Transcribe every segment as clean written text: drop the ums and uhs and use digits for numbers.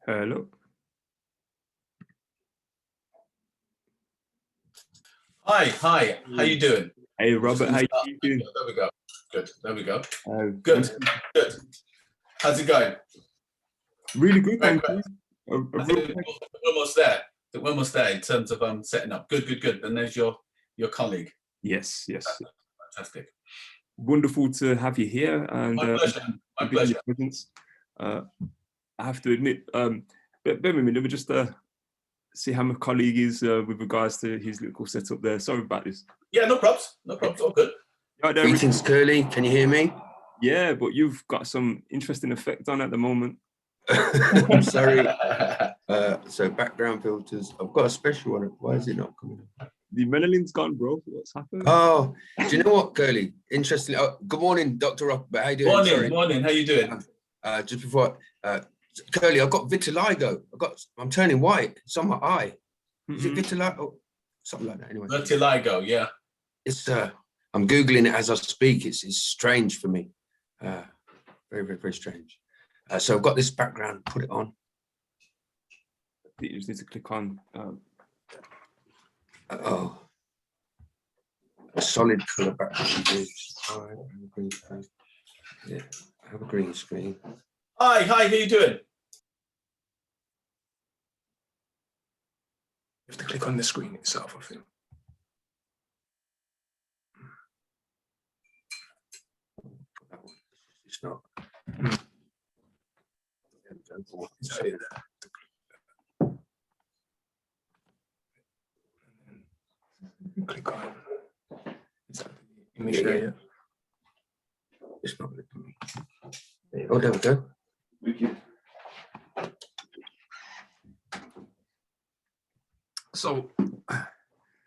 Hello. Hi. How you doing? Hey, Robert. How you doing? There we go. Good. There we go. Good. How's it going? Really good, thank you. I think we're almost there. We're almost there in terms of setting up. Good. And there's your colleague. Yes. Fantastic. Wonderful to have you here. And my pleasure. Your presence. I have to admit, bear with me, let me just see how my colleague is with regards to his little setup there. Sorry about this. Yeah, no problems. All good. Right there, greetings, Kurly. Can you hear me? Yeah, but you've got some interesting effect on at the moment. I'm sorry. So background filters. I've got a special one. Why is it not coming up? The melanin's gone, bro. What's happened? Oh, do you know what, Kurly? Interesting. Oh, good morning, Dr. Rock. How you doing? Morning. How you doing? Just before, Kurly, I've got vitiligo. I'm turning white. It's on my eye. Is it vitiligo? Oh, something like that. Anyway. Vitiligo, yeah. It's I'm googling it as I speak. It's strange for me. Very strange. So I've got this background. Put it on. You just need to click on. Oh, a solid color background. Yeah, I have a green screen. Hi. How you doing? You have to click on the screen itself, I think. It's not. Click on. Is that the image there? Yeah. It's not letting me. Oh, there we go. So,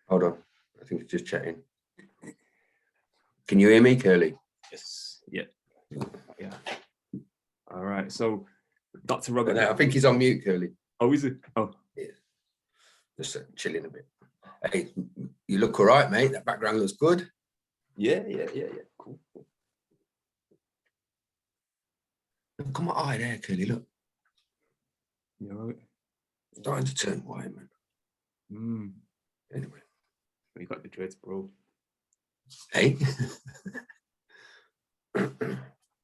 hold on. I think it's just chatting. Can you hear me, Kurly? Yes. Yeah. All right. So, Dr. Robert. I think he's on mute, Kurly. Oh, is it? Oh, yeah. Just chilling a bit. Hey, you look all right, mate. That background looks good. Yeah. Cool. Look at my eye there, Kurly. Look. You're right. Starting to turn white, man. Anyway. You got the dreads, bro. Hey. That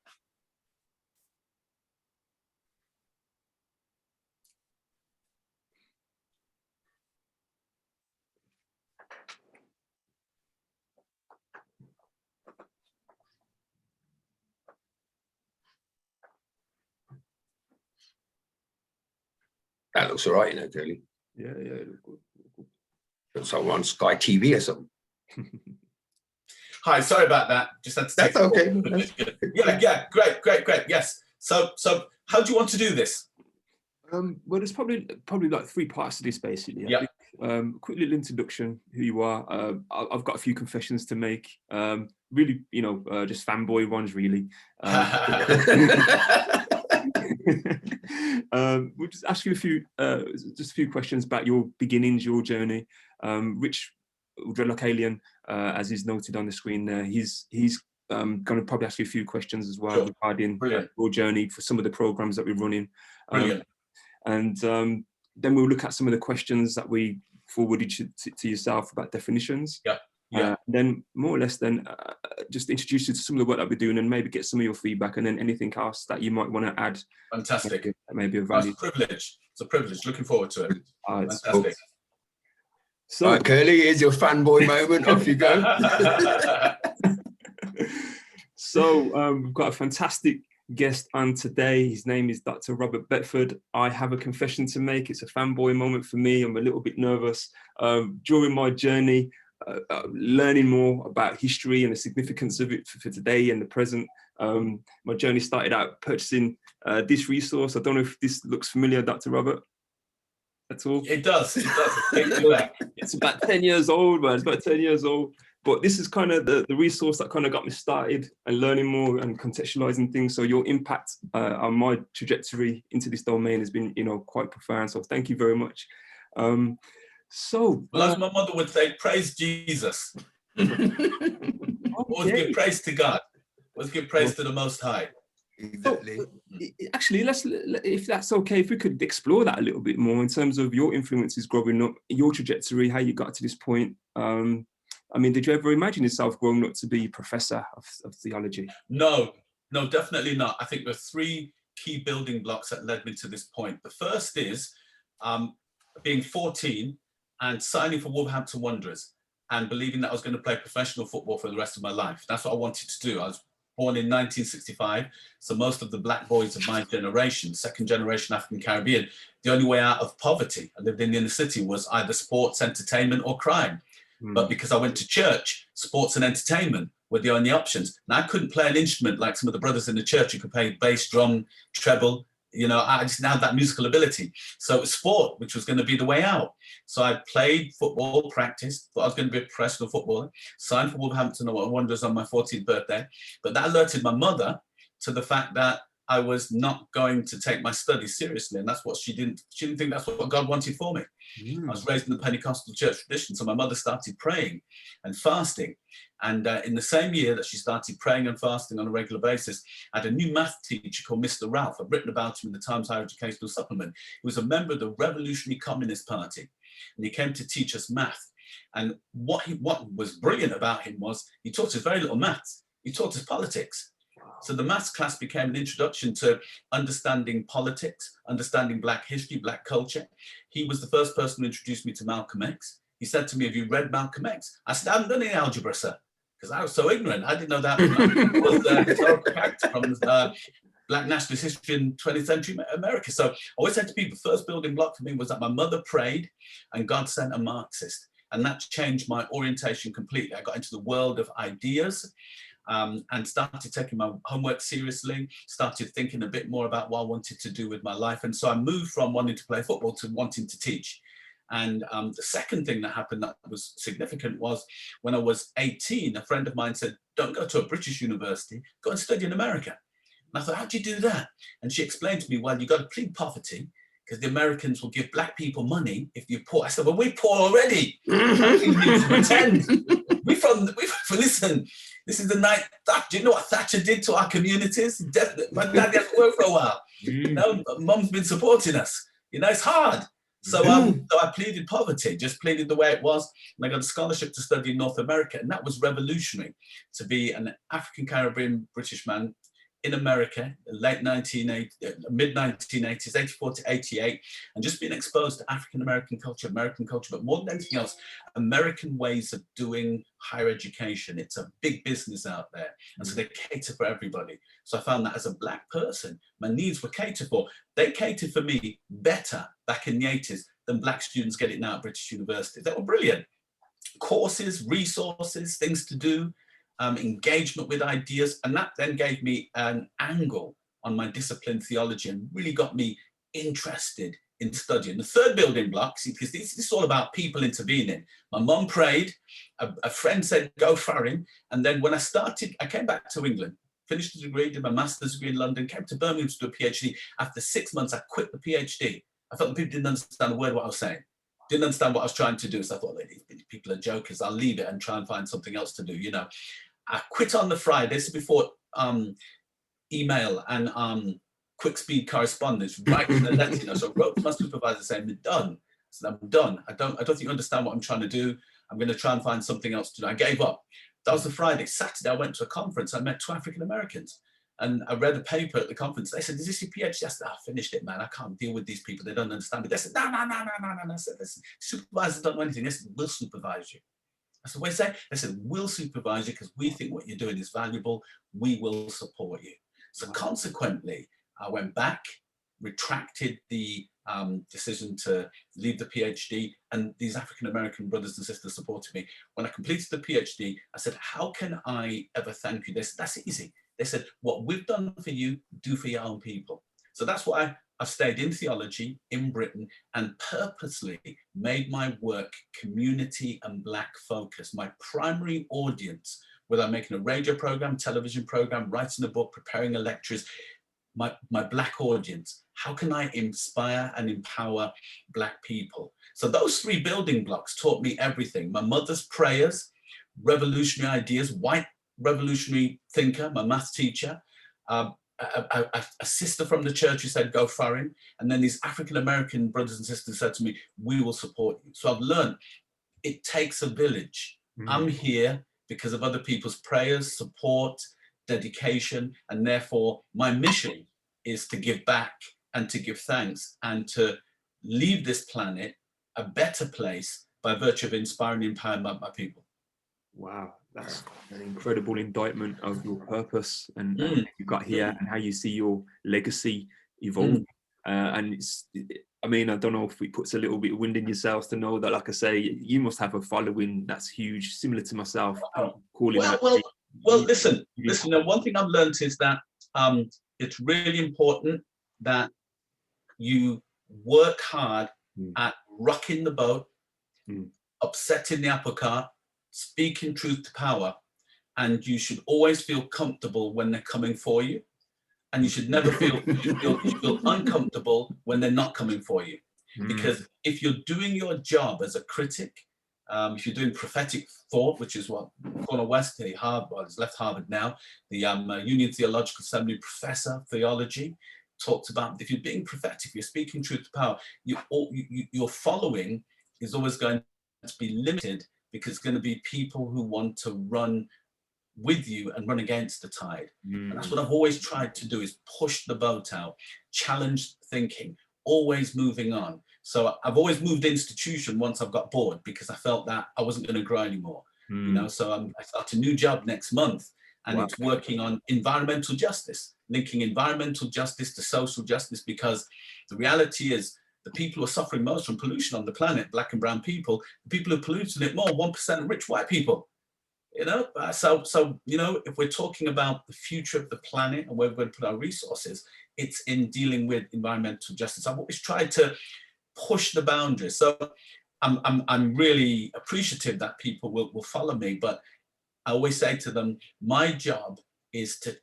looks all right, you know, Kurly. Yeah, it looks good. Looks like we're on Sky TV or something. Hi, sorry about that. Just had to take. That's okay. Yeah, great. Yes. So how do you want to do this? Well, there's probably like 3 parts to this, basically. Yeah. Quick little introduction, who you are. I've got a few confessions to make. Really, just fanboy ones, really. We'll just ask you a few questions about your beginnings, your journey. Rich Dreadlock Alien, as is noted on the screen there, he's going to probably ask you a few questions as well regarding your journey for some of the programs that we're running. And then we'll look at some of the questions that we forwarded to yourself about definitions. Then more or less just introduce you to some of the work that we're doing and maybe get some of your feedback, and then anything else that you might want to add. Fantastic. That may be of value. It's a privilege. Looking forward to it. Fantastic. Cool. So, right, Kurly, here's your fanboy moment. Off you go. So we've got a fantastic guest on today. His name is Dr. Robert Beckford. I have a confession to make. It's a fanboy moment for me. I'm a little bit nervous. During my journey, learning more about history and the significance of it for today and the present, my journey started out purchasing this resource. I don't know if this looks familiar, Dr. Robert, at all. It does. It does. It takes me back. It's about 10 years old, man. It's about 10 years old. But this is kind of the resource that kind of got me started and learning more and contextualizing things. So your impact on my trajectory into this domain has been, quite profound. So thank you very much. Well, as my mother would say, praise Jesus. Always give praise to God. Always give praise to the Most High. Exactly. Actually, if that's okay, if we could explore that a little bit more in terms of your influences growing up, your trajectory, how you got to this point. Did you ever imagine yourself growing up to be a professor of theology? No, definitely not. I think there are three key building blocks that led me to this point. The first is being 14 and signing for Wolverhampton Wanderers and believing that I was going to play professional football for the rest of my life. That's what I wanted to do. I was born in 1965, so most of the black boys of my generation, second generation African Caribbean, the only way out of poverty, I lived in the inner city, was either sports, entertainment or crime. But because I went to church, sports and entertainment were the only options. And I couldn't play an instrument like some of the brothers in the church who could play bass, drum, treble. I just didn't have that musical ability. So it was sport, which was going to be the way out. So I played football, practiced, thought I was going to be a professional footballer, signed for Wolverhampton Wanderers on my 14th birthday. But that alerted my mother to the fact that I was not going to take my studies seriously. And that's what she didn't think that's what God wanted for me. I was raised in the Pentecostal church tradition. So my mother started praying and fasting. And in the same year that she started praying and fasting on a regular basis, I had a new math teacher called Mr. Ralph. I've written about him in the Times Higher Educational Supplement. He was a member of the Revolutionary Communist Party. And he came to teach us math. And what was brilliant about him was he taught us very little maths. He taught us politics. So the maths class became an introduction to understanding politics, understanding Black history, Black culture. He was the first person who introduced me to Malcolm X. He said to me, "Have you read Malcolm X?" I said, "I haven't done any algebra, sir," because I was so ignorant. I didn't know that was a historical character from Black nationalist history in 20th century America. So I always said to people, the first building block for me was that my mother prayed and God sent a Marxist. And that changed my orientation completely. I got into the world of ideas. And started taking my homework seriously, started thinking a bit more about what I wanted to do with my life. And so I moved from wanting to play football to wanting to teach. And the second thing that happened that was significant was when I was 18, a friend of mine said, "Don't go to a British university, go and study in America." And I thought, "How do you do that?" And she explained to me, "Well, you've got to plead poverty because the Americans will give Black people money if you're poor." I said, "Well, we're poor already. We need to pretend." Listen, this is the night. Do you know what Thatcher did to our communities? My dad hasn't worked for a while. Mum's been supporting us. It's hard. So I pleaded poverty, just pleaded the way it was. And I got a scholarship to study in North America. And that was revolutionary, to be an African Caribbean British man in America, mid-1980s, 84 to 88, and just being exposed to African-American culture, but more than anything else, American ways of doing higher education. It's a big business out there. And so they cater for everybody. So I found that as a Black person, my needs were catered for. They catered for me better back in the 80s than Black students get it now at British universities. They were brilliant. Courses, resources, things to do. Engagement with ideas, and that then gave me an angle on my discipline theology and really got me interested in studying. The third building block, because this is all about people intervening. My mum prayed, a friend said, "Go for him." And then when I came back to England, finished the degree, did my master's degree in London, came to Birmingham to do a PhD. After 6 months, I quit the PhD. I felt the people didn't understand a word of what I was saying. Didn't understand what I was trying to do. So I thought, these people are jokers. I'll leave it and try and find something else to do, I quit on the Friday. This is before email and quick speed correspondence, writing the letter. So I wrote to my supervisor saying, "I'm done." I said, "I'm done. I don't think you understand what I'm trying to do. I'm going to try and find something else to do." I gave up. That was the Friday. Saturday, I went to a conference. I met 2 African Americans. And I read a paper at the conference. They said, "Is this your PhD?" I said, "I finished it, man. I can't deal with these people. They don't understand me." They said, No. I said, "Listen, supervisors don't know anything. They said, we'll supervise you." I said, "What do you say?" They said, "We'll supervise you because we think what you're doing is valuable. We will support you." So consequently, I went back, retracted the decision to leave the PhD, and these African-American brothers and sisters supported me. When I completed the PhD, I said, how can I ever thank you? They said, that's easy. They said, what we've done for you, do for your own people. So that's why I've stayed in theology in Britain and purposely made my work community and Black focused. My primary audience, whether I'm making a radio program, television program, writing a book, preparing a lectures, my Black audience, how can I inspire and empower Black people? So those three building blocks taught me everything. My mother's prayers, revolutionary ideas, white revolutionary thinker, my math teacher, a sister from the church who said, go foreign. And then these African-American brothers and sisters said to me, we will support you. So I've learned it takes a village. I'm here because of other people's prayers, support, dedication, and therefore my mission is to give back and to give thanks and to leave this planet a better place by virtue of inspiring and empowering my people. Wow, that's an incredible indictment of your purpose and how you got here and how you see your legacy evolve. And it's, I mean, I don't know if it puts a little bit of wind in yourselves to know that, like I say, you must have a following that's huge, similar to myself. Well, listen, one thing I've learned is that it's really important that you work hard at rocking the boat, upsetting the apple cart, speaking truth to power, and you should always feel comfortable when they're coming for you, and you should never feel uncomfortable when they're not coming for you. Because if you're doing your job as a critic, if you're doing prophetic thought, which is what Cornel West, Harvard, well, he's left Harvard now, the Union Theological Seminary professor of theology, talks about if you're being prophetic, if you're speaking truth to power, your following is always going to be limited, because it's going to be people who want to run with you and run against the tide. And that's what I've always tried to do, is push the boat out, challenge thinking, always moving on. So I've always moved institution once I've got bored, because I felt that I wasn't going to grow anymore. You know, so I start a new job next month, and it's working on environmental justice, linking environmental justice to social justice, because the reality is the people who are suffering most from pollution on the planet, Black and brown people, the people who are polluting it more, 1% of rich white people. You know, so you know, if we're talking about the future of the planet and where we're going to put our resources, it's in dealing with environmental justice. I've always tried to push the boundaries. So I'm really appreciative that people will follow me, but I always say to them, my job is to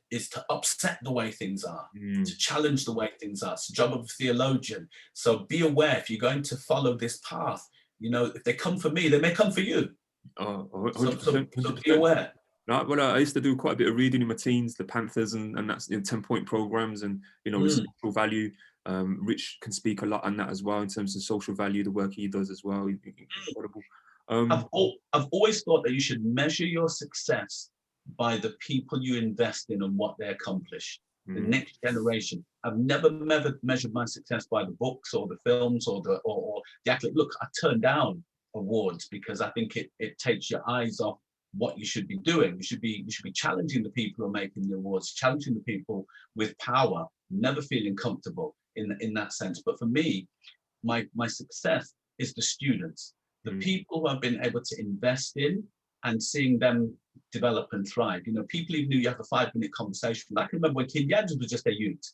upset the way things are, to challenge the way things are. It's the job of a theologian. So be aware, if you're going to follow this path, you know, if they come for me, they may come for you. 100%, so be aware. No, well, I used to do quite a bit of reading in my teens, the Panthers, and that's 10-point programs, and you know, social value. Rich can speak a lot on that as well in terms of social value, the work he does as well. Incredible. I've always thought that you should measure your success by the people you invest in and what they accomplish. The next generation. I've never measured my success by the books or the films or the accolade. Look, I turned down awards because I think it takes your eyes off what you should be doing. You should be challenging the people who are making the awards, challenging the people with power, never feeling comfortable in that sense. But for me, my success is the students, the people who I've been able to invest in and seeing them develop and thrive. You know, people even knew you have a 5-minute conversation. I can remember when King Yadges was just a youth,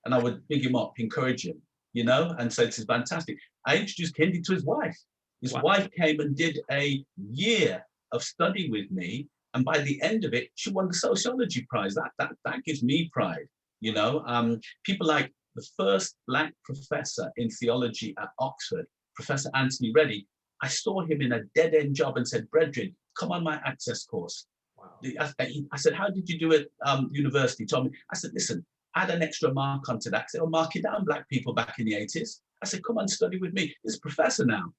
and I would big him up, encourage him, you know, and say, this is fantastic. I introduced Kendi to his wife. His wife came and did a year of study with me, and by the end of it, she won the sociology prize. That gives me pride, you know. People like the first Black professor in theology at Oxford, Professor Anthony Reddy. I saw him in a dead-end job and said, brethren, come on my access course. Wow. I said, how did you do it university? He told me. I said, listen, add an extra mark onto that. I said, oh, mark it down, Black people back in the 80s. I said, come on, study with me. He's a professor now.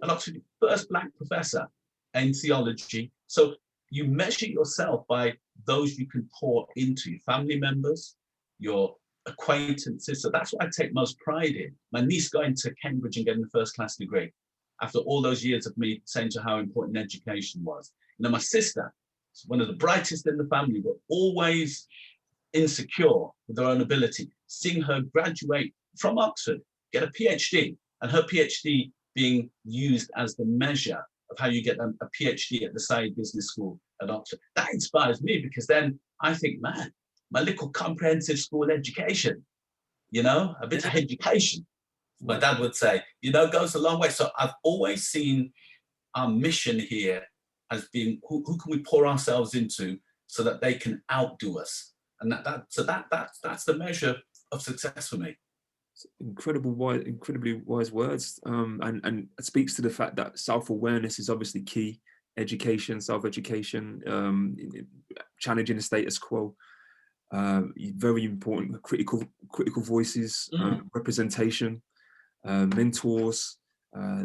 An Oxford first Black professor in theology. So you measure yourself by those you can pour into, your family members, your acquaintances. So that's what I take most pride in. My niece going to Cambridge and getting a first-class degree after all those years of me saying to her how important education was. You know, my sister, one of the brightest in the family, but always insecure with her own ability, seeing her graduate from Oxford, get a PhD, and her PhD being used as the measure of how you get a PhD at the Saïd Business School at Oxford. That inspires me, because then I think, man, my little comprehensive school education, you know, a bit of education, my dad would say, you know, goes a long way. So I've always seen our mission here as being, who can we pour ourselves into so that they can outdo us? And that's the measure of success for me. Incredibly wise words, and it speaks to the fact that self-awareness is obviously key. Education, self-education, challenging the status quo, very important. Critical voices, representation, mentors.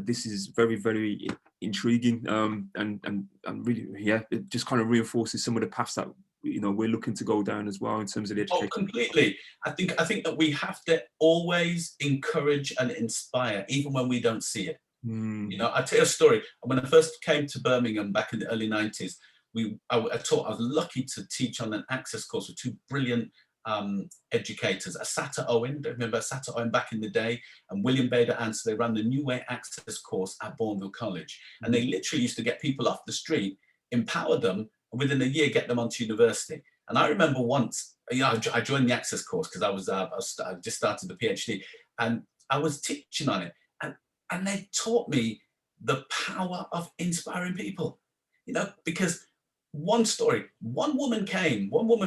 This is very intriguing, and really, yeah, it just kind of reinforces some of the paths that, you know, we're looking to go down as well in terms of the education. Oh, completely. I think that we have to always encourage and inspire, even when we don't see it. You know, I'll tell you a story. When I first came to Birmingham back in the early 90s, I was lucky to teach on an access course with two brilliant educators, Asata Owen, remember Asata Owen back in the day, and William Bader Answer. They ran the New Way Access course at Bourneville College. And they literally used to get people off the street, empower them, and within a year get them onto university. And I remember once, you know, I joined the access course because I just started the PhD, and I was teaching on it. And they taught me the power of inspiring people, you know, because one woman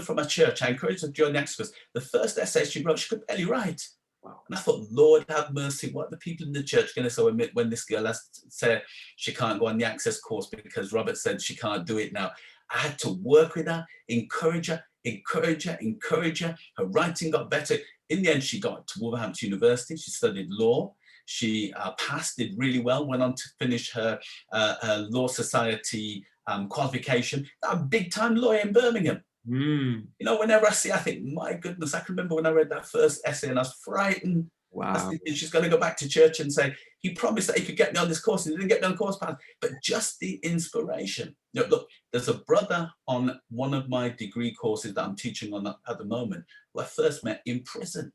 from a church, I encouraged her to join the access course. The first essay she wrote, she could barely write. Wow. And I thought, Lord have mercy, what are the people in the church going to say when this girl has to say she can't go on the access course because Robert said she can't do it now? I had to work with her, encourage her. Her writing got better. In the end, she got to Wolverhampton University. She studied law. She passed, did really well, went on to finish her Law Society qualification. A big-time lawyer in Birmingham. You know, whenever I see, I think, my goodness, I can remember when I read that first essay and I was frightened. Wow. I was thinking she's going to go back to church and say, he promised that he could get me on this course. He didn't get me on the course path. But just the inspiration. You know, look, there's a brother on one of my degree courses that I'm teaching on at the moment, who I first met in prison.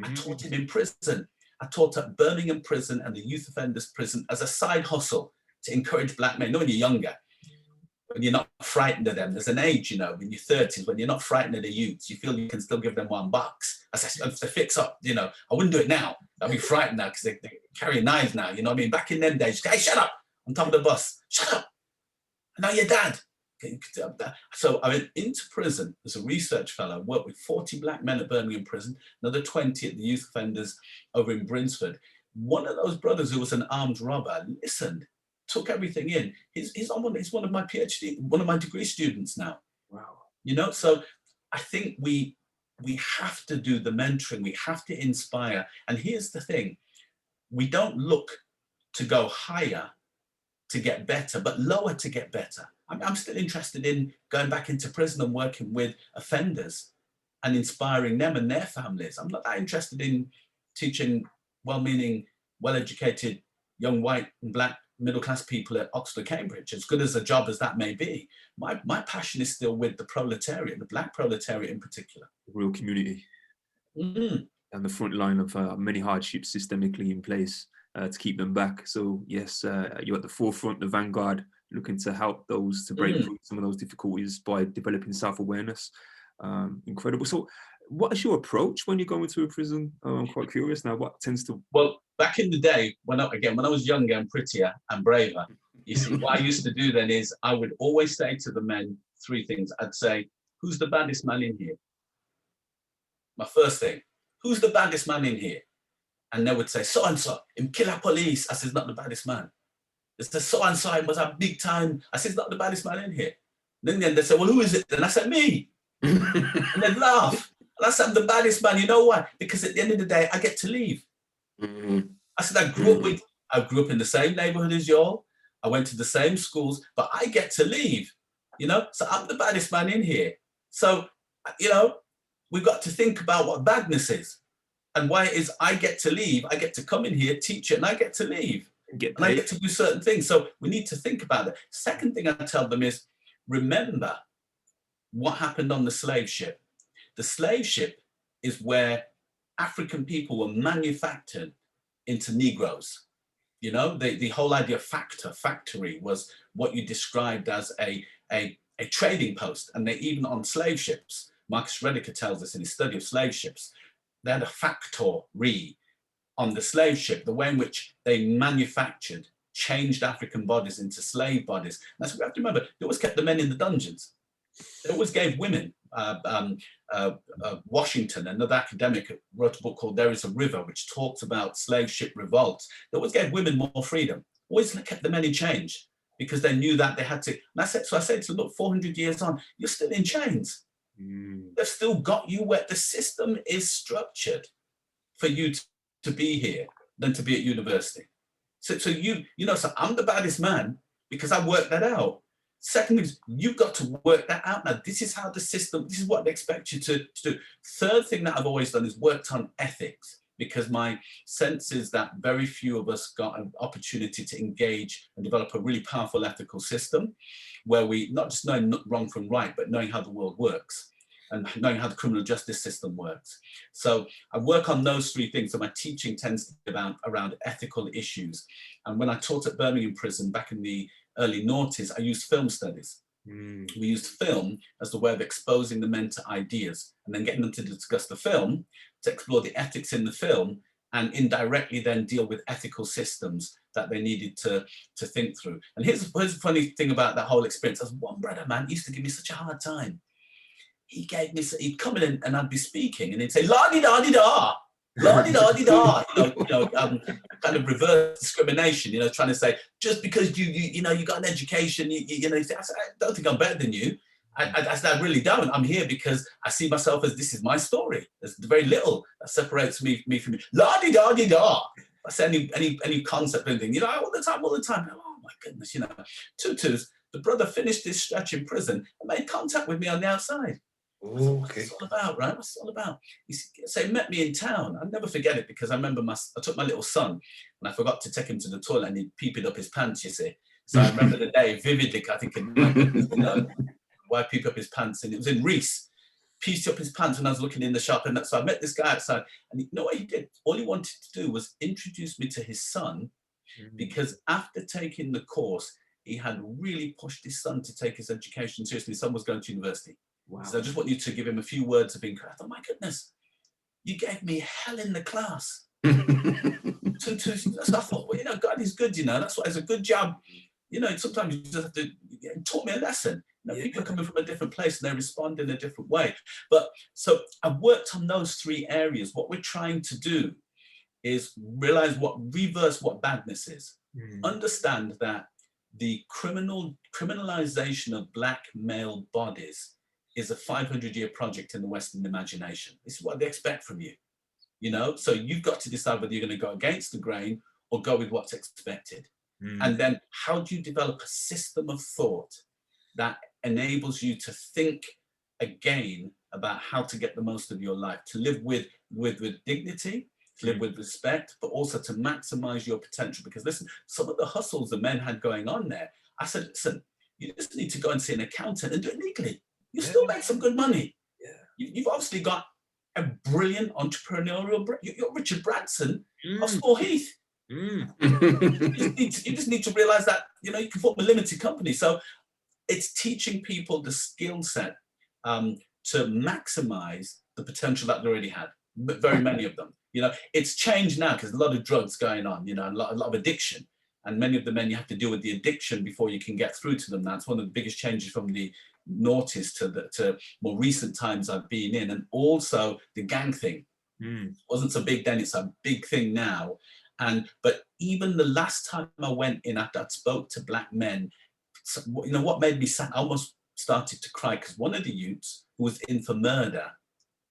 I taught him in prison. I taught at Birmingham Prison and the Youth Offenders Prison as a side hustle to encourage black men. You know, when you're younger, when you're not frightened of them, there's an age, you know, in your 30s, when you're not frightened of the youths, you feel you can still give them $1. I said, to fix up, you know, I wouldn't do it now. I'd be frightened now because they carry knives now, you know what I mean? Back in them days, hey, shut up, on top of the bus, shut up. I know your dad. So I went into prison as a research fellow, worked with 40 black men at Birmingham Prison, another 20 at the Youth Offenders over in Brinsford. One of those brothers who was an armed robber listened, took everything in. He's one of my PhD, one of my degree students now. Wow. You know, so I think we have to do the mentoring, we have to inspire. And here's the thing, we don't look to go higher to get better, but lower to get better. I'm still interested in going back into prison and working with offenders and inspiring them and their families. I'm not that interested in teaching well-meaning, well-educated, young white and black middle-class people at Oxford, Cambridge, as good as a job as that may be. My passion is still with the proletariat, the black proletariat in particular. The real community. And the front line of many hardships systemically in place to keep them back. So yes, you're at the forefront, the vanguard, looking to help those to break through some of those difficulties by developing self-awareness. Incredible. So what is your approach when you go into a prison? I'm quite curious now. What tends to... Well, back in the day, when I was younger and prettier and braver, you see, what I used to do then is I would always say to the men three things. I'd say, who's the baddest man in here? My first thing, who's the baddest man in here? And they would say, so-and-so, him kill a police. I said, not the baddest man. They said, so-and-so, he was a big time. I said, not the baddest man in here. Then they said, well, who is it? And I said, me. And they'd laugh. And I said, I'm the baddest man. You know why? Because at the end of the day, I get to leave. I said, I grew up in the same neighborhood as y'all. I went to the same schools, but I get to leave, you know? So I'm the baddest man in here. So, you know, we've got to think about what badness is and why it is I get to leave. I get to come in here, teach it, and I get to leave. And I get to do certain things. So we need to think about it. Second thing I tell them is, remember what happened on the slave ship. The slave ship is where African people were manufactured into Negroes. You know, the whole idea of factory was what you described as a trading post. And they even on slave ships, Marcus Rediker tells us in his study of slave ships, they had a factory on the slave ship, the way in which they manufactured, changed African bodies into slave bodies. And that's what we have to remember. They always kept the men in the dungeons. They always gave women. Washington, another academic, wrote a book called There Is a River, which talks about slave ship revolts. They always gave women more freedom, always kept the men in chains, because they knew that they had to. And I said to them, look, 400 years on, you're still in chains. They've still got you where the system is structured for you to be here than to be at university. So so I'm the baddest man because I worked that out. Second is, you've got to work that out now. This is how the system, this is what they expect you to do. Third thing that I've always done is worked on ethics, because my sense is that very few of us got an opportunity to engage and develop a really powerful ethical system where we not just knowing wrong from right, but knowing how the world works and knowing how the criminal justice system works. So I work on those three things. So my teaching tends to be around ethical issues. And when I taught at Birmingham Prison back in the early noughties, I used film studies. We used film as the way of exposing the men to ideas and then getting them to discuss the film, to explore the ethics in the film, and indirectly then deal with ethical systems that they needed to think through. And here's the funny thing about that whole experience. As one brother, man, used to give me such a hard time. He'd come in and I'd be speaking and he'd say, la-di-da-di-da. La-di-da-di-da, kind of reverse discrimination, trying to say, just because you got an education, I don't think I'm better than you. I said, I really don't. I'm here because I see myself as this is my story. There's very little that separates me from you. La-di-da-di-da. I say any concept or anything, all the time. Oh my goodness, the brother finished this stretch in prison and made contact with me on the outside. Okay. What's it all about, right? What's it all about? So he met me in town. I'll never forget it because I remember I took my little son and I forgot to take him to the toilet and he peeped up his pants, you see. So I remember the day vividly. I think, why peep up his pants? And it was in Reese. Pieced up his pants when I was looking in the shop. And so I met this guy outside and you know what he did? All he wanted to do was introduce me to his son because after taking the course, he had really pushed his son to take his education seriously. His son was going to university. Wow. So I just want you to give him a few words of encouragement. I thought, my goodness, you gave me hell in the class. So I thought, well, God is good, that's why it's a good job. Sometimes you just have to taught me a lesson. People are coming from a different place and they respond in a different way. But so I've worked on those three areas. What we're trying to do is reverse what badness is. Understand that the criminalization of Black male bodies is a 500-year project in the Western imagination. This is what they expect from you, So you've got to decide whether you're going to go against the grain or go with what's expected. And then how do you develop a system of thought that enables you to think again about how to get the most of your life, to live with dignity, to live with respect, but also to maximize your potential? Because listen, some of the hustles the men had going on there, I said, listen, you just need to go and see an accountant and do it legally. You still make some good money. You've obviously got a brilliant entrepreneurial brain. You're Richard Branson of Small Heath. You just need to realize that, you can form a limited company. So it's teaching people the skill set to maximize the potential that they already had. Very many of them. It's changed now because a lot of drugs going on, a lot of addiction. And many of the men, you have to deal with the addiction before you can get through to them. That's one of the biggest changes from the noughties to more recent times I've been in. And also the gang thing. Wasn't so big then, it's a big thing now. But even the last time I went in after I'd spoke to Black men, what made me sad, I almost started to cry because one of the youths who was in for murder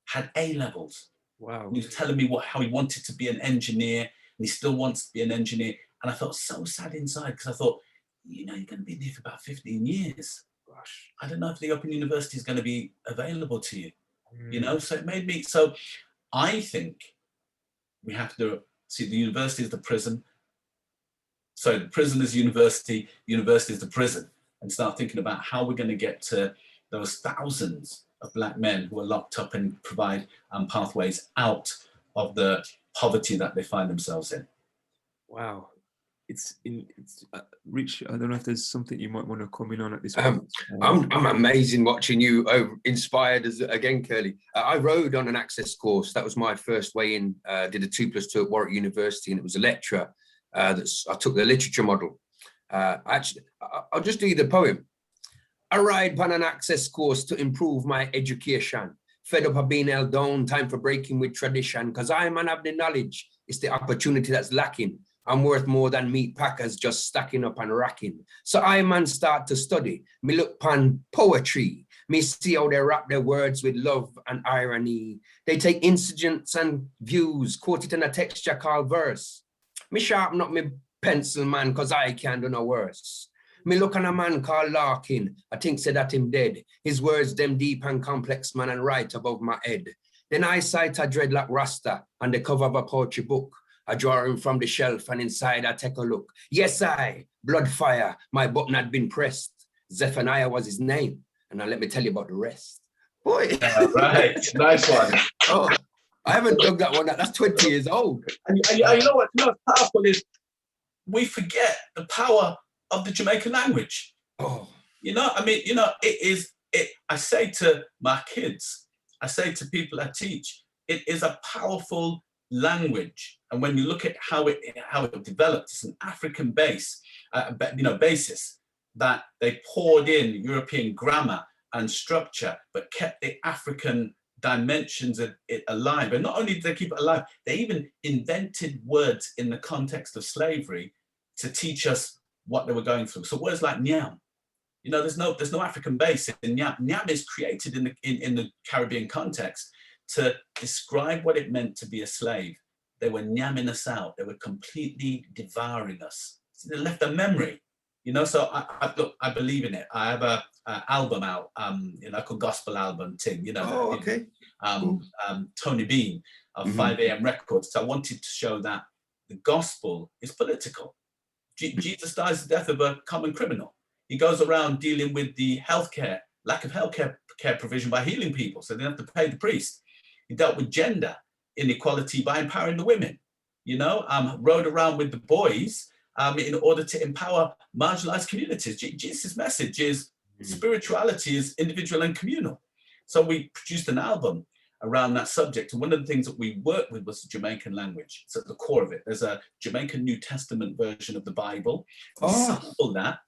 had A levels. Wow. He was telling me how he wanted to be an engineer and he still wants to be an engineer. And I felt so sad inside because I thought, you're going to be there for about 15 years. Gosh, I don't know if the Open University is going to be available to you. So it made me, so I think we have to see the university is the prison. So the prison is university is the prison, and start thinking about how we're going to get to those thousands of Black men who are locked up and provide pathways out of the poverty that they find themselves in. Wow. It's Rich, I don't know if there's something you might want to comment on at this point. I'm amazing watching you, inspired as again, Kurly. I rode on an access course. That was my first way in. Did a 2+2 at Warwick University, and it was a lecturer. I took the literature model. Actually, I'll just do you the poem. I ride on an access course to improve my education. Fed up of being held down, time for breaking with tradition. Because I man have the knowledge. It's the opportunity that's lacking. I'm worth more than meat packers just stacking up and racking. So I man start to study. Me look pan poetry. Me see how they wrap their words with love and irony. They take incidents and views, quote it in a texture called verse. Me sharpen up me pencil, man, cause I can't do no worse. Me look on a man called Larkin. I think say that him dead. His words them deep and complex, man, and right above my head. Then I sight a dreadlock rasta on the cover of a poetry book. I draw him from the shelf and inside I take a look. Yes, blood fire, my button had been pressed. Zephaniah was his name. And now let me tell you about the rest. Boy. Right, nice one. Oh, I haven't dug that one. That's 20 years old. And you know what's powerful is we forget the power of the Jamaican language. Oh. You know, I mean, you know, I say to my kids, I say to people I teach, it is a powerful language. And when you look at how it developed, it's an African basis that they poured in European grammar and structure, but kept the African dimensions of it alive. And not only did they keep it alive, they even invented words in the context of slavery to teach us what they were going through. So words like nyam, you know, there's no African base in nyam. Nyam is created in the Caribbean context to describe what it meant to be a slave. They were nyamming us out. They were completely devouring us. So they left a memory, you know. So I believe in it. I have a album out, you know, like a gospel album thing, you know. Oh, okay. Tony Bean of 5 a.m. Records. So I wanted to show that the gospel is political. Jesus dies the death of a common criminal. He goes around dealing with the lack of healthcare provision by healing people, so they have to pay the priest. He dealt with gender inequality by empowering the women, you know, rode around with the boys in order to empower marginalized communities. Jesus' message is spirituality is individual and communal. So we produced an album around that subject. And one of the things that we worked with was the Jamaican language. It's at the core of it. There's a Jamaican New Testament version of the Bible. We sample that.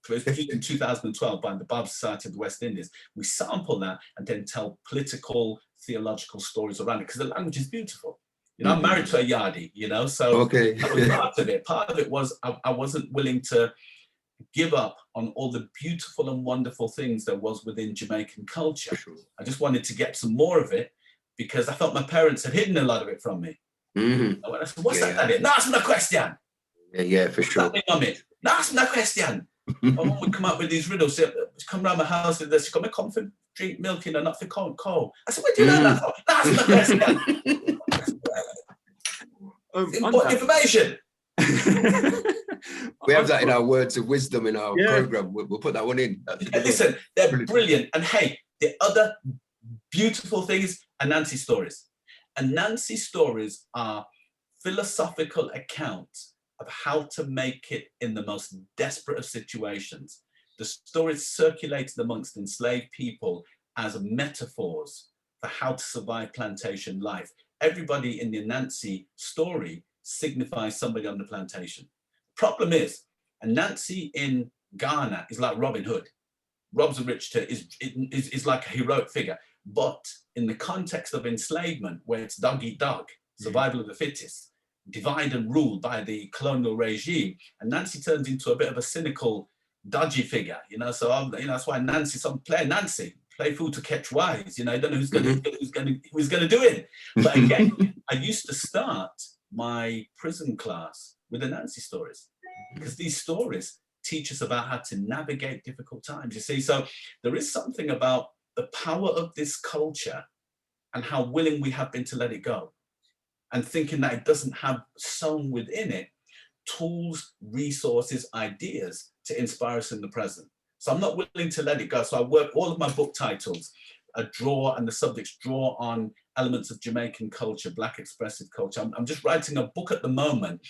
It was produced in 2012 by the Bible Society of the West Indies. We sample that and then tell political, theological stories around it because the language is beautiful. You know, I'm married to a Yardie, you know, so that was part of it. Part of it was I wasn't willing to give up on all the beautiful and wonderful things there was within Jamaican culture. Sure. I just wanted to get some more of it because I felt my parents had hidden a lot of it from me. And when I said, what's that, Daddy? No, ask me a question. Yeah, for sure. No, ask me a question. My mum would come up with these riddles. She'd come around my house with this. She'd come for drink milk in and not for coal. I said, where do you learn that from? No, ask me a question. Important information. We have that in our words of wisdom in our program. We'll put that one in. Listen, they're brilliant. And hey, the other beautiful thing is Anansi stories. Anansi stories are philosophical accounts of how to make it in the most desperate of situations. The stories circulated amongst enslaved people as metaphors for how to survive plantation life. Everybody in the Anansi story signifies somebody on the plantation. Problem is, Anansi in Ghana is like Robin Hood. Rob's a rich is like a heroic figure. But in the context of enslavement, where it's dog eat dog, survival of the fittest, divide and rule by the colonial regime, and Nancy turns into a bit of a cynical, dodgy figure, you know. So that's why play fool to catch wise. You know, I don't know who's gonna do it. But again, I used to start my prison class with the Nancy stories because these stories teach us about how to navigate difficult times. You see, so there is something about the power of this culture and how willing we have been to let it go, and thinking that it doesn't have sewn within it tools, resources, ideas to inspire us in the present. So I'm not willing to let it go. So I work all of my book titles draw, and the subjects draw on elements of Jamaican culture, Black expressive culture. I'm just writing a book at the moment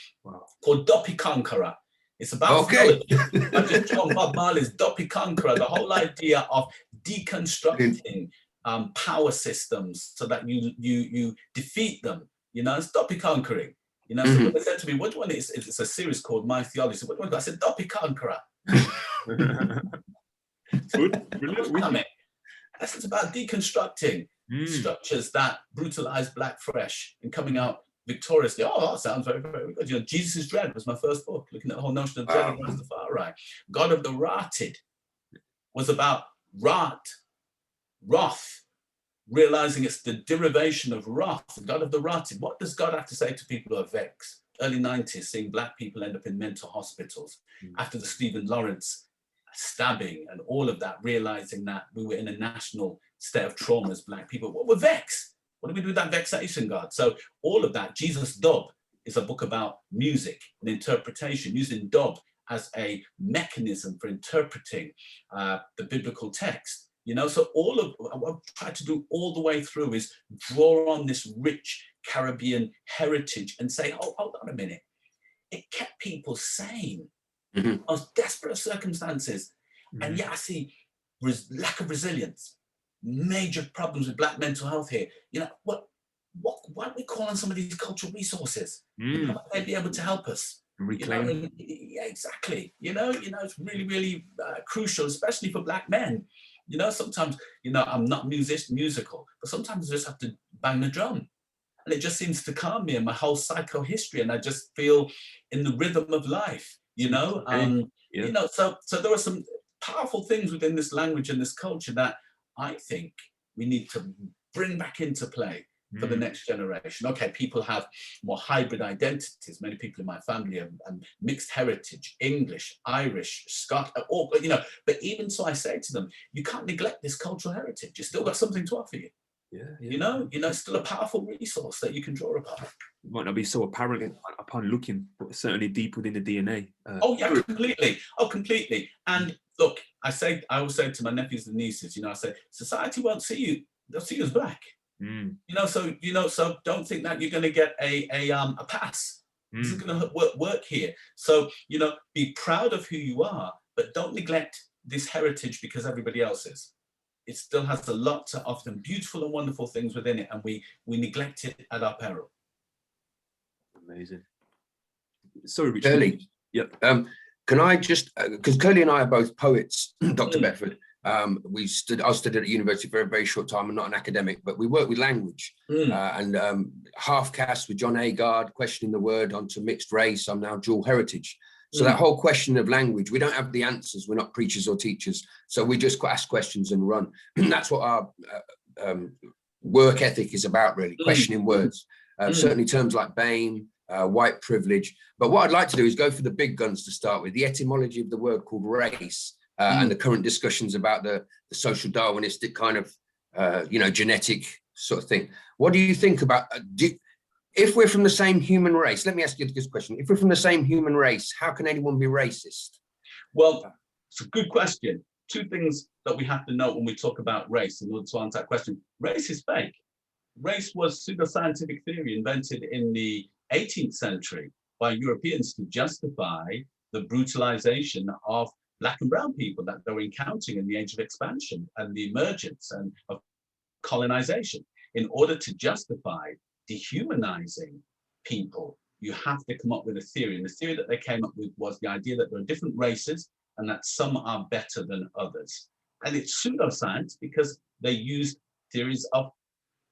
called Doppy Conqueror. It's about theology. I've just drawn Bob Marley's Doppy Conqueror, the whole idea of deconstructing power systems so that you defeat them. You know, it's Doppy conquering. You know, so when they said to me, "What do you want?" It's a series called My Theology. So what do you want? I said, "Doppy Conqueror." Good, brilliant. It's about deconstructing structures that brutalize Black flesh and coming out victoriously. Oh, that sounds very, very good. You know, Jesus' Dread was my first book, looking at the whole notion of dread and Rastafari. God of the Rotted was about wrath, realizing it's the derivation of wrath, God of the Rotted. What does God have to say to people who are vexed? Early 90s, seeing Black people end up in mental hospitals after the Stephen Lawrence stabbing and all of that, realizing that we were in a national state of trauma as Black people. What we're vexed. What do we do with that vexation, God? So all of that, Jesus Dub is a book about music and interpretation, using dub as a mechanism for interpreting the biblical text. You know, so all of what I've tried to do all the way through is draw on this rich Caribbean heritage and say, oh, hold on a minute. It kept people sane, most desperate of circumstances. And yet I see lack of resilience, major problems with Black mental health here. You know, why don't we call on some of these cultural resources? You know, they'd be able to help us. Reclaim. You know, yeah, exactly. You know, it's really, really crucial, especially for Black men. You know, sometimes, you know, I'm not musical, but sometimes I just have to bang the drum. And it just seems to calm me and my whole psychohistory. And I just feel in the rhythm of life, you know. You know, so there are some powerful things within this language and this culture that I think we need to bring back into play for the next generation. Okay, people have more hybrid identities. Many people in my family have mixed heritage, English, Irish, Scottish, all, you know, but even so I say to them, you can't neglect this cultural heritage. You've still got something to offer you. You know, it's still a powerful resource that you can draw upon. It might not be so apparent upon looking, but certainly deep within the DNA. Oh yeah, completely. Oh, completely. And look, I always say to my nephews and nieces, you know, I say, society won't see you, they'll see you as Black. You know, so don't think that you're going to get a pass. This is going to work here. So, you know, be proud of who you are, but don't neglect this heritage because everybody else is. It still has a lot to offer them, beautiful and wonderful things within it, and we neglect it at our peril. Amazing. Sorry, Richard. Kurly. Yep. Can I just, because Kurly and I are both poets, Dr. Beckford. I studied at university for a very short time. I'm not an academic, but we work with language and half caste with John Agard, questioning the word, onto mixed race. I'm now dual heritage. So that whole question of language, we don't have the answers. We're not preachers or teachers. So we just ask questions and run. That's what our work ethic is about, really, questioning words. Certainly terms like BAME, white privilege. But what I'd like to do is go for the big guns to start with, the etymology of the word called race. And the current discussions about the social Darwinistic kind of, you know, genetic sort of thing. What do you think about, if we're from the same human race, let me ask you this question. If we're from the same human race, how can anyone be racist? Well, it's a good question. Two things that we have to note when we talk about race in order to answer that question. Race is fake. Race was pseudoscientific theory invented in the 18th century by Europeans to justify the brutalization of Black and brown people that they were encountering in the age of expansion and the emergence and of colonization. In order to justify dehumanizing people, you have to come up with a theory. And the theory that they came up with was the idea that there are different races and that some are better than others. And it's pseudoscience because they use theories of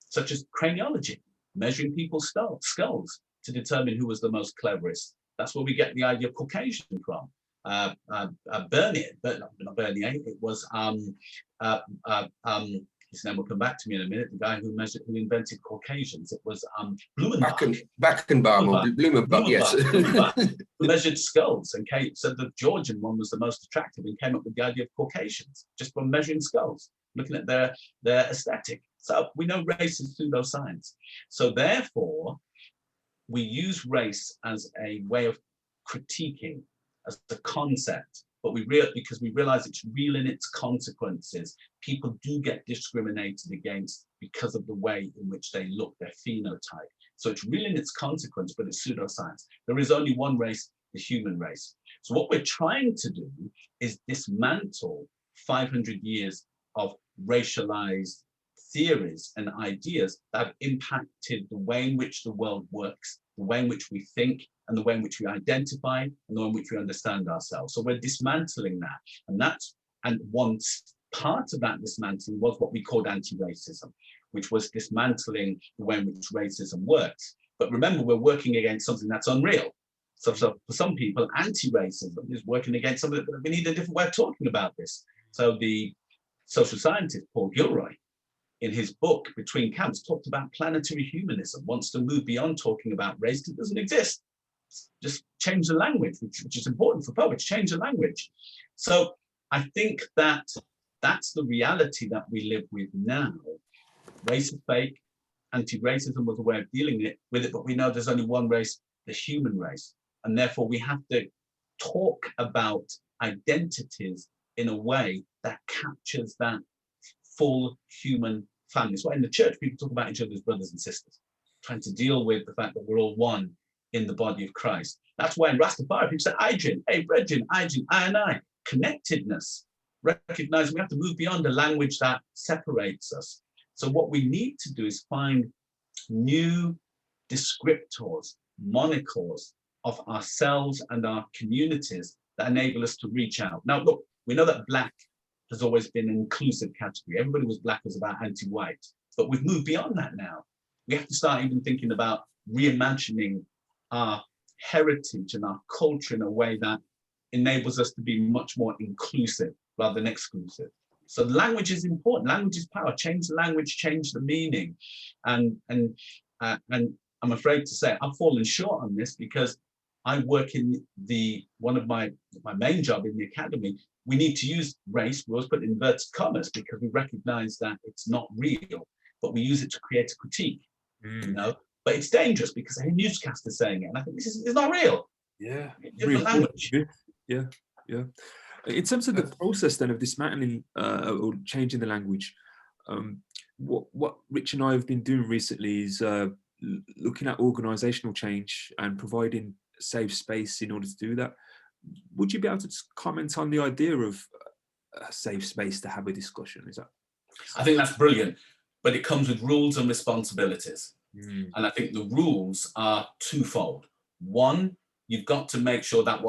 such as craniology, measuring people's skulls to determine who was the most cleverest. That's where we get the idea of Caucasian from. Bernier, not Bernier, it was his name will come back to me in a minute, the guy who invented Caucasians. It was Blumenbach. Blumenbach, yes. Who measured skulls and said the Georgian one was the most attractive and came up with the idea of Caucasians, just from measuring skulls, looking at their aesthetic. So we know race is pseudoscience. So therefore, we use race as a way of critiquing, as a concept, but because we realize it's real in its consequences. People do get discriminated against because of the way in which they look, their phenotype. So it's real in its consequence, but it's pseudoscience. There is only one race, the human race. So what we're trying to do is dismantle 500 years of racialized theories and ideas that have impacted the way in which the world works, the way in which we think, and the way in which we identify, and the way in which we understand ourselves. So we're dismantling that. And one part of that dismantling was what we called anti-racism, which was dismantling the way in which racism works. But remember, we're working against something that's unreal. So for some people, anti-racism is working against something that we need a different way of talking about this. So the social scientist, Paul Gilroy, in his book, Between Camps, talked about planetary humanism, wants to move beyond talking about race that doesn't exist. Just change the language, which is important for poets, change the language. So I think that that's the reality that we live with now. Race is fake, anti-racism was a way of dealing with it, but we know there's only one race, the human race. And therefore we have to talk about identities in a way that captures that full human family. So in the church, people talk about each other as brothers and sisters, trying to deal with the fact that we're all one in the body of Christ. That's why in Rastafari, people say, Ijin, hey, brethren, Ijin, I and I, connectedness, recognizing we have to move beyond the language that separates us. So what we need to do is find new descriptors, monikers of ourselves and our communities that enable us to reach out. Now, look, we know that Black has always been an inclusive category. Everybody was Black was about anti-white, but we've moved beyond that now. We have to start even thinking about reimagining our heritage and our culture in a way that enables us to be much more inclusive rather than exclusive. So language is important. Language is power. Change the language, change the meaning. And I'm afraid to say I've fallen short on this because I work in one of my main job in the academy. We need to use race, we always put inverted commas because we recognize that it's not real, but we use it to create a critique, you know? But it's dangerous because a newscaster saying it, and I think this is not real. Yeah, Different language. Yeah. In terms of the process then of dismantling or changing the language, what Rich and I have been doing recently is looking at organisational change and providing safe space in order to do that. Would you be able to just comment on the idea of a safe space to have a discussion? Is that? I think that's brilliant, but it comes with rules and responsibilities. And I think the rules are twofold. One, you've got to make sure that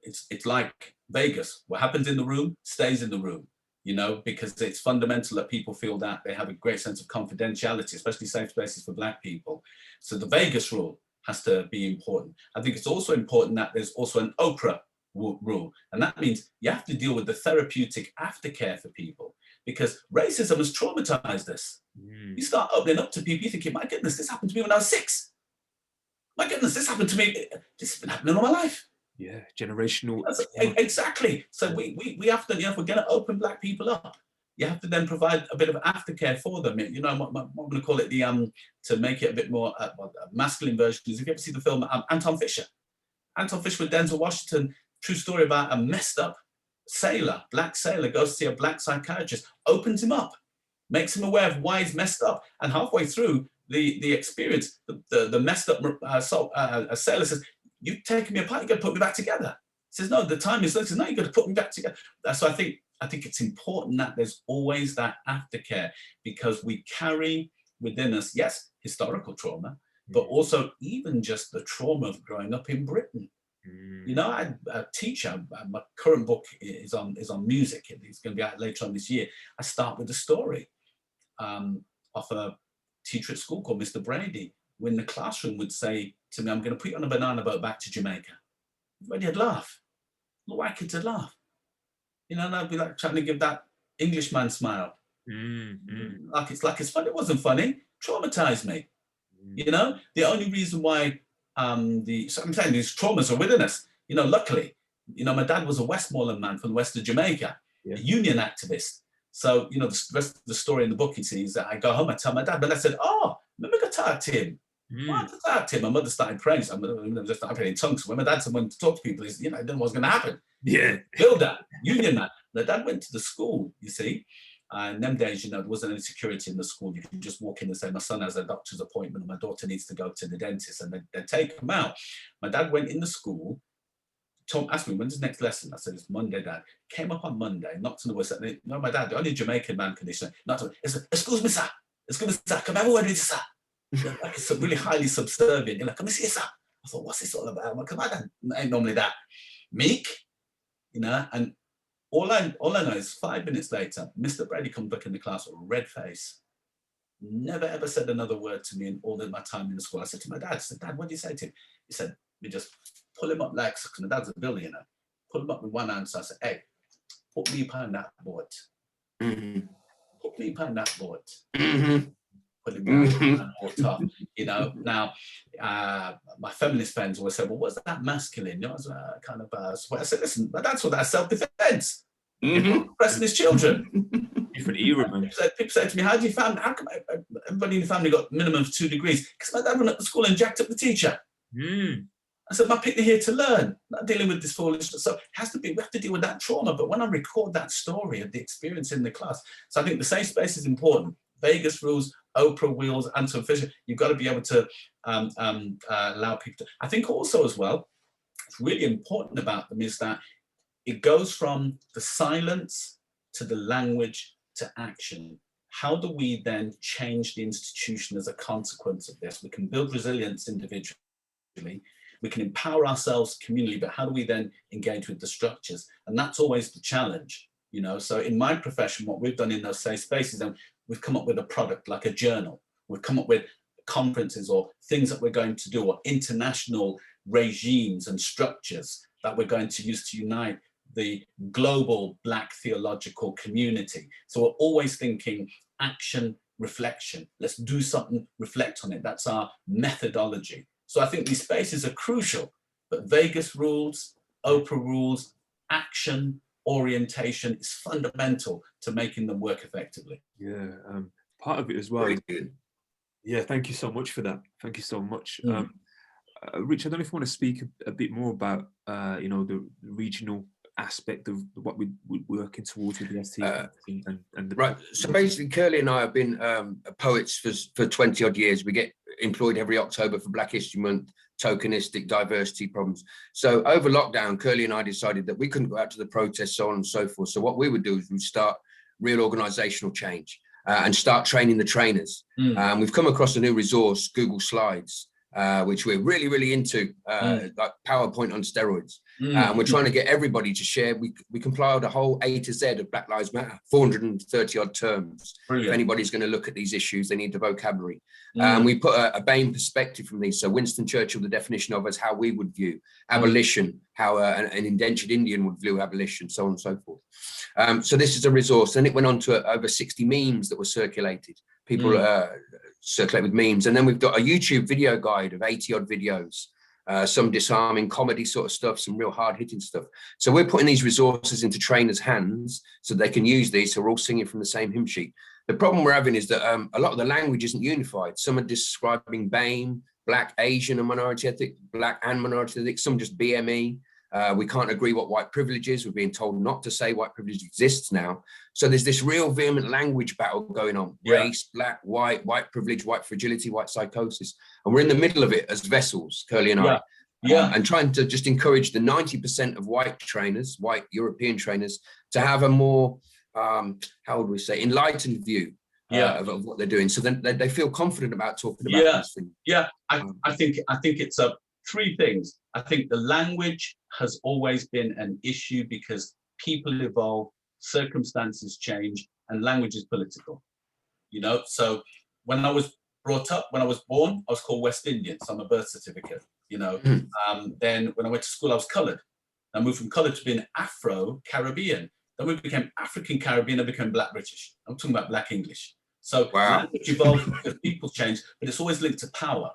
it's like Vegas. What happens in the room stays in the room, you know, because it's fundamental that people feel that they have a great sense of confidentiality, especially safe spaces for Black people. So the Vegas rule has to be important. I think it's also important that there's also an Oprah rule. And that means you have to deal with the therapeutic aftercare for people because racism has traumatized us. You start opening up to people, you thinking, my goodness, this happened to me when I was 6. My goodness, this happened to me. This has been happening all my life. Yeah, generational. Exactly. So we have to, you know, if we're going to open Black people up, you have to then provide a bit of aftercare for them. You know, I'm going to call it to make it a bit more a masculine version is if you ever see the film Anton Fisher. Anton Fisher with Denzel Washington, true story about a messed up sailor, Black sailor, goes to see a Black psychiatrist, opens him up, makes him aware of why he's messed up. And halfway through the experience, the messed up sailor says, you've taken me apart, you got to put me back together. He says, no, the time is limited. No, you got to put me back together. So I think it's important that there's always that aftercare because we carry within us, yes, historical trauma, but also even just the trauma of growing up in Britain. You know, I teach, my current book is on music. It's going to be out later on this year. I start with a story of a teacher at school called Mr. Brady, who in the classroom would say to me, I'm going to put you on a banana boat back to Jamaica. Everybody would laugh. Little white kids would laugh. You know, and I'd be like trying to give that Englishman smile. Like it's funny. It wasn't funny. Traumatized me. You know, the only reason why so I'm saying these traumas are within us. You know, luckily, you know, my dad was a Westmoreland man from the west of Jamaica, a union activist. So, you know, the rest of the story in the book, you see, is that I go home, I tell my dad, but I said, oh, remember I talked to him. Why did I talk to him? My mother started praying. So I just started praying in tongues. So when my dad said, when to talk to people, you know, I didn't know what was going to happen. Yeah. Build that, union man. My dad went to the school, you see. And them days, you know, there wasn't any security in the school. You could just walk in and say, my son has a doctor's appointment, or my daughter needs to go to the dentist, and they'd take him out. My dad went in the school. Tom asked me, when's his next lesson? I said, it's Monday, Dad. Came up on Monday, knocked on the door, said, no, my dad, the only Jamaican man conditioner. Not to, it's, excuse me, sir. Excuse me, sir. Come have a word with you, sir. Like, it's really highly subservient. You're like, come and see you, sir. I thought, what's this all about? I'm like, my dad ain't normally that meek, you know, and all I know is 5 minutes later, Mr. Brady comes back in the class with a red face. Never ever said another word to me in all of my time in the school. I said to my dad, I said, Dad, what did you say to him? He said, we just pull him up like, because my dad's a billionaire, pull him up with one hand. So I said, hey, put me behind that board. Mm-hmm. Put me behind that board. Mm-hmm. Put him down and walked off. You know, now, my feminist friends always say, well, what's that masculine? You know, I was kind of, so I said, listen, my dad's for that self-defense. Pressing his children. Different era, man. People say to me, how come everybody in the family got minimum of 2 degrees? Because my dad went up to school and jacked up the teacher. I said, my picnic here to learn, not dealing with this foolishness. So it has to be, we have to deal with that trauma. But when I record that story of the experience in the class, so I think the safe space is important. Vegas rules, Oprah wheels, Anton Fisher, you've got to be able to allow people to. I think also as well, it's really important about them is that it goes from the silence to the language to action. How do we then change the institution as a consequence of this? We can build resilience individually. We can empower ourselves communally, but how do we then engage with the structures? And that's always the challenge, you know? So in my profession, what we've done in those safe spaces, and we've come up with a product like a journal. We've come up with conferences or things that we're going to do, or international regimes and structures that we're going to use to unite the global Black theological community. So we're always thinking action, reflection. Let's do something, reflect on it. That's our methodology. So I think these spaces are crucial, but Vegas rules, Oprah rules, action, orientation is fundamental to making them work effectively. Yeah, part of it as well. Yeah, thank you so much for that. Thank you so much. Rich, I don't know if you want to speak a bit more about, you know, the regional aspect of what we're working towards with the ST and the right. So basically, Kurly and I have been poets for 20 odd years. We get employed every October for Black History Month, tokenistic diversity problems. So over lockdown, Kurly and I decided that we couldn't go out to the protests, so on and so forth. So what we would do is we'd start real organizational change and start training the trainers. We've come across a new resource, Google Slides, which we're really, really into, like PowerPoint on steroids. And we're trying to get everybody to share. We compiled a whole A to Z of Black Lives Matter, 430 odd terms. Brilliant. If anybody's going to look at these issues, they need the vocabulary. And we put a BAME perspective from these. So Winston Churchill, the definition of as how we would view abolition, how an indentured Indian would view abolition, so on and so forth. So this is a resource. And it went on to over 60 memes that were circulated. People circulate with memes. And then we've got a YouTube video guide of 80 odd videos. Some disarming comedy sort of stuff, some real hard-hitting stuff. So we're putting these resources into trainers' hands so they can use these, so we're all singing from the same hymn sheet. The problem we're having is that a lot of the language isn't unified. Some are describing BAME, Black, Asian and minority ethnic, Black and minority ethnic, some just BME. We can't agree what white privilege is. We're being told not to say white privilege exists now. So there's this real vehement language battle going on. Race, Black, white privilege, white fragility, white psychosis. And we're in the middle of it as vessels, Kurly and I. And trying to just encourage the 90% of white trainers, white European trainers, to have a more, how would we say, enlightened view of what they're doing. So then they feel confident about talking about these things. I think it's three things. I think the language has always been an issue because people evolve, circumstances change, and language is political. You know, so when I was brought up, when I was born, I was called West Indian, so I'm a birth certificate, you know. Then when I went to school, I was colored. I moved from colored to being Afro-Caribbean. Then we became African-Caribbean, I became Black British. I'm talking about Black English. So language evolves because people change, but it's always linked to power.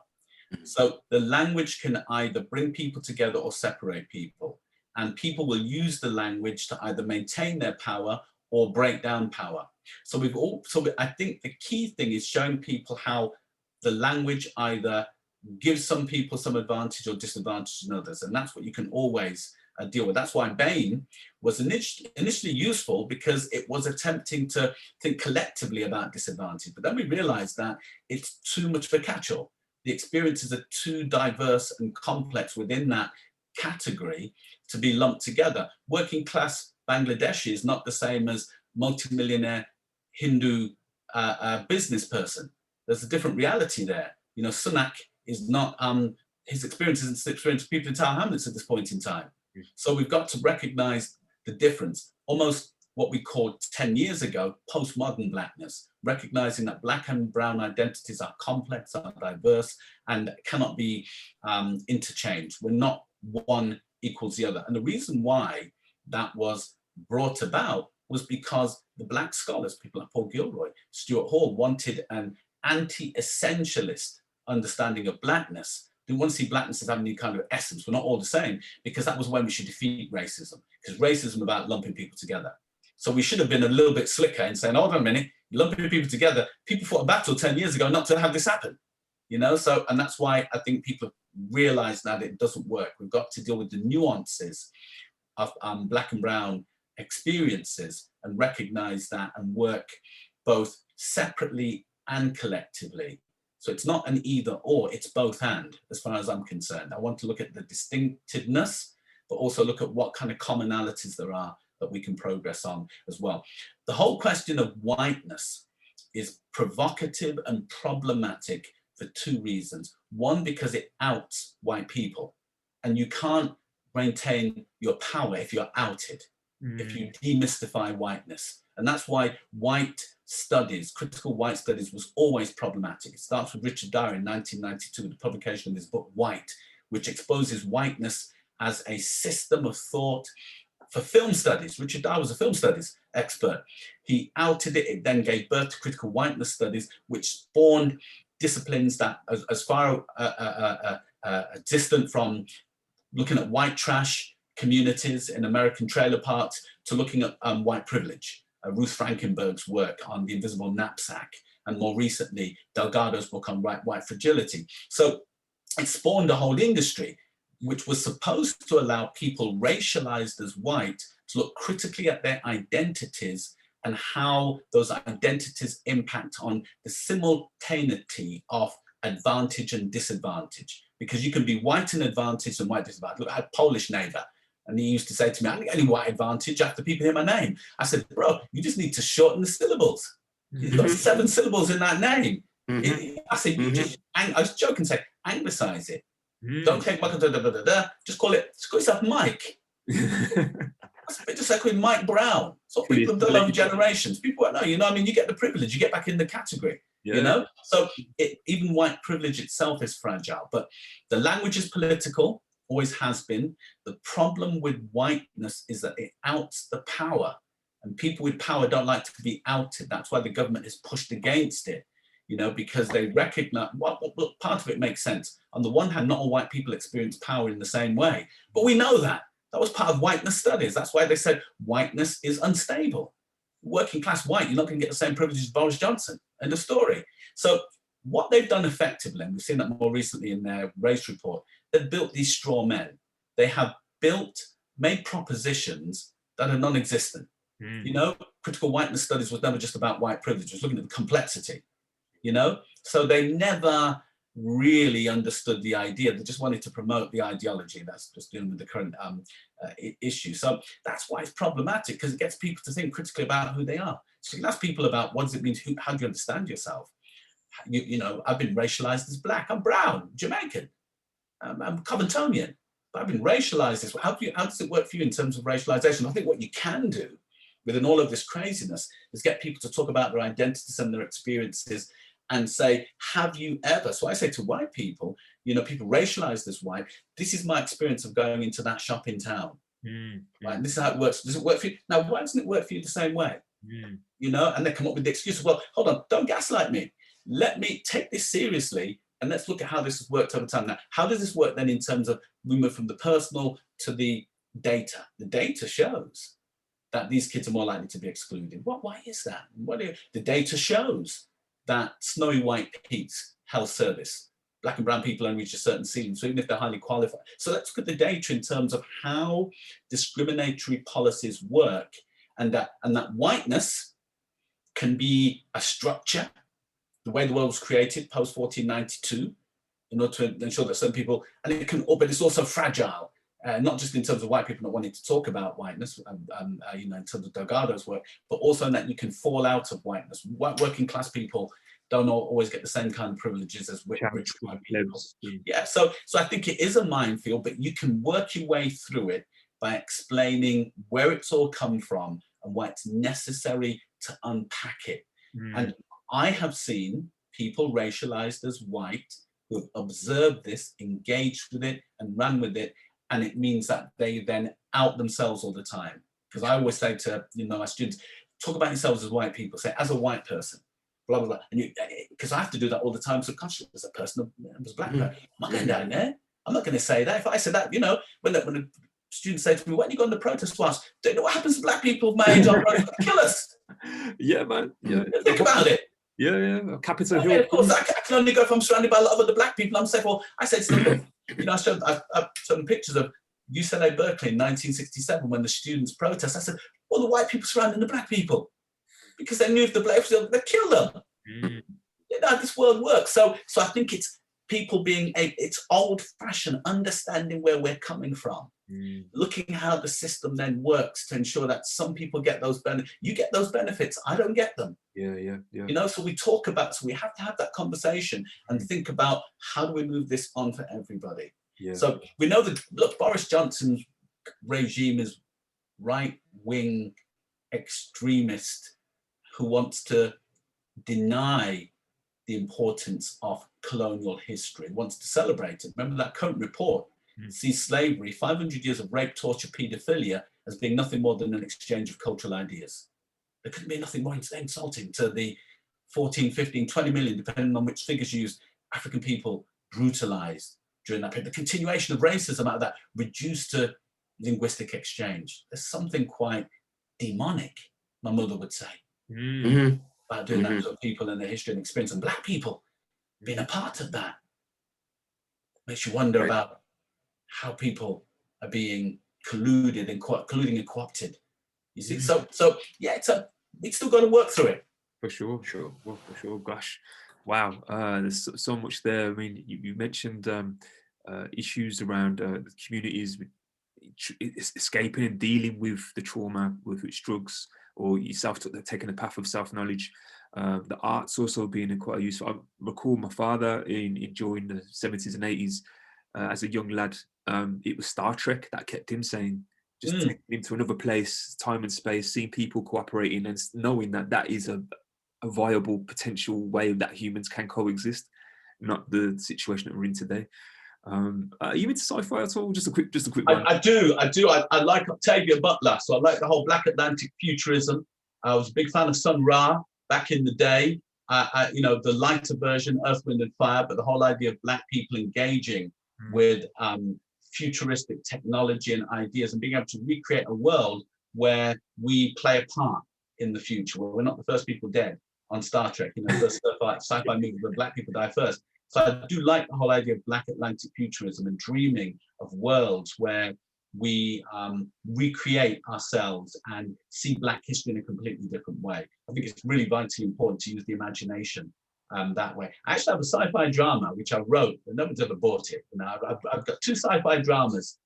So the language can either bring people together or separate people. And people will use the language to either maintain their power or break down power. So I think the key thing is showing people how the language either gives some people some advantage or disadvantage in others. And that's what you can always deal with. That's why BAME was initially useful, because it was attempting to think collectively about disadvantage. But then we realized that it's too much of a catch-all. The experiences are too diverse and complex within that category to be lumped together. Working class Bangladeshi is not the same as multimillionaire Hindu business person. There's a different reality there. You know, Sunak is not, his experiences and experience of people in Tower Hamlets at this point in time. So we've got to recognize the difference, almost what we called 10 years ago, postmodern blackness, recognizing that black and brown identities are complex, are diverse, and cannot be interchanged. We're not one equals the other. And the reason why that was brought about was because the black scholars, people like Paul Gilroy, Stuart Hall, wanted an anti-essentialist understanding of blackness. Didn't want to see blackness as having any kind of essence. We're not all the same, because that was when we should defeat racism, because racism is about lumping people together. So we should have been a little bit slicker in saying, hold on a minute, lumping people together. People fought a battle 10 years ago not to have this happen, you know? So, and that's why I think people realize that it doesn't work. We've got to deal with the nuances of black and brown experiences and recognize that and work both separately and collectively. So it's not an either or, it's both and, as far as I'm concerned. I want to look at the distinctiveness, but also look at what kind of commonalities there are that we can progress on as well. The whole question of whiteness is provocative and problematic for two reasons. One, because it outs white people, and you can't maintain your power if you're outed, if you demystify whiteness. And that's why white studies, critical white studies, was always problematic. It starts with Richard Dyer in 1992, the publication of his book, White, which exposes whiteness as a system of thought for film studies. Richard Dyer was a film studies expert. He outed it. It then gave birth to critical whiteness studies, which spawned disciplines that as far distant from looking at white trash communities in American trailer parks to looking at white privilege. Ruth Frankenberg's work on the invisible knapsack, and more recently, Delgado's book on white fragility. So it spawned a whole industry which was supposed to allow people racialized as white to look critically at their identities and how those identities impact on the simultaneity of advantage and disadvantage. Because you can be white and advantage and white disadvantage. Look, I had a Polish neighbor, and he used to say to me, I don't get any white advantage after people hear my name. I said, bro, you just need to shorten the syllables. You've got 7 syllables in that name. I said, you just, I was joking, say, anglicize it. Don't take Michael, just call yourself Mike. That's a bit just like with Mike Brown. It's what people have done over generations. People won't know, you know, I mean, you get the privilege, you get back in the category, you know? So even white privilege itself is fragile, but the language is political, always has been. The problem with whiteness is that it outs the power, and people with power don't like to be outed. That's why the government is pushed against it, you know, because they recognize, well, part of it makes sense. On the one hand, not all white people experience power in the same way, but we know that. That was part of whiteness studies. That's why they said whiteness is unstable. Working class white, you're not going to get the same privileges as Boris Johnson. End of story. So what they've done effectively, and we've seen that more recently in their race report, they've built these straw men. They have made propositions that are non-existent. You know, critical whiteness studies was never just about white privilege. It was looking at the complexity, you know? So they never really understood the idea. They just wanted to promote the ideology that's just dealing with the current issue. So that's why it's problematic, because it gets people to think critically about who they are. So you can ask people about what does it mean, how do you understand yourself? You know, I've been racialized as black, I'm brown, Jamaican, I'm Coventonian, but I've been racialized as well. How does it work for you in terms of racialization? I think what you can do within all of this craziness is get people to talk about their identities and their experiences and say, have you ever? So I say to white people, you know, people racialized as white, this is my experience of going into that shop in town. Right? And this is how it works. Does it work for you? Now, why doesn't it work for you the same way? You know, and they come up with the excuse, well, hold on, don't gaslight me. Let me take this seriously and let's look at how this has worked over time. Now, how does this work then in terms of we move from the personal to the data? The data shows that these kids are more likely to be excluded. Why is that? The data shows that Snowy White Pete's health service black and brown people only reach a certain ceiling, so even if they're highly qualified. So let's look at the data in terms of how discriminatory policies work, and that whiteness can be a structure, the way the world was created post 1492, in order to ensure that certain people, and it can, but it's also fragile. Not just in terms of white people not wanting to talk about whiteness, you know, in terms of Delgado's work, but also in that you can fall out of whiteness. Working class people don't always get the same kind of privileges as rich white people. Yeah, so I think it is a minefield, but you can work your way through it by explaining where it's all come from and why it's necessary to unpack it. And I have seen people racialized as white who have observed this, engaged with it, and ran with it. And it means that they then out themselves all the time. Because I always say to, you know, my students, talk about yourselves as white people. Say, as a white person, blah, blah, blah. And because I have to do that all the time subconsciously as a person, as a black person. I'm not going down there. I'm not going to say that. If I said that, you know, when the students say to me, when you go on the protest march, do you know what happens to black people of my age? I'm going to kill us. Yeah, man. Yeah. Think about it. Yeah. Capitol Hill. Of course, I can only go if I'm surrounded by a lot of other black people. I'm saying, well, I said to them, you know, I showed some pictures of UCLA Berkeley in 1967 when the students protest. I said, all the white people surrounding the black people, because they knew if the blacks they'd kill them. You know, this world works. So I think it's people being it's old-fashioned, understanding where we're coming from, looking how the system then works to ensure that some people get those benefits. You get those benefits, I don't get them. Yeah. You know, so we talk about, so we have to have that conversation and think about how do we move this on for everybody. Yeah. So we know that, look, Boris Johnson's regime is right-wing extremist who wants to deny the importance of colonial history, wants to celebrate it. Remember that current report sees slavery, 500 years of rape, torture, paedophilia as being nothing more than an exchange of cultural ideas. There couldn't be nothing more insulting to the 14, 15, 20 million, depending on which figures used, African people brutalized during that period. The continuation of racism out of that reduced to linguistic exchange. There's something quite demonic, my mother would say, about doing that to people in their history and experience, and black people being a part of that. Makes you wonder about how people are being colluded and colluding and co-opted. You see, so yeah, we still got to work through it. For sure. Well, for sure. Gosh, wow. There's so much there. I mean, you mentioned issues around the communities escaping and dealing with the trauma, with which drugs or yourself taking a path of self-knowledge. The arts also being quite useful. I recall my father during the 70s and 80s as a young lad. It was Star Trek that kept him sane. Just taking him to another place, time and space, seeing people cooperating and knowing that is a viable potential way that humans can coexist, not the situation that we're in today. Are you into sci-fi at all? Just a quick one. I do. I like Octavia Butler, so I like the whole Black Atlantic futurism. I was a big fan of Sun Ra back in the day. You know, the lighter version, Earth, Wind and Fire, but the whole idea of black people engaging with futuristic technology and ideas and being able to recreate a world where we play a part in the future, where we're not the first people dead on Star Trek. You know, first sci-fi movie where black people die first. So I do like the whole idea of Black Atlantic futurism and dreaming of worlds where we recreate ourselves and see black history in a completely different way. I think it's really vitally important to use the imagination that way. I actually have a sci-fi drama which I wrote, but nobody's ever bought it. You know, I've got two sci-fi dramas,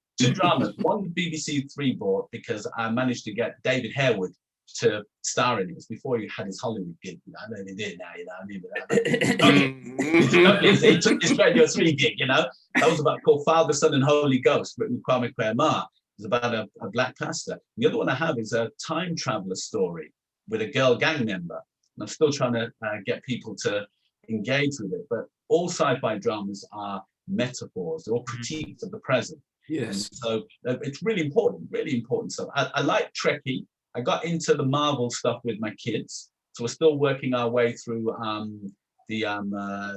one the BBC Three bought because I managed to get David Harewood to star in it. It was before he had his Hollywood gig. You know, I know he did now, you know. I mean, he took his Radio 3 gig, you know. That was about called Father, Son and Holy Ghost, written with Kwame Kwei-Armah. It was about a black pastor. The other one I have is a time traveler story with a girl gang member. And I'm still trying to get people to engage with it. But all sci-fi dramas are metaphors. They're all critiques of the present. Yes. And so it's really important stuff. I like Trekkie. I got into the Marvel stuff with my kids, so we're still working our way through the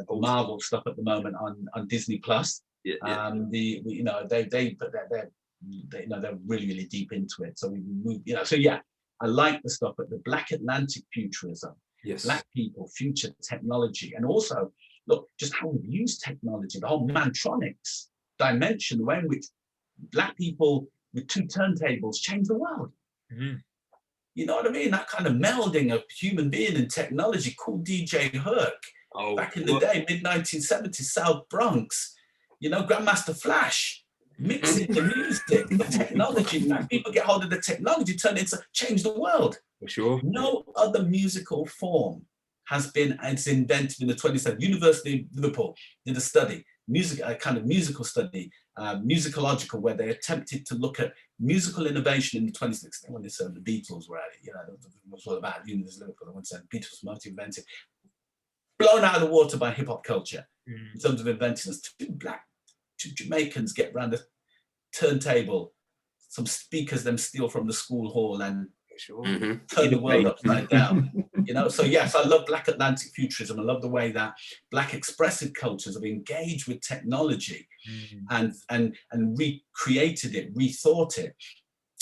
Marvel stuff at the moment on Disney Plus. You know, they're really deep into it. So we move, you know. So yeah, I like the stuff, but the Black Atlantic futurism, black people, future technology, and also look, just how we use technology, the whole mantronics dimension, the way in which Black people with 2 turntables change the world. You know what I mean? That kind of melding of human being and technology. Cool DJ Herc, back in the day, mid-1970s, South Bronx. You know, Grandmaster Flash, mixing the music, the technology. Black people get hold of the technology, turn it into change the world. For sure. No other musical form has been, it's invented in the 20th century. University of Liverpool did a study, a kind of musical study, musicological, where they attempted to look at musical innovation in the 20th. When they said the Beatles were at it, you know, it was all about University of Liverpool. They said the Beatles were multi-invented, blown out of the water by hip hop culture in terms of inventing us. Two Jamaicans get around the turntable, some speakers them steal from the school hall and turn the world upside down. You know, so yes, I love Black Atlantic futurism. I love the way that Black expressive cultures have engaged with technology and recreated it, rethought it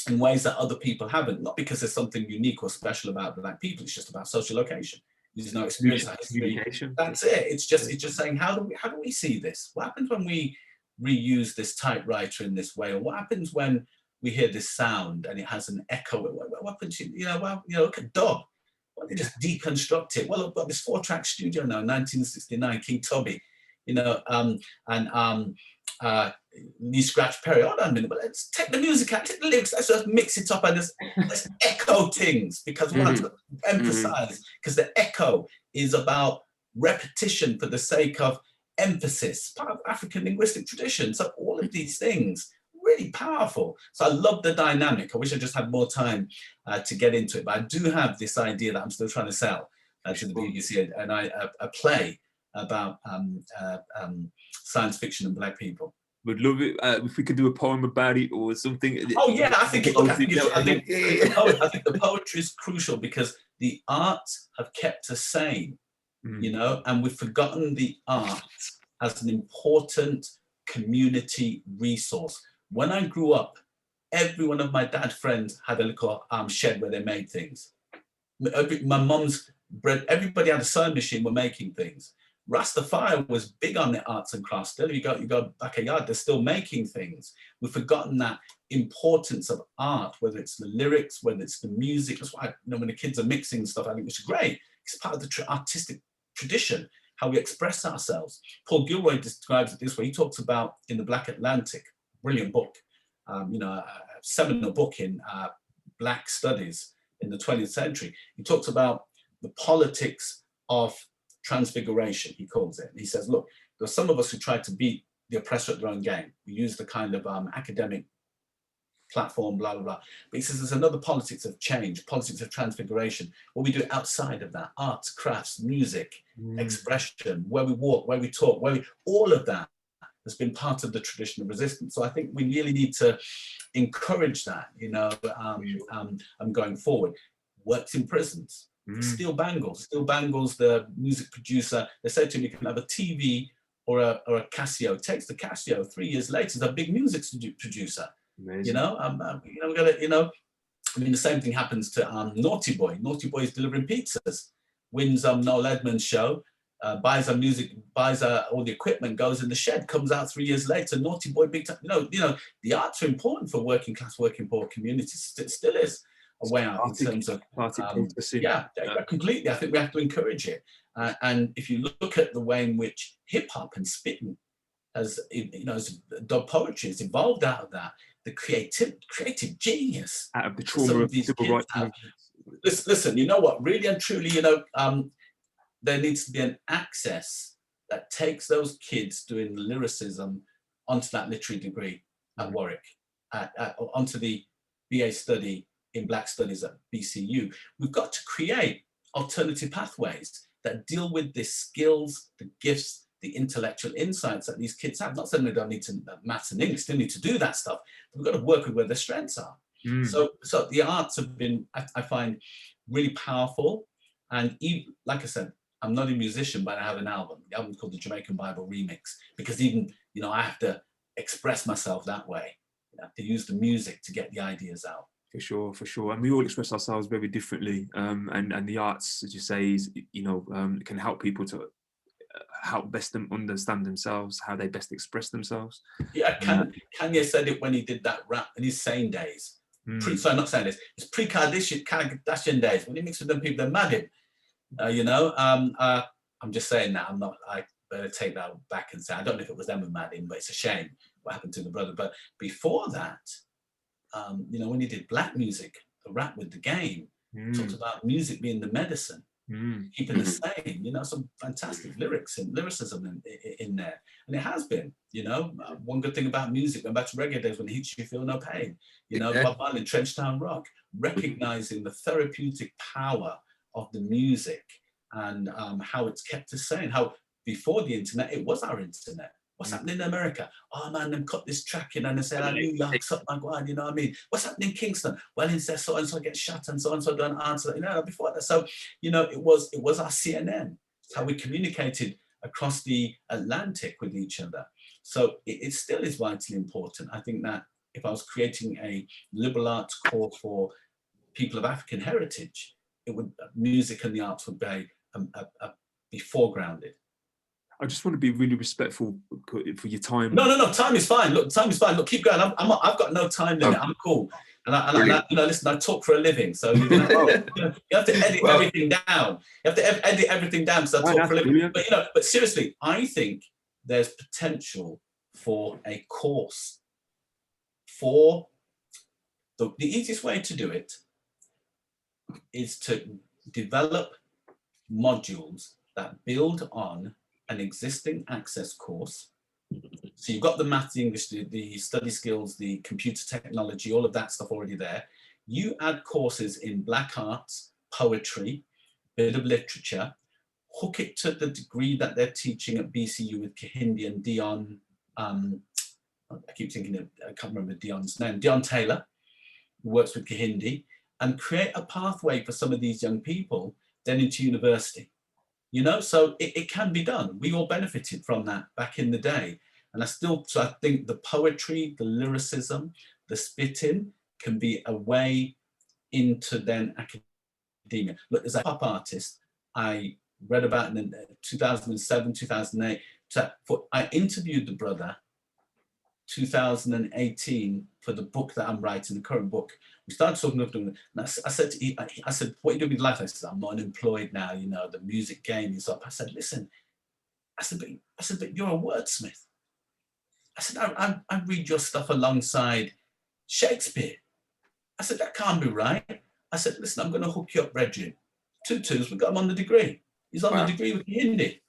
in ways that other people haven't. Not because there's something unique or special about Black people. It's just about social location. There's no experience, history. That's it. It's just saying, how do we see this? What happens when we reuse this typewriter in this way? Or what happens when we hear this sound and it has an echo? What happens? Look at Dub. Why don't they just deconstruct it? Well, I've got this 4-track studio now, 1969, King Tubby, you know, and Lee Scratch Perry. Hold on a minute, but let's take the music out, take the lyrics, let's just mix it up and let's echo things, because we want to emphasize, because the echo is about repetition for the sake of emphasis, part of African linguistic tradition. So all of these things, really powerful. So I love the dynamic. I wish I just had more time to get into it, but I do have this idea that I'm still trying to sell to the BBC, and a play about science fiction and Black people. Would love it if we could do a poem about it or something. Oh yeah, I think the poetry is crucial, because the arts have kept us sane, you know, and we've forgotten the arts as an important community resource. When I grew up, every one of my dad's friends had a little shed where they made things. My mum's bread, everybody had a sewing machine, were making things. Rastafari was big on the arts and crafts. Still, you go back a yard, they're still making things. We've forgotten that importance of art, whether it's the lyrics, whether it's the music. That's why, you know, when the kids are mixing stuff, I think it's great. It's part of the artistic tradition, how we express ourselves. Paul Gilroy describes it this way. He talks about, in the Black Atlantic, brilliant book, you know, a seminal book in Black studies in the 20th century. He talks about the politics of transfiguration, he calls it. And he says, look, there are some of us who try to beat the oppressor at their own game. We use the kind of academic platform, blah, blah, blah. But he says there's another politics of change, politics of transfiguration, what we do outside of that, arts, crafts, music, expression, where we walk, where we talk, all of that has been part of the tradition of resistance. So I think we really need to encourage that, you know, going forward. Works in prisons. Steel Bangles, the music producer, they said to him, you can have a TV or a Casio. Takes the Casio, 3 years later, is a big music producer. Amazing. You know, we gotta, you know, I mean, the same thing happens to Naughty Boy. Naughty Boy is delivering pizzas, wins Noel Edmonds' show, buys music, buys all the equipment, goes in the shed, comes out 3 years later, Naughty Boy, big time. You know, the arts are important for working class, working poor communities. It still is a way out in terms of completely. I think we have to encourage it, and if you look at the way in which hip hop and spitting has, you know, as dub poetry has evolved out of that, the creative genius out of the trauma of civil rights. Listen, you know what? Really and truly, you know, there needs to be an access that takes those kids doing lyricism onto that literary degree at Warwick, onto the BA study in Black Studies at BCU. We've got to create alternative pathways that deal with the skills, the gifts, the intellectual insights that these kids have. Not saying they don't need to maths and English, still need to do that stuff. We've got to work with where their strengths are. So the arts have been, I find, really powerful. And even, like I said, I'm not a musician, but I have an album. The album's called the Jamaican Bible Remix, because even, you know, I have to express myself that way. I have to use the music to get the ideas out. For sure. And we all express ourselves very differently. And the arts, as you say, is, you know, can help people to help best them understand themselves, how they best express themselves. Yeah, Kanye said it when he did that rap in his Sane days. Sorry, not Sane days. It's pre-Kardashian days. When he mixed with them people, they're mad him. I'm just saying that. I better take that back and say, I don't know if it was them who mad him, but it's a shame what happened to the brother. But before that, when he did black music, the rap with the game, talked about music being the medicine, keeping us sane. Some fantastic lyrics and lyricism in there, and it has been. One good thing about music, going back to reggae days, when it hits you, feel no pain. Bob Marley, Trenchtown Rock, recognizing the therapeutic power of the music and how it's kept us sane. How before the internet, it was our internet. What's happening in America? Oh man, them cut this track in and they said, New York's up my God, you know what I mean? What's happening in Kingston? Well, instead so-and-so gets shot and so-and-so don't answer, before that. So, it was our CNN. It's how we communicated across the Atlantic with each other. So it still is vitally important. I think that if I was creating a liberal arts course for people of African heritage, music and the arts would be foregrounded. I just want to be really respectful for your time. No. Time is fine. Look, time is fine. Look, keep going. I've got no time limit. I'm cool. And listen, I talk for a living, so you have to edit everything down. You have to edit everything down. So I talk for a living. But seriously, I think there's potential for a course. For the easiest way to do it is to develop modules that build on an existing access course. So you've got the maths, the English, the study skills, the computer technology, all of that stuff already there. You add courses in black arts, poetry, bit of literature, hook it to the degree that they're teaching at BCU with Kehinde and Dion. I keep thinking I can't remember Dion's name. Dion Taylor, who works with Kehinde, and create a pathway for some of these young people then into university. So it can be done. We all benefited from that back in the day. And I think the poetry, the lyricism, the spitting can be a way into then academia. Look, as a pop artist, I read about in 2007, 2008. I interviewed the brother 2018 for the book that I'm writing, the current book. We started talking about doing it, and I said, what are you doing with life? I said, I'm unemployed now, the music game is up. I said, listen, but you're a wordsmith. I said, I read your stuff alongside Shakespeare. I said, that can't be right. I said, listen, I'm going to hook you up, Reggie. 2 2s, we got him on the degree. He's on the degree with Hindi.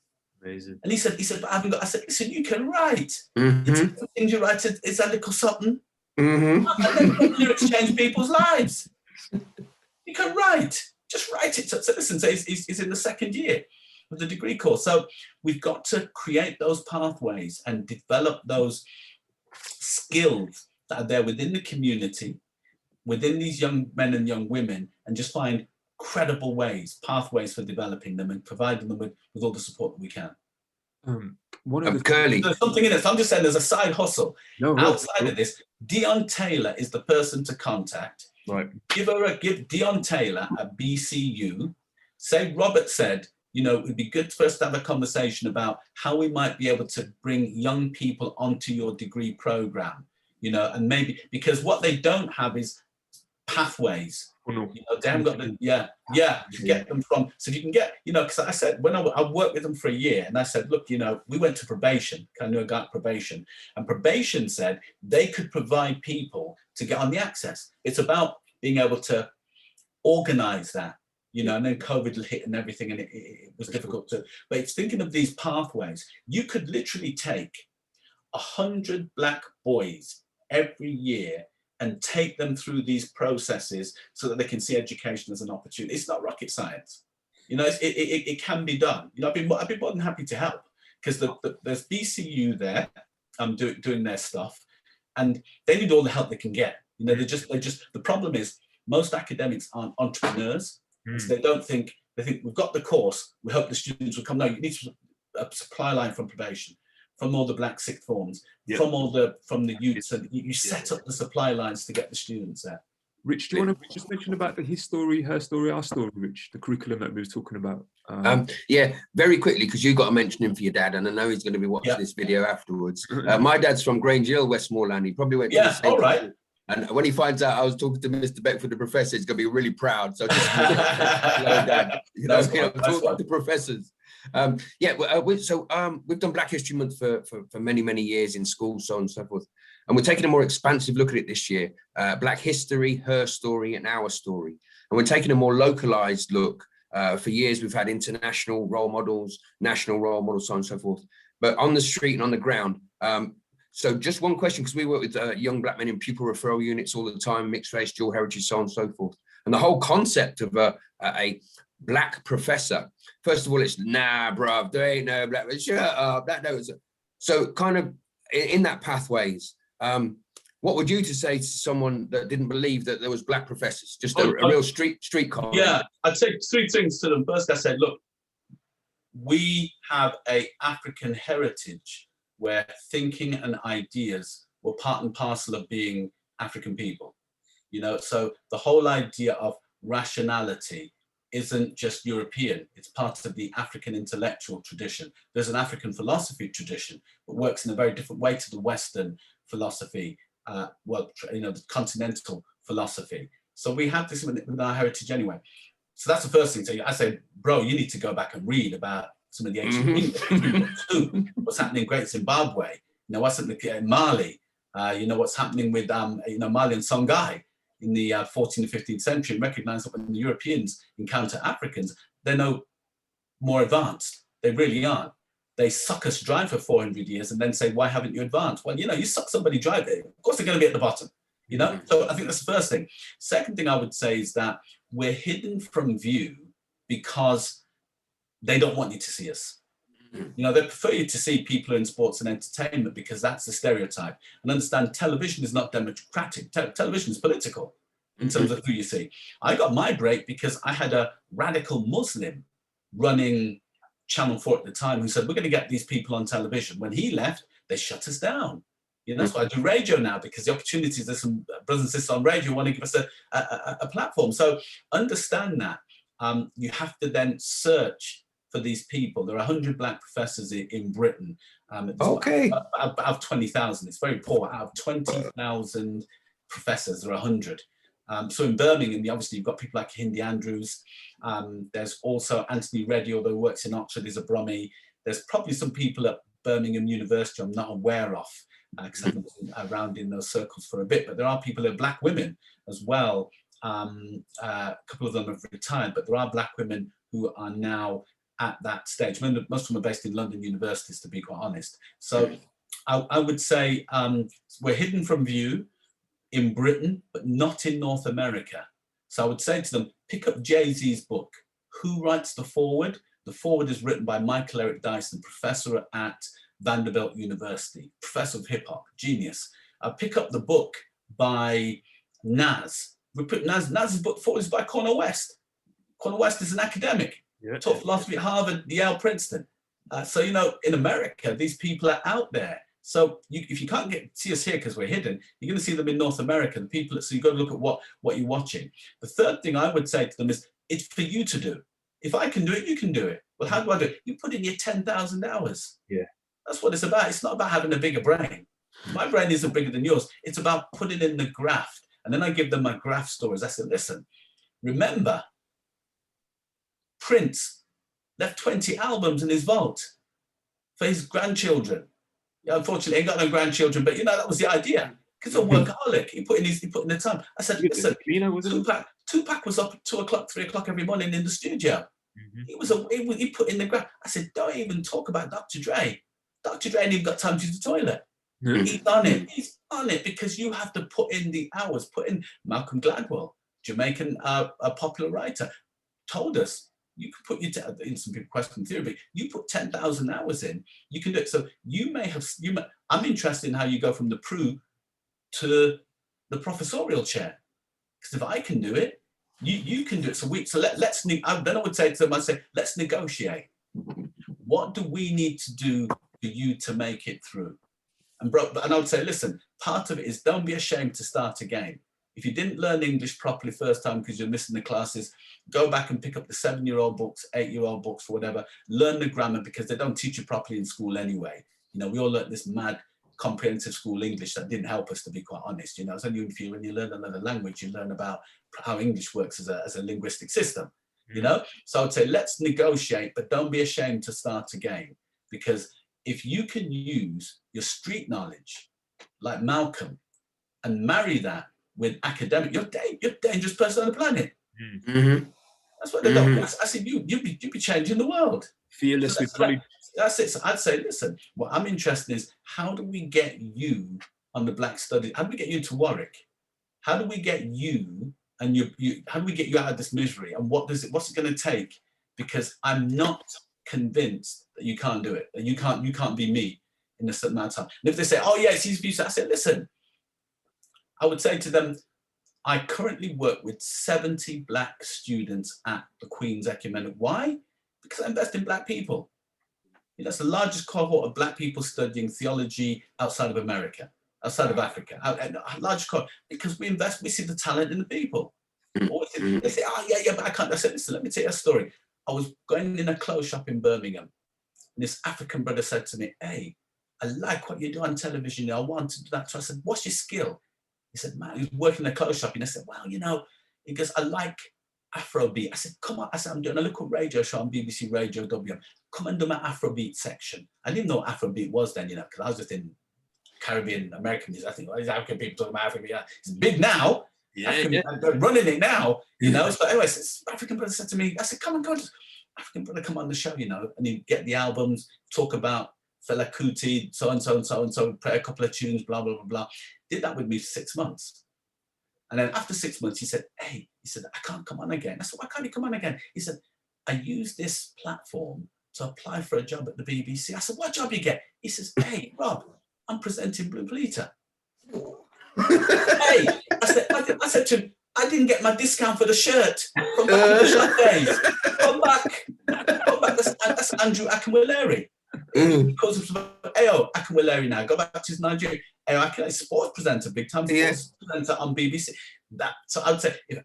Amazing. And he said, but I haven't got. I said, listen, you can write. Mm-hmm. It's things you write. It's a little something. Mm-hmm. And then lyrics change people's lives. You can write. Just write it. So listen, he's in the 2nd year of the degree course. So we've got to create those pathways and develop those skills that are there within the community, within these young men and young women, and just find credible pathways for developing them and providing them with all the support that we can. Kurly. There's something in it. So I'm just saying there's a side hustle. Outside of this, Dion Taylor is the person to contact. Right. Give Dion Taylor a BCU. Say Robert said, it would be good for us to have a conversation about how we might be able to bring young people onto your degree program, and maybe because what they don't have is pathways. They haven't got to get them from. So if you can get, because I said when I worked with them for a year, and I said, look, we went to probation. I knew a guy at probation, and probation said they could provide people to get on the access. It's about being able to organize that, and then COVID hit and everything, and it was difficult to. But it's thinking of these pathways. You could literally take 100 black boys every year and take them through these processes so that they can see education as an opportunity. It's not rocket science. It can be done. I'd be more than happy to help because there's BCU there doing their stuff, and they need all the help they can get. They just the problem is most academics aren't entrepreneurs. So they think we've got the course, we hope the students will come. No, you need a supply line from probation, from all the black sixth forms, from the youths, and you set up the supply lines to get the students there. Rich, do you want to just mention about his story, her story, our story, Rich, the curriculum that we were talking about? Yeah, very quickly, because you got to mention him for your dad, and I know he's going to be watching this video afterwards. My dad's from Grange Hill, Westmoreland. He probably went to the same. All right. And when he finds out I was talking to Mr. Beckford, the professor, he's going to be really proud. So just hello, Dad. You know, talking to professors. We've done Black History Month for many, many years in school, so on and so forth. And we're taking a more expansive look at it this year. Black history, her story, and our story. And we're taking a more localized look. For years, we've had international role models, national role models, so on and so forth. But on the street and on the ground, so just one question, because we work with young Black men in pupil referral units all the time, mixed race, dual heritage, so on and so forth. And the whole concept of a Black professor, first of all, it's nah, bruv, there ain't no Black, shut up, that knows. So kind of in that pathways, what would you to say to someone that didn't believe that there was Black professors, just a real street card? Yeah, I'd say three things to them. First, I said, look, we have a African heritage where thinking and ideas were part and parcel of being African people. You know, so the whole idea of rationality isn't just European, it's part of the African intellectual tradition. There's an African philosophy tradition that works in a very different way to the Western philosophy, the continental philosophy. So we have this with our heritage anyway. So that's the first thing. So I say, bro, you need to go back and read about some of the ancient English too. What's happening in Great Zimbabwe? You know, what's happening in Mali? You know, what's happening with Mali and Songhai in the 14th and 15th century, and recognize that when the Europeans encounter Africans, they're no more advanced. They really aren't. They suck us dry for 400 years and then say, why haven't you advanced? Well, you know, you suck somebody dry, of course they're going to be at the bottom. You know, so I think that's the first thing. Second thing I would say is that we're hidden from view because they don't want you to see us. You know, they prefer you to see people in sports and entertainment because that's the stereotype. And understand television is not democratic. Television is political in terms of who you see. I got my break because I had a radical Muslim running Channel 4 at the time who said, we're going to get these people on television. When he left, they shut us down. You know, that's why I do radio now, because the opportunities, there's some brothers and sisters on radio who want to give us a platform. So understand that. You have to then search for these people. There are 100 Black professors in Britain. Okay. Out of 20,000, it's very poor. Out of 20,000 professors, there are 100. So in Birmingham, obviously you've got people like Hindi Andrews. There's also Anthony Reddy, although he works in Oxford, he's a Brummie. There's probably some people at Birmingham University I'm not aware of, because I've been around in those circles for a bit, but there are people who are Black women as well. A couple of them have retired, but there are Black women who are now at that stage. Most of them are based in London universities, to be quite honest. So I would say we're hidden from view in Britain, but not in North America. So I would say to them, pick up Jay-Z's book. Who writes the foreword? The foreword is written by Michael Eric Dyson, professor at Vanderbilt University, professor of hip hop, genius. Pick up the book by Nas. We put Nas's book forward is by Cornel West. Cornel West is an academic, taught philosophy at Harvard, Yale, Princeton. So, you know, in America, these people are out there. So if you can't see us here because we're hidden, you're going to see them in North America, the people. So you've got to look at what you're watching. The third thing I would say to them is, it's for you to do. If I can do it, you can do it. Well, how do I do it? You put in your 10,000 hours. Yeah. That's what it's about. It's not about having a bigger brain. My brain isn't bigger than yours. It's about putting in the graft. And then I give them my graft stories. I said, listen, remember, Prince left 20 albums in his vault for his grandchildren. Yeah, unfortunately, he ain't got no grandchildren, but you know, that was the idea. Because a workaholic, he put in the time. I said, listen, Tupac was up at 2 o'clock, 3 o'clock every morning in the studio. He put in the graft. I said, don't even talk about Dr. Dre. Dr. Dre ain't even got time to use the toilet. He's on it. He's on it because you have to put in the hours. Put in Malcolm Gladwell, Jamaican a popular writer, told us you could put in some people question theory, but you put 10,000 hours in, you can do it. So I'm interested in how you go from the Prue to the professorial chair, because if I can do it, you can do it. So let's. Then I would say to them, let's negotiate. What do we need to do for you to make it through? And I would say, listen, part of it is don't be ashamed to start again. If you didn't learn English properly first time because you're missing the classes, go back and pick up the 7-year-old books, 8-year-old books, or whatever. Learn the grammar, because they don't teach you properly in school anyway. You know, we all learned this mad comprehensive school English that didn't help us, to be quite honest. You know, it's only when you learn another language, you learn about how English works as a linguistic system. You know, so I'd say let's negotiate, but don't be ashamed to start again, because if you can use your street knowledge like Malcolm and marry that with academic, you're a dangerous person on the planet. Mm-hmm. That's what they don't. I said, you'd be changing the world. Fearless with knowledge. That's it. So I'd say, listen, what I'm interested in is, how do we get you on the Black Studies? How do we get you into Warwick? How do we get you and how do we get you out of this misery? And what's it going to take? Because I'm not convinced that you can't do it. That you can't be me in a certain amount of time. And if they say, oh yeah, it's easy for you, so I say, listen, I would say to them, I currently work with 70 Black students at the Queen's Ecumenical. Why? Because I invest in Black people. That's the largest cohort of Black people studying theology outside of America, outside of Africa. Large cohort, because we see the talent in the people. They say, oh yeah, but I can't. I said, listen, let me tell you a story. I was going in a clothes shop in Birmingham, and this African brother said to me, hey, I like what you do on television. I want to do that. So I said, what's your skill? He said, man, he was working in a clothes shop. And I said, well, you know, he goes, I like Afrobeat. I said, come on. I said, I'm doing a little radio show on BBC Radio WM. Come and do my Afrobeat section. I didn't know what Afrobeat was then, you know, because I was just in Caribbean American music. I think, well, these African people talking about Afrobeat. It's big now. Yeah. They're running it now, you know. So anyway, this African brother said to me, I said, come on, God, African brother, come on the show, you know, and he'd get the albums, talk about Fela Kuti, so and so and so and so, play a couple of tunes, blah, blah, blah, blah. Did that with me for 6 months. And then after 6 months, he said, hey, I can't come on again. I said, why can't you come on again? He said, I use this platform to apply for a job at the BBC. I said, what job you get? He says, hey, Rob, I'm presenting Blue Bleater. Hey, I said to him, I didn't get my discount for the shirt from back in the shop days. Come back. That's Andrew Akinwelere. Because of Ayo Akinwelere now, go back to his Nigeria. Ayo Akinwelere, sports presenter, big time sports presenter on BBC. So I would say, if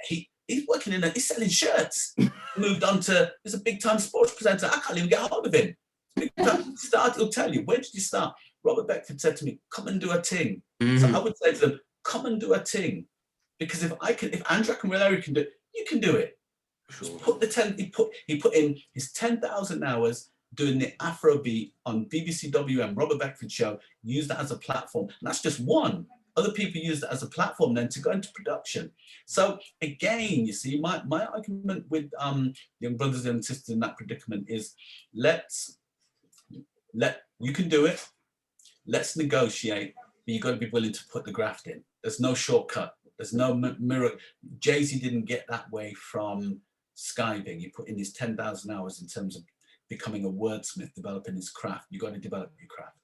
he's working he's selling shirts. Moved on to, he's a big time sports presenter. I can't even get hold of him. He'll tell you, where did you start? Robert Beckford said to me, come and do a ting. So I would say to them, come and do a ting. Because if Andrew Akinwelere can do it, you can do it. Sure. He put in his 10,000 hours doing the Afrobeat on BBC WM, Robert Beckford show, used that as a platform. And that's just one. Other people use that as a platform then to go into production. So again, you see, my argument with young brothers and sisters in that predicament is, you can do it. Let's negotiate, but you've got to be willing to put the graft in. There's no shortcut. There's no mirror. Jay-Z didn't get that way from skiving. He put in his 10,000 hours in terms of becoming a wordsmith, developing his craft. You've got to develop your craft.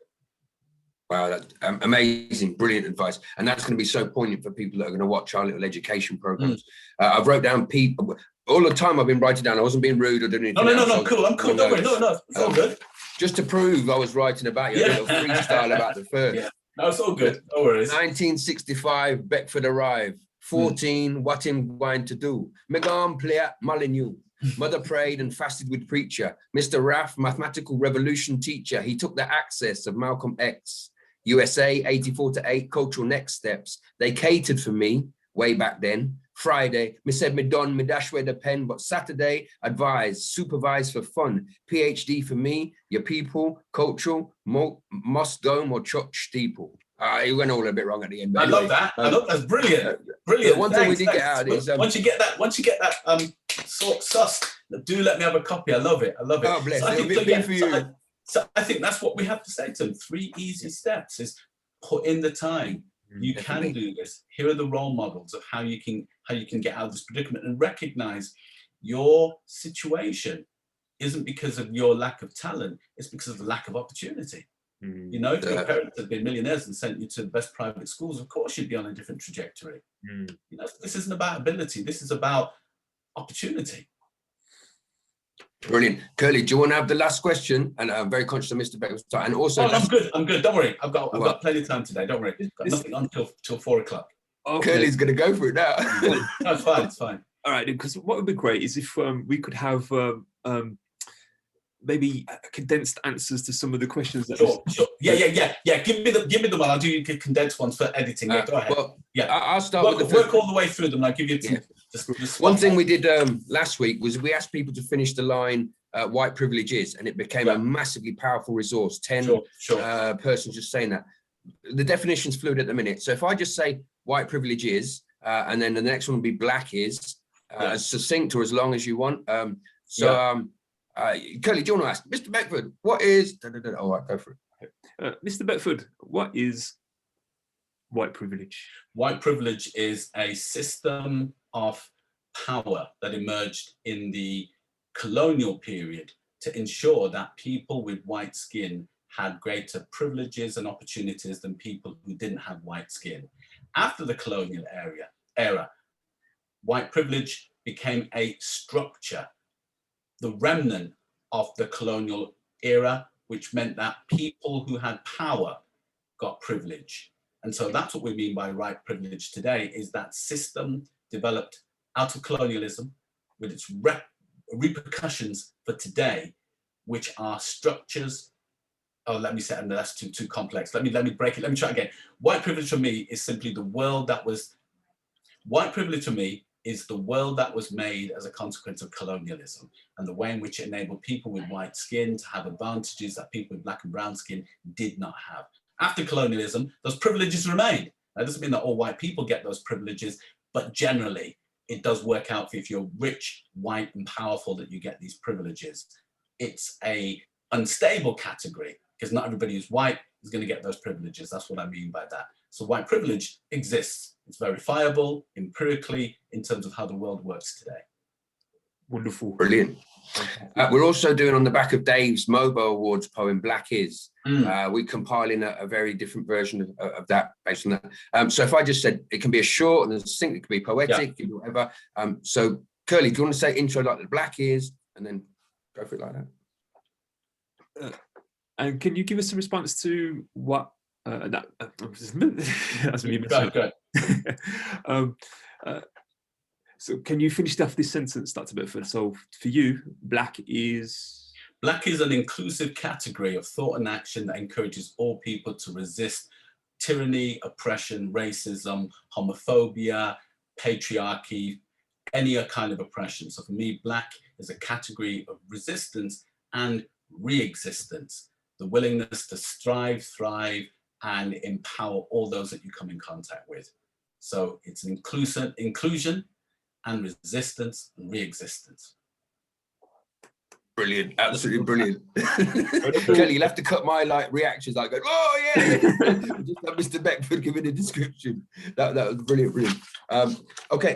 Wow, that's amazing, brilliant advice. And that's going to be so poignant for people that are going to watch our little education programs. I've wrote down people, all the time I've been writing down, I wasn't being rude or doing anything. No, cool, I'm cool, don't worry, no, it's all good. Just to prove I was writing about you, a little freestyle about the first. Yeah. No, it's all good, no worries. 1965, Beckford arrived. 14, what him going to do? Me gone play at Molyneux. Mother prayed and fasted with preacher. Mr. Raff, mathematical revolution teacher. He took the access of Malcolm X. USA, 84-8, cultural next steps. They catered for me way back then. Friday, me said me done, me dash with the pen, but Saturday, advise, supervise for fun. PhD for me, your people, cultural, mosque dome or church steeple. He went all a bit wrong at the end. I love that. That's brilliant. Brilliant. One thing we did get out is once you get that sauce, do let me have a copy. I love it. Oh, bless. It'll be for you. So I think that's what we have to say to them. 3 easy steps is put in the time. You can do this. Here are the role models of how you can get out of this predicament, and recognize your situation isn't because of your lack of talent. It's because of the lack of opportunity. You know, if your parents had been millionaires and sent you to the best private schools, of course you'd be on a different trajectory. You know, this isn't about ability. This is about opportunity. Brilliant. Kurly, do you want to have the last question? And I'm very conscious of Mr. Beckford's time. And also, I'm good. Don't worry. I've got plenty of time today. Don't worry. I've got nothing on till 4 o'clock. Okay. Kurly's going to go for it now. That's fine. It's fine. All right, because what would be great is if we could have maybe condensed answers to some of the questions that. Sure. Yeah. Give me the one. I'll do you condensed ones for editing. Yeah, go ahead. Well, yeah, I'll start with the first. Work all the way through them. I'll give you two. Just one thing we did last week was we asked people to finish the line white privilege is, and it became a massively powerful resource. 10 persons just saying that. The definition's fluid at the minute. So if I just say white privilege is, and then the next one will be black is, as succinct or as long as you want. Kurly, do you want to ask Mr. Beckford, what is? All right, go for it. Mr. Beckford, what is white privilege? White privilege is a system of power that emerged in the colonial period to ensure that people with white skin had greater privileges and opportunities than people who didn't have white skin. After the colonial era, white privilege became a structure, the remnant of the colonial era, which meant that people who had power got privilege. And so that's what we mean by white privilege today, is that system developed out of colonialism with its repercussions for today, which are structures. Oh, let me say, and that's too complex. Let me break it. Let me try again. White privilege for me is simply the world that was. White privilege for me is the world that was made as a consequence of colonialism and the way in which it enabled people with white skin to have advantages that people with black and brown skin did not have. After colonialism, those privileges remained. That doesn't mean that all white people get those privileges, but generally it does work out for you if you're rich, white, and powerful that you get these privileges. It's a unstable category because not everybody who's white is going to get those privileges. That's what I mean by that. So white privilege exists. It's verifiable empirically in terms of how the world works today. Wonderful. Brilliant. We're also doing on the back of Dave's Mobo Awards poem, Black Is. We're compiling a very different version of that based on that. So if I just said it can be a short and succinct, it can be poetic, it can be whatever. So Kurly, do you want to say intro like the Black Is and then go for it like that? And can you give us a response to what that's me. Good. So can you finish off this sentence, Dr. Beckford? So for you, black is? Black is an inclusive category of thought and action that encourages all people to resist tyranny, oppression, racism, homophobia, patriarchy, any kind of oppression. So for me, black is a category of resistance and re-existence, the willingness to strive, thrive, and empower all those that you come in contact with. So it's an inclusion and resistance and re-existence. Brilliant, absolutely brilliant. Kurly, you'll have to cut my reactions like going, oh yeah, just have Mr. Beckford giving a description. That was brilliant. Okay.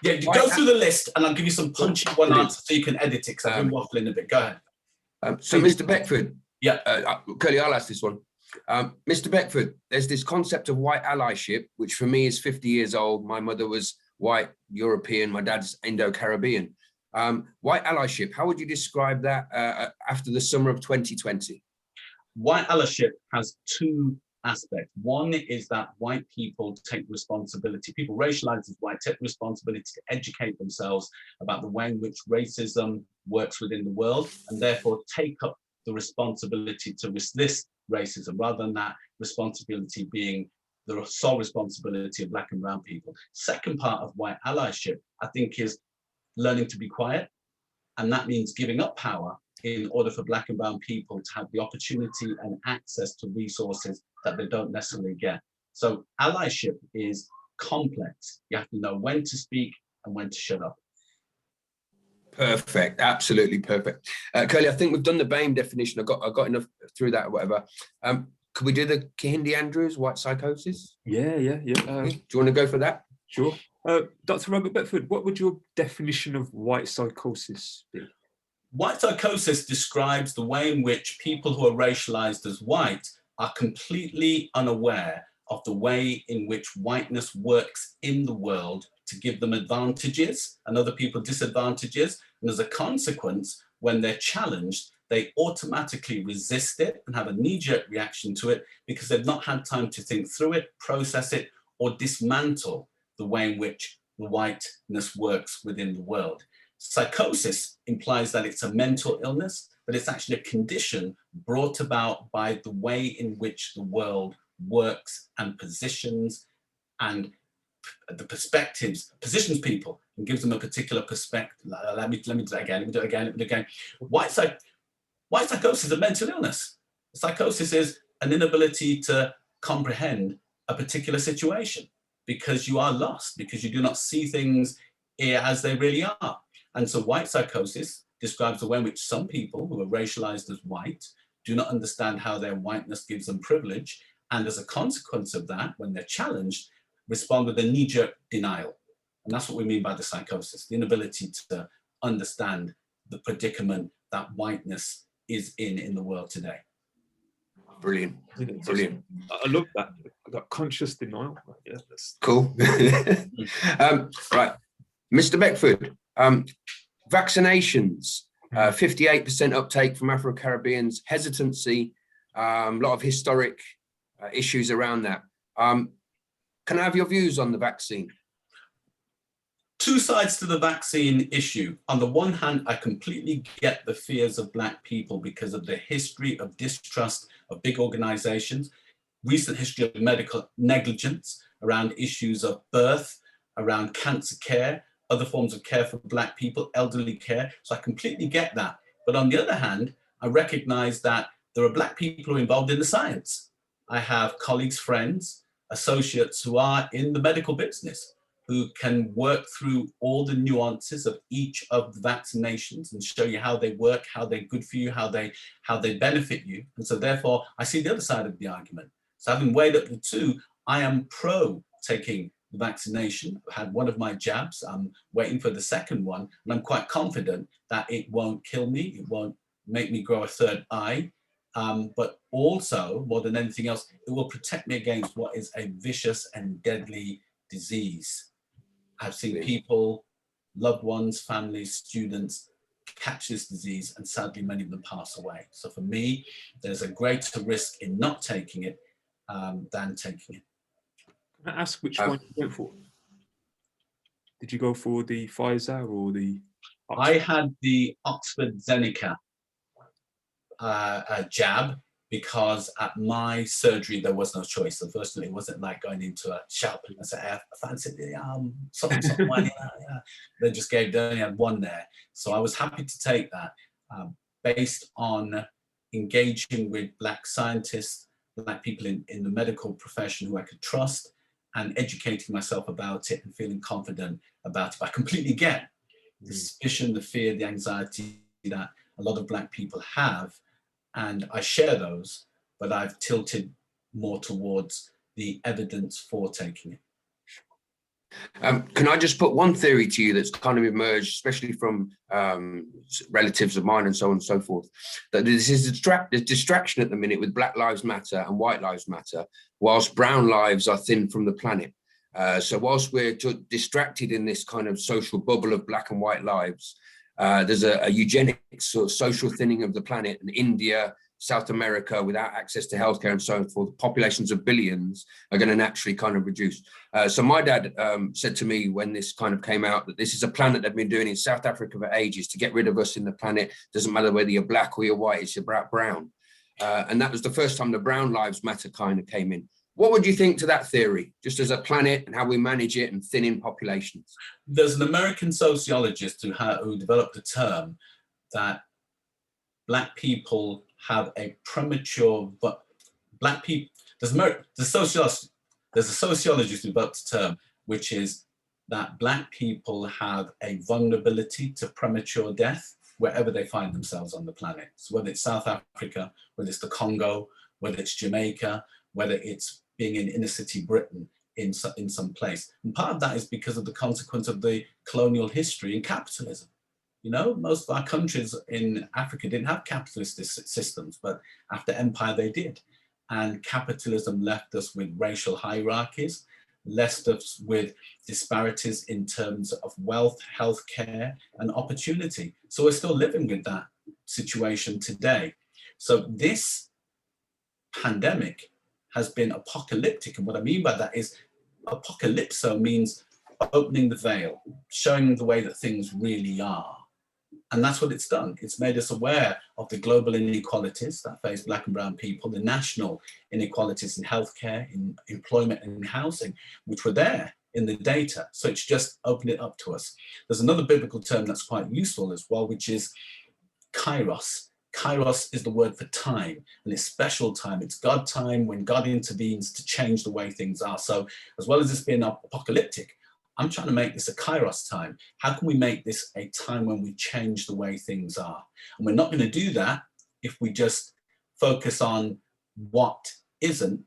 Yeah, you go through the list and I'll give you some punchy one answer so you can edit it because I've been waffling a bit. Go ahead. So Mr. Beckford, yeah, Kurly, I'll ask this one. Mr. Beckford, there's this concept of white allyship, which for me is 50 years old. My mother was white European, my dad's Indo-Caribbean. White allyship, how would you describe that after the summer of 2020? White allyship has two aspects. One is that white people take responsibility. People racialized as white take responsibility to educate themselves about the way in which racism works within the world and therefore take up the responsibility to resist racism rather than that responsibility being the sole responsibility of black and brown people. Second part of white allyship, I think, is learning to be quiet. And that means giving up power in order for black and brown people to have the opportunity and access to resources that they don't necessarily get. So allyship is complex. You have to know when to speak and when to shut up. Perfect, absolutely perfect. Kurly, I think we've done the BAME definition. I got enough through that or whatever. Could we do the Kehinde Andrews white psychosis? Yeah. Do you want to go for that? Sure. Dr. Robert Beckford, what would your definition of white psychosis be? White psychosis describes the way in which people who are racialized as white are completely unaware of the way in which whiteness works in the world to give them advantages and other people disadvantages. And as a consequence, when they're challenged, they automatically resist it and have a knee-jerk reaction to it because they've not had time to think through it, process it, or dismantle the way in which the whiteness works within the world. Psychosis implies that it's a mental illness, but it's actually a condition brought about by the way in which the world works and positions and the perspectives, positions people and gives them a particular perspective. Let me do that again. White psychosis is a mental illness. Psychosis is an inability to comprehend a particular situation because you are lost, because you do not see things as they really are. And so white psychosis describes the way in which some people who are racialized as white do not understand how their whiteness gives them privilege. And as a consequence of that, when they're challenged, respond with a knee-jerk denial. And that's what we mean by the psychosis, the inability to understand the predicament that whiteness is in the world today. Brilliant, brilliant. I love that. Conscious denial. Yeah, that's cool. Right, Mr. Beckford, vaccinations, 58% uptake from Afro-Caribbeans, hesitancy, a lot of historic issues around that. Can I have your views on the vaccine? Two sides to the vaccine issue. On the one hand, I completely get the fears of Black people because of the history of distrust of big organizations, recent history of medical negligence around issues of birth, around cancer care, other forms of care for Black people, elderly care. So I completely get that. But on the other hand, I recognize that there are Black people who are involved in the science. I have colleagues, friends, associates who are in the medical business, who can work through all the nuances of each of the vaccinations and show you how they work, how they're good for you, how they benefit you. And so therefore, I see the other side of the argument. So having weighed up the two, I am pro taking the vaccination. I've had one of my jabs, I'm waiting for the second one, and I'm quite confident that it won't kill me, it won't make me grow a third eye, but also, more than anything else, it will protect me against what is a vicious and deadly disease. I've seen people, loved ones, families, students catch this disease, and sadly many of them pass away. So for me, there's a greater risk in not taking it than taking it. Can I ask which one you went for? Did you go for the Pfizer or the Oxford? I had the Oxford Zeneca jab, because at my surgery there was no choice. Unfortunately, it wasn't like going into a shop and say, I fancy the something one, yeah. They just they only had one there. So I was happy to take that based on engaging with Black scientists, Black people in the medical profession who I could trust, and educating myself about it and feeling confident about it. But I completely get the suspicion, the fear, the anxiety that a lot of Black people have. And I share those, but I've tilted more towards the evidence for taking it. Can I just put one theory to you that's kind of emerged, especially from relatives of mine and so on and so forth, that this is a distraction at the minute with Black Lives Matter and White Lives Matter, whilst brown lives are thin from the planet. So whilst we're distracted in this kind of social bubble of Black and white lives, there's a eugenics sort of social thinning of the planet, and India, South America, without access to healthcare and so forth, populations of billions are going to naturally kind of reduce. So my dad said to me when this kind of came out that this is a plan that they've been doing in South Africa for ages to get rid of us in the planet. Doesn't matter whether you're Black or you're white, it's about brown. And that was the first time the Brown Lives Matter kind of came in. What would you think to that theory, just as a planet and how we manage it and thinning populations? There's an American sociologist who developed a term that Black people have a premature, but Black people, there's a sociologist who developed a term, which is that Black people have a vulnerability to premature death wherever they find themselves on the planet. So whether it's South Africa, whether it's the Congo, whether it's Jamaica, whether it's being in inner city Britain in some place. And part of that is because of the consequence of the colonial history and capitalism. You know, most of our countries in Africa didn't have capitalist systems, but after empire they did. And capitalism left us with racial hierarchies, left us with disparities in terms of wealth, healthcare, and opportunity. So we're still living with that situation today. So this pandemic has been apocalyptic. And what I mean by that is apocalypso means opening the veil, showing the way that things really are. And that's what it's done. It's made us aware of the global inequalities that face Black and brown people, the national inequalities in healthcare, in employment and in housing, which were there in the data. So it's just opened it up to us. There's another biblical term that's quite useful as well, which is kairos. Kairos is the word for time, and it's special time. It's God time, when God intervenes to change the way things are. So as well as this being apocalyptic, I'm trying to make this a kairos time. How can we make this a time when we change the way things are? And we're not going to do that if we just focus on what isn't,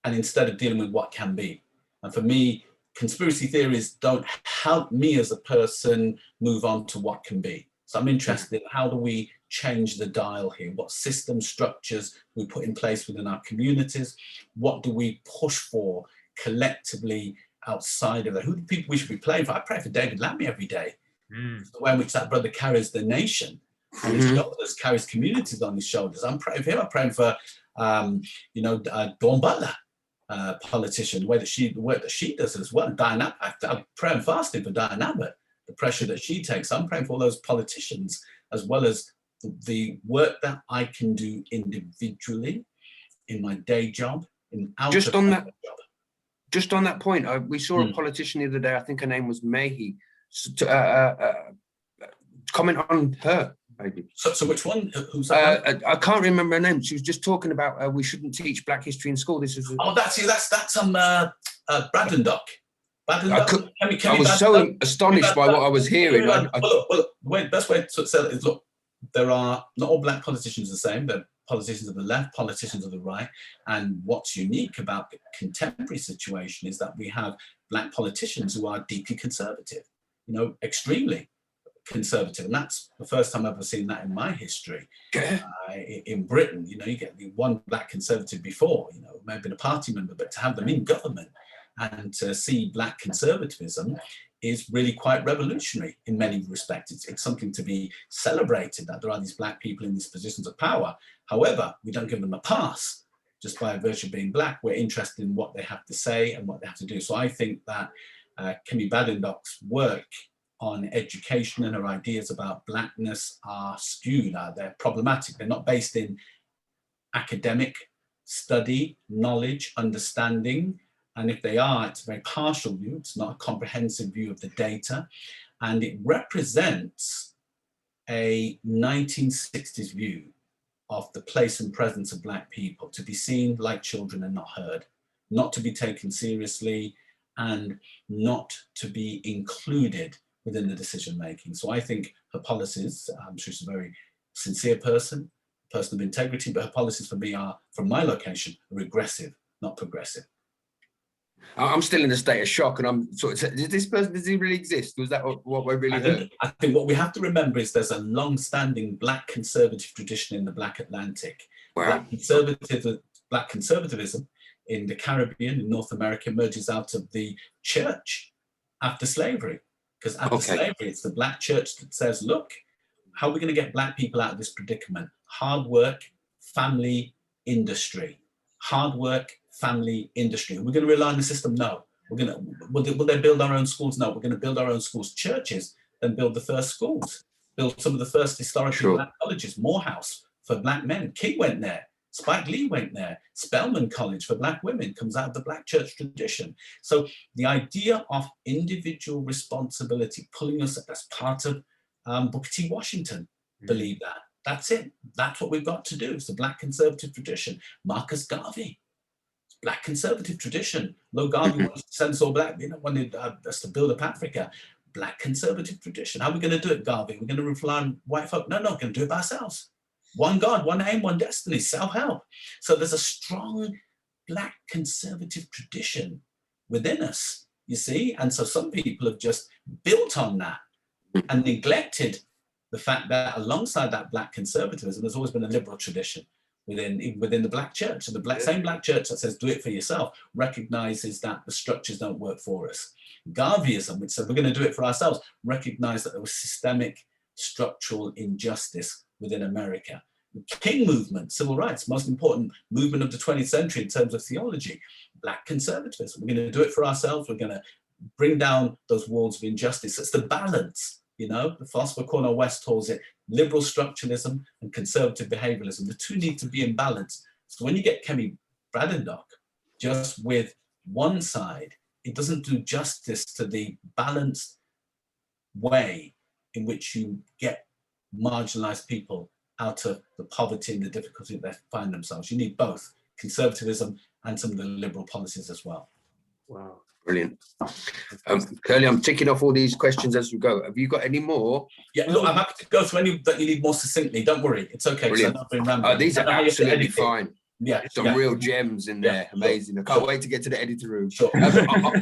and instead of dealing with what can be. And for me, conspiracy theories don't help me as a person move on to what can be. So I'm interested in, how do we change the dial here? What system structures we put in place within our communities? What do we push for collectively outside of that? Who do people we should be playing for? I pray for David Lammy every day. The way in which that brother carries the nation on his shoulders, carries communities on his shoulders. I'm praying for him. I'm praying for, Dawn Butler, politician, the work that she does as well. Diane Abbott, I'm praying fasting for Diane Abbott, the pressure that she takes. I'm praying for all those politicians, as well as the work that I can do individually in my day job, Just on that point, we saw a politician the other day, I think her name was Mahi, comment on her, maybe. So which one? Who's that? I can't remember her name. She was just talking about we shouldn't teach Black history in school. This is That's Braddock. I was so astonished by what I was hearing. The best way to say it is, look, there are not all Black politicians the same. There are politicians of the left, politicians of the right. And what's unique about the contemporary situation is that we have Black politicians who are deeply conservative, extremely conservative. And that's the first time I've ever seen that in my history. In Britain, you get the one Black conservative before, may have been a party member, but to have them in government and to see Black conservatism is really quite revolutionary in many respects. It's something to be celebrated, that there are these Black people in these positions of power. However, we don't give them a pass just by virtue of being Black. We're interested in what they have to say and what they have to do. So I think that Kemi Badenoch's work on education and her ideas about Blackness are skewed, they're problematic. They're not based in academic study, knowledge, understanding. And if they are, it's a very partial view. It's not a comprehensive view of the data. And it represents a 1960s view of the place and presence of Black people, to be seen like children and not heard, not to be taken seriously, and not to be included within the decision making. So I think her policies, I'm sure she's a very sincere person of integrity, but her policies for me are, from my location, regressive, not progressive. I'm still in a state of shock, and I'm sort of, does he really exist? Was that what we really heard? I think what we have to remember is there's a long-standing Black conservative tradition in the Black Atlantic. Wow. Black conservatism in the Caribbean, in North America, emerges out of the church after slavery. Because after slavery, it's the Black church that says, look, how are we going to get Black people out of this predicament? Hard work, family, industry. Hard work, family, industry. We're going to rely on the system? No. Will they build our own schools? No. We're going to build our own schools. Churches then build the first schools, build some of the first historically Black colleges. Morehouse for Black men. King went there. Spike Lee went there. Spelman College for Black women comes out of the Black church tradition. So the idea of individual responsibility, pulling us, that's part of Booker T. Washington, believe that. That's it. That's what we've got to do. It's the Black conservative tradition. Marcus Garvey, Black conservative tradition. Lo Garvey wanted to censor Black, wanted us to build up Africa. Black conservative tradition. How are we going to do it, Garvey? We're going to rely on white folk? No, we're going to do it by ourselves. One God, one aim, one destiny, self-help. So there's a strong Black conservative tradition within us, you see? And so some people have just built on that and neglected the fact that alongside that Black conservatism, there's always been a liberal tradition within the Black church. So the same Black church that says, do it for yourself, recognizes that the structures don't work for us. Garveyism, which said, we're going to do it for ourselves, recognized that there was systemic structural injustice within America. The King movement, civil rights, most important movement of the 20th century in terms of theology, Black conservatism. We're going to do it for ourselves. We're going to bring down those walls of injustice. It's the balance, you know. The philosopher Cornel West calls it liberal structuralism and conservative behavioralism. The two need to be in balance. So when you get Kemi Badenoch just with one side, it doesn't do justice to the balanced way in which you get marginalized people out of the poverty and the difficulty that they find themselves. You need both conservatism and some of the liberal policies as well. Wow. Brilliant. Kurly, I'm ticking off all these questions as we go. Have you got any more? Yeah, look, I'm happy to go through any that you need more succinctly. Don't worry, it's okay. Brilliant. These are absolutely fine. Yeah, some real gems in there. Yeah, amazing. Sure. I can't wait to get to the editor room. Sure.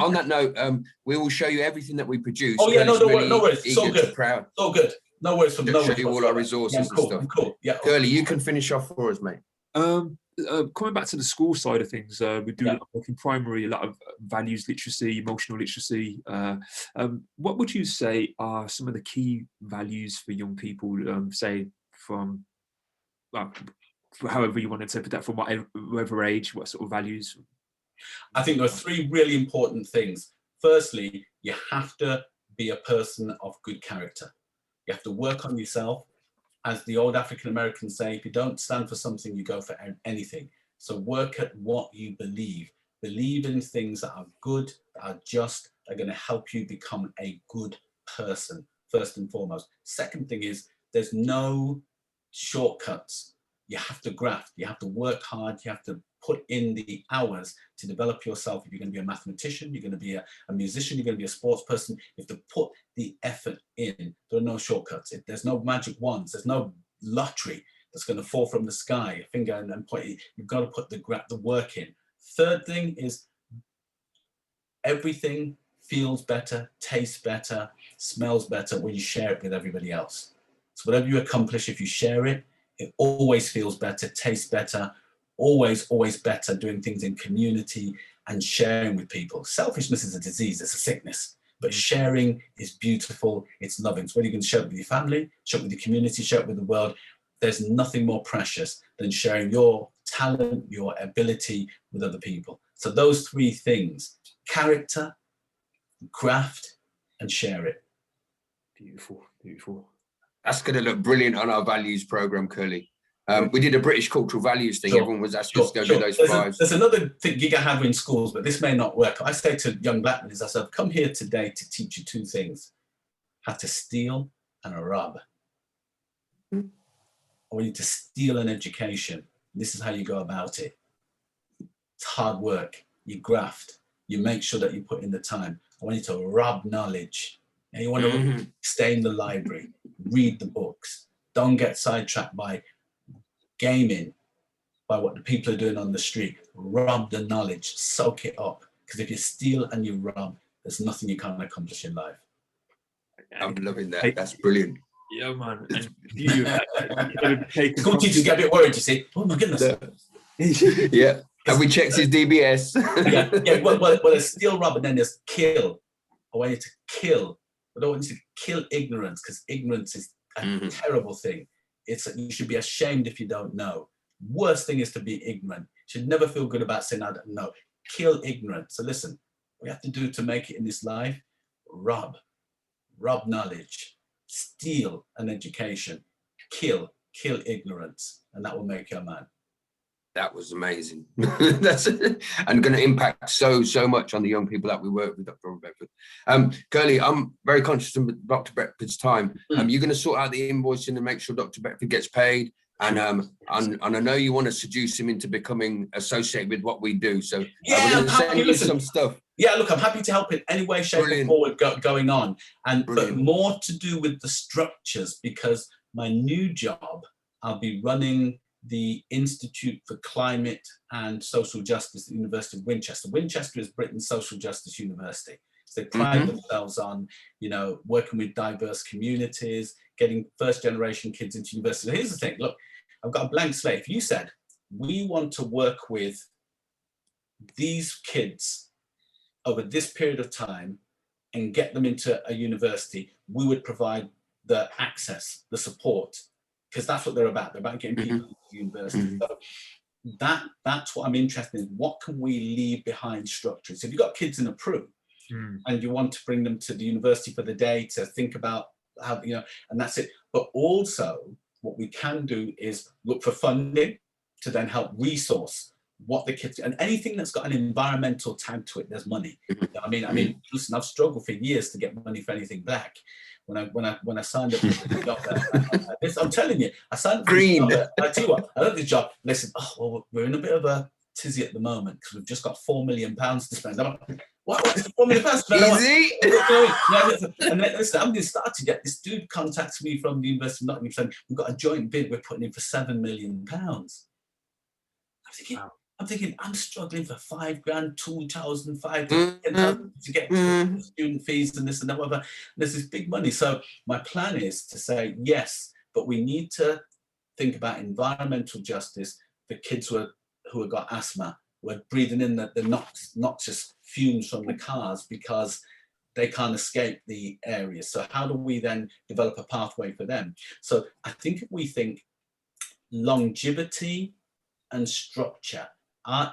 On that note, we will show you everything that we produce. Oh yeah, no worries. It's all good. Proud. It's all good. No worries. From no show worries. you all our resources cool, and stuff. Cool. Yeah. Kurly, you can finish off for us, mate. Coming back to the school side of things, we do a lot of work in primary, a lot of values literacy, emotional literacy. What would you say are some of the key values for young people, say from, however you want to interpret that, from whatever age, what sort of values? I think there are three really important things. Firstly, you have to be a person of good character. You have to work on yourself. As the old African Americans say, if you don't stand for something, you go for anything. So work at what you believe. Believe in things that are good, that are just, are going to help you become a good person, first and foremost. Second thing is, there's no shortcuts. You have to graft, you have to work hard, you have to put in the hours to develop yourself. If you're going to be a mathematician, you're going to be a musician, you're going to be a sports person, you have to put the effort in. There are no shortcuts. There's no magic wands. There's no lottery that's going to fall from the sky, a finger and point. You've got to put the work in. Third thing is, everything feels better, tastes better, smells better when you share it with everybody else. So whatever you accomplish, if you share it, it always feels better, tastes better, always better doing things in community and sharing with people. Selfishness is a disease, it's a sickness, but sharing is beautiful, it's loving. So whether you can share it with your family, share it with your community, share it with the world, there's nothing more precious than sharing your talent, your ability with other people. So those three things, character, craft, and share it. Beautiful, beautiful. That's going to look brilliant on our values program, Kurly. We did a British cultural values thing. Sure. Everyone was asking us to go do those fives. There's another gig I have in schools, but this may not work. I say to young black men, I said, I've come here today to teach you two things: how to steal and rob. I want you to steal an education. This is how you go about it. It's hard work. You graft. You make sure that you put in the time. I want you to rob knowledge. And you want to stay in the library, read the books. Don't get sidetracked by gaming, by what the people are doing on the street. Rob the knowledge, soak it up. Because if you steal and you rob, there's nothing you can't accomplish in life. I'm loving that. That's brilliant. Yeah, man. And you school teachers get a bit worried, you see. Oh my goodness. Yeah. Have we checked his DBS? yeah. Well, there's steal, rob, and then there's kill. I want you to kill. I don't want you to kill ignorance, because ignorance is a terrible thing. You should be ashamed if you don't know. Worst thing is to be ignorant. You should never feel good about saying, I don't know. Kill ignorance. So listen, what we have to do to make it in this life: rob knowledge, steal an education, kill ignorance, and that will make you a man. That was amazing. That's and going to impact so much on the young people that we work with, Dr. Beckford. Kurly, I'm very conscious of Dr. Beckford's time. You're going to sort out the invoicing and make sure Dr. Beckford gets paid. And I know you want to seduce him into becoming associated with what we do. So we're going to send you some stuff. Yeah, look, I'm happy to help in any way, shape, or form going on. But more to do with the structures, because my new job, I'll be running the Institute for Climate and Social Justice at the University of Winchester. Winchester is Britain's social justice university. So they pride themselves on, working with diverse communities, getting first generation kids into university. So here's the thing, look, I've got a blank slate. If you said, we want to work with these kids over this period of time and get them into a university, we would provide the access, the support, because that's what they're about. They're about getting people into university. So that's what I'm interested in. What can we leave behind structures? If you've got kids in a Peru and you want to bring them to the university for the day to think about how, you know, and that's it. But also what we can do is look for funding to then help resource what the kids, and anything that's got an environmental tag to it, there's money. I mean, listen, I've struggled for years to get money for anything black. When I signed up for the job, I'm telling you, I signed up for Green. this job. I tell you what, I love this job. And they said, oh, well, we're in a bit of a tizzy at the moment because we've just got £4 million to spend. I'm like, what's the £4 million to spend? Easy. And then, listen, I haven't even started yet. This dude contacts me from the University of Nottingham saying, we've got a joint bid we're putting in for £7 million. I'm thinking, I'm struggling for £5,000, 2,000, 5,000, 10,000 to get student fees and this and that, whatever. There's this big money. So my plan is to say, yes, but we need to think about environmental justice for kids who have got asthma, who are breathing in the noxious fumes from the cars because they can't escape the area. So how do we then develop a pathway for them? So I think if we think longevity and structure,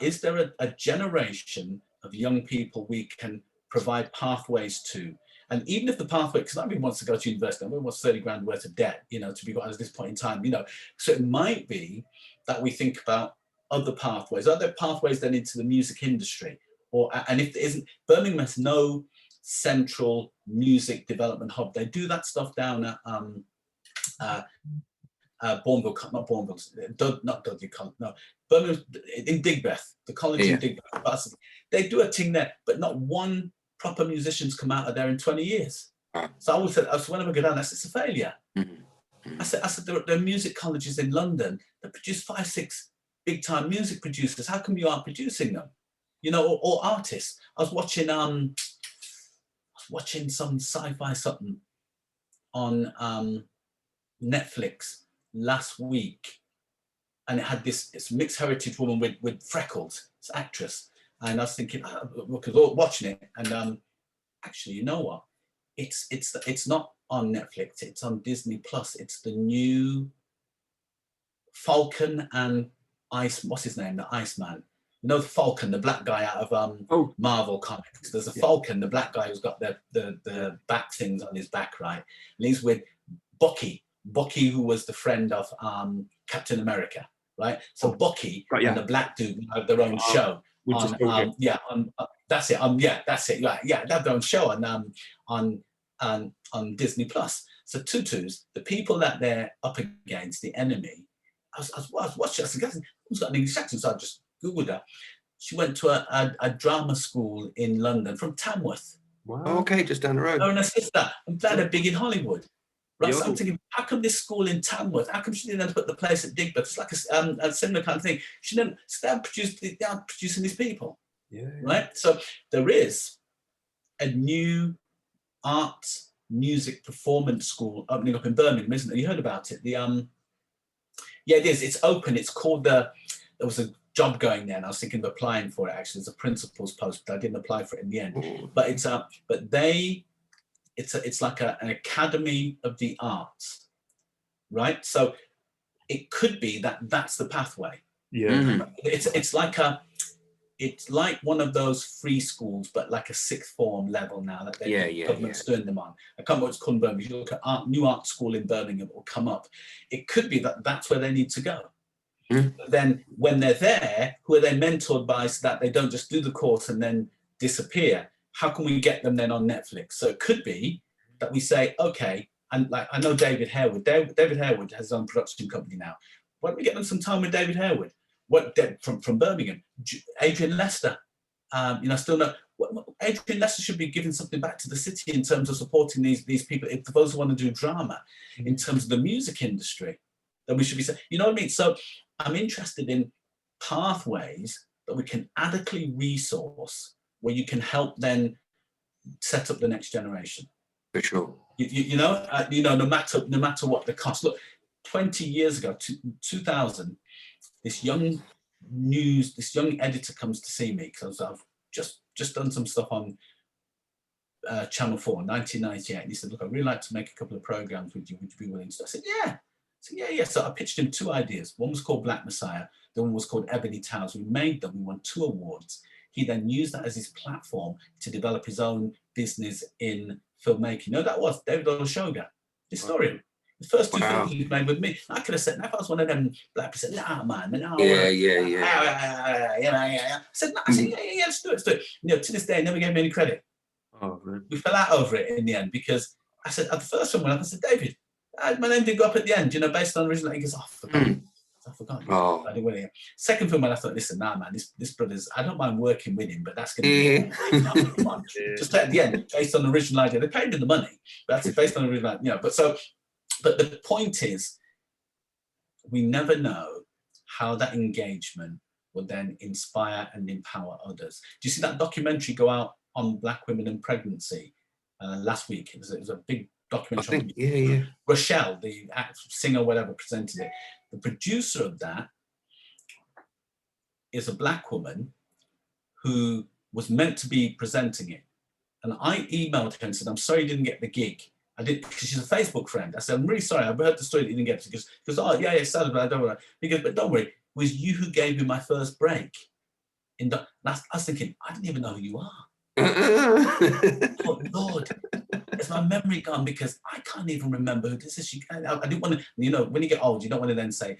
is there a generation of young people we can provide pathways to? And even if the pathway, because nobody wants to go to university, nobody wants 30 grand worth of debt, you know, to be got at this point in time, you know. So it might be that we think about other pathways. Are there pathways then into the music industry? And if there isn't, Birmingham has no central music development hub. They do that stuff down at Bourneville, not Bourneville, not Dudley College, no, Birmingham, in Digbeth, the college in Digbeth. They do a thing there, but not one proper musician's come out of there in 20 years. So I always said, whenever I go down, it's a failure. I said there are music colleges in London that produce 5, 6 big-time music producers. How come you aren't producing them? You know, or artists. I was watching some sci-fi something on Netflix last week, and it had this mixed heritage woman with freckles, this actress, and I was thinking, because watching it, and actually, you know what? It's not on Netflix. It's on Disney Plus. It's the new Falcon and Ice. What's his name? The Iceman. You know, the Falcon, the black guy out of Marvel Comics. There's a Falcon, the black guy who's got the bat things on his back, right? And he's with Bucky, who was the friend of Captain America, right? So Bucky and the black dude have their own show that's it. That's it. Yeah, they have their own show on Disney Plus. So Tutus, the people that they're up against, the enemy. I was watching. I said, who's got an English accent? So I just Googled her. She went to a drama school in London from Tamworth. Wow. Okay, just down the road. Her and her sister. I'm glad they're big in Hollywood. Right, so I'm thinking, how come this school in Tamworth, how come she didn't put the place at Digbeth? It's like a similar kind of thing. She didn't, they aren't producing these people, right? So there is a new art music performance school opening up in Birmingham, isn't there? You heard about it? It is. It's open. It's called there was a job going there, and I was thinking of applying for it. Actually, there's a principal's post, but I didn't apply for it in the end. But it's like an academy of the arts, right? So it could be that's the pathway. It's like one of those free schools, but like a sixth form level now that the government's doing them on. I can't remember what it's called in Birmingham. If you look at new art school in Birmingham, it will come up. It could be that's where they need to go. But then when they're there, who are they mentored by so that they don't just do the course and then disappear? How can we get them then on Netflix? So it could be that we say, okay, and like I know David Harewood. David Harewood has his own production company now. Why don't we get them some time with David Harewood? From Birmingham, Adrian Lester. Still know Adrian Lester should be giving something back to the city in terms of supporting these people. For those who want to do drama, in terms of the music industry, that we should be saying, you know what I mean? So I'm interested in pathways that we can adequately resource, where you can help then set up the next generation. For sure. No matter what the cost. Look, 20 years ago, 2000, this young editor comes to see me because I've just done some stuff on Channel 4, 1998. And he said, look, I'd really like to make a couple of programs with you. Would you be willing to? I said, yeah. So yeah. So I pitched him 2 ideas. One was called Black Messiah. The one was called Ebony Towers. We made them. We won 2 awards. He then used that as his platform to develop his own business in filmmaking. You know, that was David Olashoga, historian. The first 2 films he's made with me. I could have said, if I was one of them black people, said, nah, man, no. I said, no, yeah, let's do it. You know, to this day, never gave me any credit. Oh, man. We fell out over it in the end because I said, at the first one went up, I said, David, my name didn't go up at the end, you know, based on original. He goes, I forgot. Oh. I didn't win it. Second film, when I thought, listen, nah, man, this brother's, I don't mind working with him, but that's going to be come on. Just at the end, based on the original idea. They paid me the money, but that's based on the original idea. You know, but the point is, we never know how that engagement will then inspire and empower others. Do you see that documentary go out on Black women and pregnancy last week? It was a big documentary. I think, Rochelle, the singer, whatever, presented it. The producer of that is a Black woman who was meant to be presenting it. And I emailed her and said, I'm sorry you didn't get the gig. I did, because she's a Facebook friend. I said, I'm really sorry. I've heard the story that you didn't get it. Because oh, yeah, it's sad, but I don't want to. He goes, but don't worry. It was you who gave me my first break. I was thinking, I didn't even know who you are. Oh, Lord, is my memory gone? Because I can't even remember who this is. I didn't want to, you know, when you get old, you don't want to then say,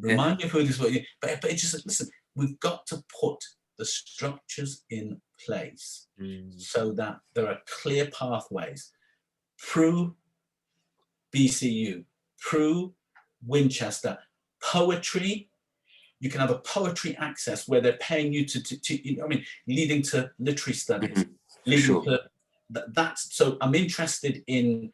remind me of who this was. But it just, listen, we've got to put the structures in place so that there are clear pathways through BCU, through Winchester. Poetry, you can have a poetry access where they're paying you to you know, I mean, leading to literary studies, leading to that's. So I'm interested in.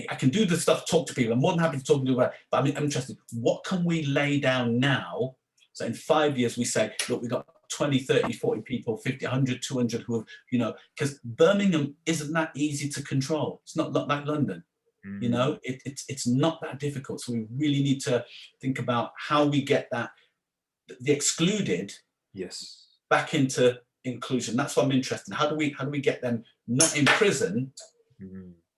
I can do the stuff, talk to people. I'm more than happy to talk to people about it, but I'm interested. What can we lay down now? So in 5 years, we say, look, we've got 20, 30, 40 people, 50, 100, 200 who have, you know, because Birmingham isn't that easy to control. It's not like London. You know, it's not that difficult. So we really need to think about how we get that, the excluded, back into inclusion. That's what I'm interested in. How do we get them not in prison,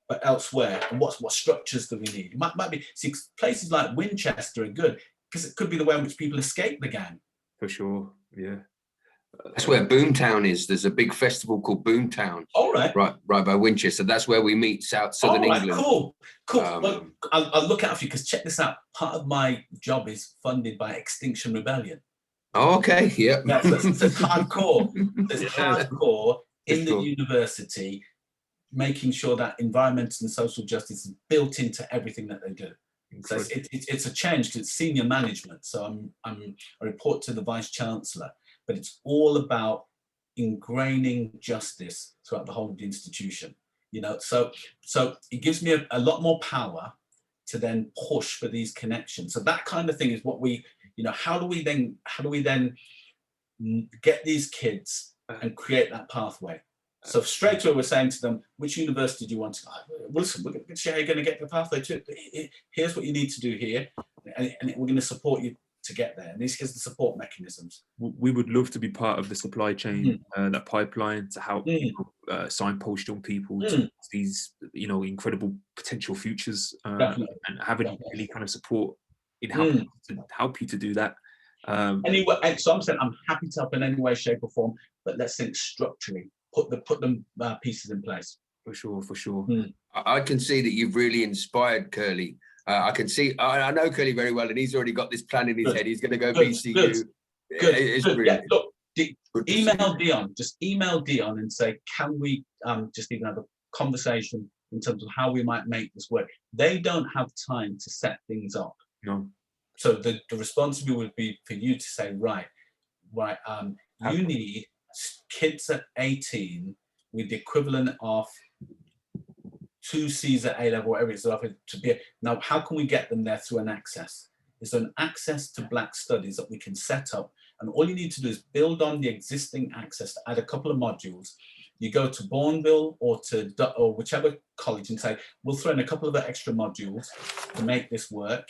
but elsewhere? And what structures do we need? It might be, see, places like Winchester are good because it could be the way in which people escape the gang. For sure, yeah. That's where Boomtown is. There's a big festival called Boomtown. All right. Right by Winchester. That's where we meet southern England. Cool. Well, I'll look out for you because check this out. Part of my job is funded by Extinction Rebellion. Oh, okay. Yep. Yeah, so it's hardcore. There's hardcore in the university, making sure that environmental and social justice is built into everything that they do. So it's a change because it's senior management. So I report to the Vice Chancellor. But it's all about ingraining justice throughout the whole of the institution, you know. So it gives me a lot more power to then push for these connections. So that kind of thing is what we, you know, how do we then get these kids and create that pathway? So straight away we're saying to them, which university do you want to go? Well, listen, we're going to show how you're going to get the pathway to it. Here's what you need to do here, and we're going to support you to get there. And here's the support mechanisms. We would love to be part of the supply chain, that pipeline to help signpost young people to these, you know, incredible potential futures, and having really kind of support in help you to do that. Anyway, so I'm saying I'm happy to help in any way, shape, or form, but let's think structurally. Put them pieces in place. For sure. I can see that you've really inspired Kurly. I can see, I know Kurly very well, and he's already got this plan in his head. He's going to go BCU. Good. It's brilliant. Yeah, look, email Dion. Just email Dion and say, can we just even have a conversation in terms of how we might make this work? They don't have time to set things up. No. So the responsibility would be for you to say, right, you need kids at 18 with the equivalent of 2 C's at A-level, whatever it's to be. Now, how can we get them there through an access? Is there an access to Black studies that we can set up? And all you need to do is build on the existing access to add a couple of modules. You go to Bourneville or whichever college and say, we'll throw in a couple of extra modules to make this work.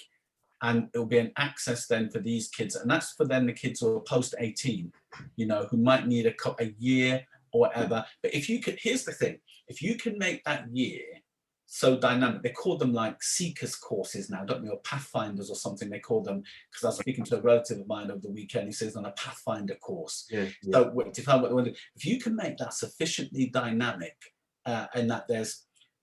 And it'll be an access then for these kids. And that's for then the kids who are post 18, you know, who might need a year or whatever. But if you could, here's the thing, if you can make that year so dynamic. They call them like seekers courses now, don't they, or pathfinders or something they call them, because I was speaking to a relative of mine over the weekend. He says on a pathfinder course. Yeah, So if you can make that sufficiently dynamic, and that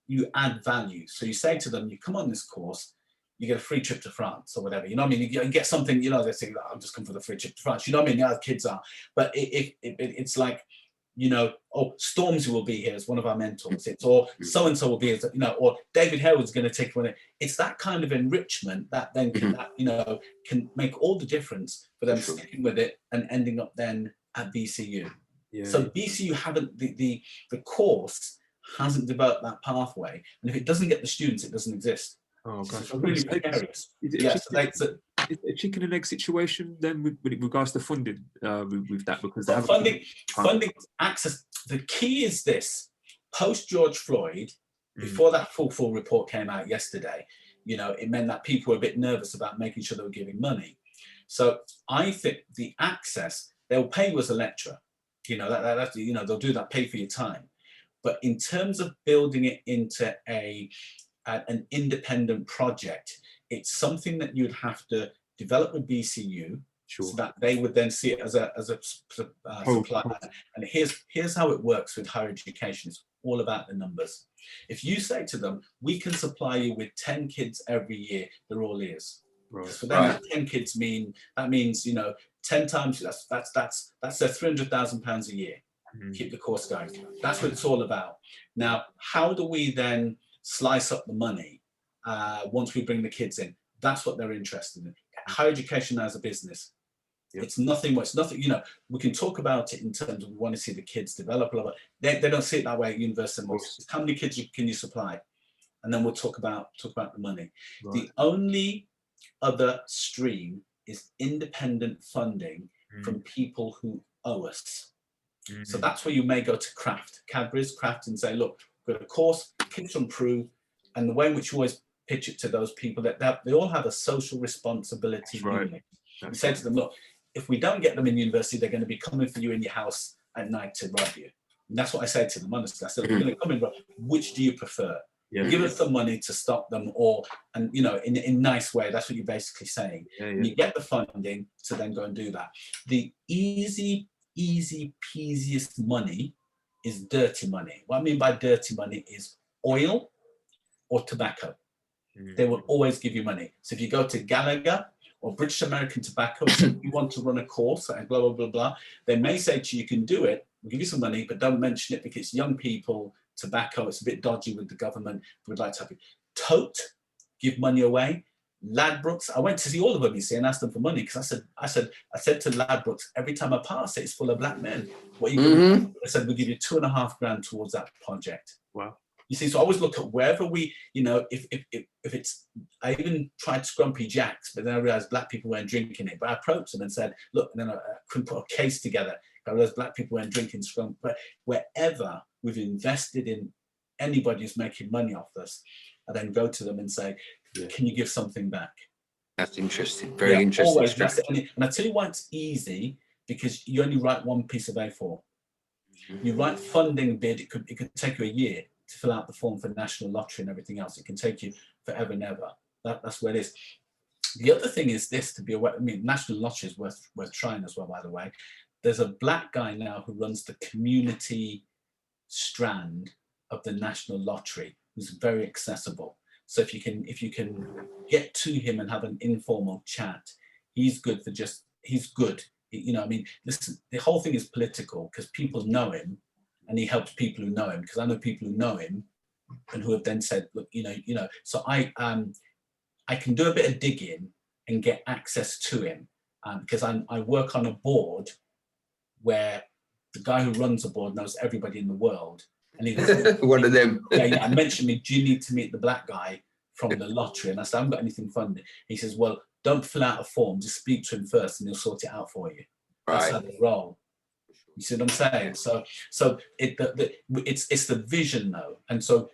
you add value. So you say to them, you come on this course, you get a free trip to France or whatever, you know what I mean? You get something, you know, they say, I'm just come for the free trip to France, you know what I mean? Yeah, kids are, but it's like, you know, oh, Stormzy will be here as one of our mentors. It's, or so-and-so will be here, you know, or David Harewood's going to take one. It's that kind of enrichment that then can, that, you know, can make all the difference for them sticking with it and ending up then at BCU. Yeah. So BCU haven't, the course hasn't developed that pathway. And if it doesn't get the students, it doesn't exist. Oh gosh, it's really precarious. Is it a chicken and egg situation then with regards to funding with that? Because they funding access. The key is this: post George Floyd, before that full report came out yesterday, you know, it meant that people were a bit nervous about making sure they were giving money. So I think the access, they'll pay you as a lecturer, you know, that's, you know, they'll do that, pay for your time. But in terms of building it into an independent project, it's something that you'd have to develop with BCU, so that they would then see it as a supplier. And here's how it works with higher education. It's all about the numbers. If you say to them, we can supply you with 10 kids every year, they're all ears. Right. So then that 10 kids means, you know, 10 times, that's £300,000 a year. Keep the course going. That's what it's all about. Now, how do we then slice up the money once we bring the kids in? That's what they're interested in. Higher education as a business. Yep. It's nothing, you know, we can talk about it in terms of we want to see the kids develop, blah, blah. They don't see it that way at university. How many kids can you supply? And then we'll talk about the money. Right. The only other stream is independent funding from people who owe us. So that's where you may go to Cadbury's, and say, look, we've got a course, kids to improve, and the way in which you always pitch it to those people, that they all have a social responsibility unit. You say to them, look, if we don't get them in university, they're going to be coming for you in your house at night to rob you. And that's what I said to them, honestly. I said, we're going to come in, which do you prefer? Yeah. Give us the money to stop them, and you know, in a nice way. That's what you're basically saying. You get the funding to then go and do that. The easy peasiest money is dirty money. What I mean by dirty money is oil or tobacco. They will always give you money. So if you go to Gallagher or British American Tobacco, and you want to run a course and blah, blah, blah, blah, they may say to you, you can do it, we'll give you some money, but don't mention it because it's young people, tobacco, it's a bit dodgy with the government, we'd like to have you. Tote, give money away. Ladbrokes, I went to see all of them, you see, and asked them for money because I said to Ladbrokes, every time I pass it, it's full of black men. What are you going to do? I said, we'll give you £2,500 towards that project. Wow. You see, so I always look at wherever we, you know, if it's, I even tried Scrumpy Jacks, but then I realized black people weren't drinking it. But I approached them and said, look, and then I couldn't put a case together. I realized black people weren't drinking Scrump. But wherever we've invested in anybody who's making money off us, I then go to them and say, can you give something back? That's interesting. Very interesting. Always. And I tell you why it's easy, because you only write one piece of A4. You write funding bid, it could take you a year to fill out the form for the National Lottery and everything else. It can take you forever and ever. That's where it is. The other thing is this, to be aware, I mean, National Lottery is worth trying as well, by the way. There's a black guy now who runs the community strand of the National Lottery, who's very accessible. So if you can get to him and have an informal chat, he's good. You know, I mean, the whole thing is political because people know him, and he helps people who know him. Because I know people who know him, and who have then said, look, you know. So I can do a bit of digging and get access to him because I work on a board where the guy who runs the board knows everybody in the world. And he goes, one of them. I mentioned me, do you need to meet the black guy from the lottery? And I said, I haven't got anything funded. He says, well, don't fill out a form, just speak to him first and he'll sort it out for you. That's how they roll. You see what I'm saying? So it's the vision though. And so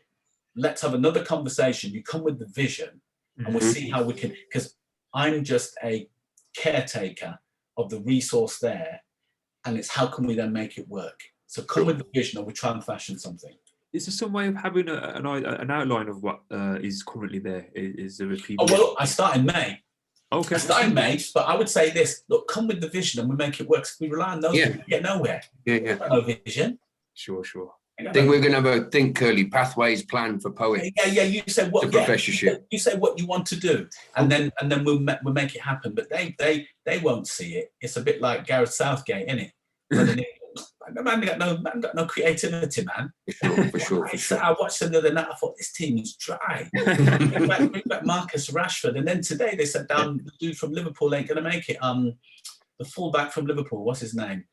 let's have another conversation. You come with the vision and we'll see how we can, because I'm just a caretaker of the resource there, and it's how can we then make it work? So come with the vision and we'll try and fashion something. Is there some way of having an outline of what is currently there? Is there a PDF? Oh, well, look, I start in May. Okay. I start in May, but I would say this: look, come with the vision, and we make it work. So we rely on those people, we get nowhere. Yeah. No vision. Sure. I think we're going to have a Kurly pathways plan for poets. Yeah. You say what? The professorship. You say what you want to do, and then we'll make it happen. But they won't see it. It's a bit like Gareth Southgate, isn't it? Man got no creativity, man. For sure. I watched them the other night. I thought this team is dry. Bring back Marcus Rashford, and then today they sat down. The dude from Liverpool ain't gonna make it. The fullback from Liverpool, what's his name?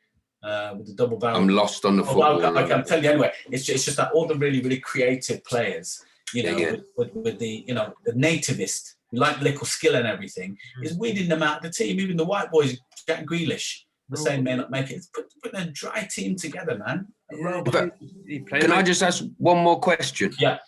With the double barrel. I'm lost on the football. Okay, I'm telling you anyway. It's just that all the really, really creative players, with the the nativist, who like little skill and everything, is weeding them out of the team. Even the white boys, Jack Grealish. The same may not make it. Put a dry team together, man. Can I just ask one more question? Yeah.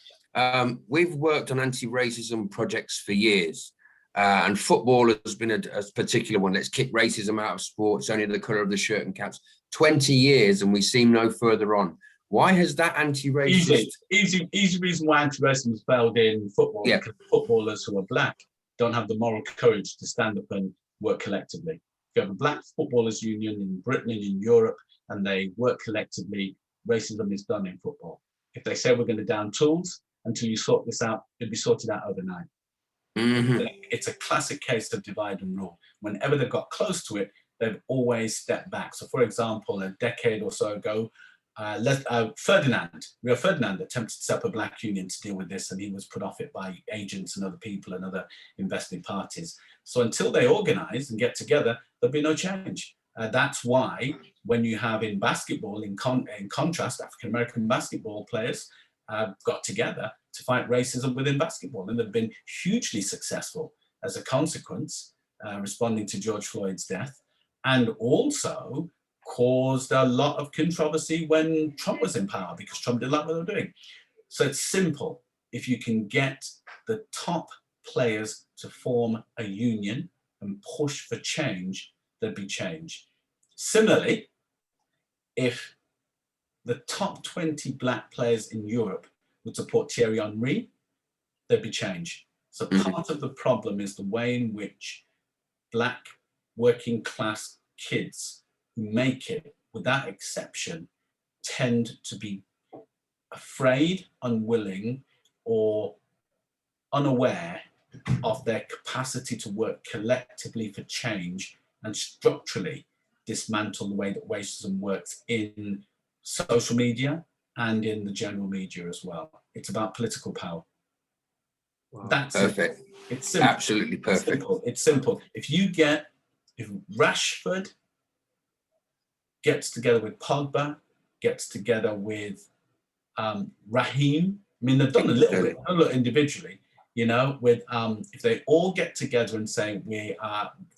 We've worked on anti-racism projects for years, and football has been a particular one. Let's kick racism out of sport. It's only the colour of the shirt and caps. 20 years, and we seem no further on. Why has that anti-racist? Easy reason why anti-racism has failed in football. Yeah. Because footballers who are black don't have the moral courage to stand up and work collectively. If you have a black footballers union in Britain and in Europe, and they work collectively, racism is done in football. If they say we're going to down tools until you sort this out, it'll be sorted out overnight. Mm-hmm. It's a classic case of divide and rule. Whenever they've got close to it, they've always stepped back. So, for example, a decade or so ago, Rio Ferdinand attempted to set up a black union to deal with this, and he was put off it by agents and other people and other investing parties. So until they organize and get together, there'll be no change. That's why when you have in basketball, in contrast, African-American basketball players got together to fight racism within basketball, and they've been hugely successful as a consequence, responding to George Floyd's death, and also caused a lot of controversy when Trump was in power, because Trump didn't like what they were doing. So it's simple. If you can get the top players to form a union and push for change, there'd be change. Similarly, if the top 20 black players in Europe would support Thierry Henry, there'd be change. So part of the problem is the way in which black working class kids who make it, without exception, tend to be afraid, unwilling, or unaware of their capacity to work collectively for change and structurally dismantle the way that racism works in social media and in the general media as well. It's about political power. Wow. That's perfect. It's simple. Absolutely perfect. It's simple. If Rashford gets together with Pogba, gets together with Raheem, I mean, they've done a little bit individually, with if they all get together and say,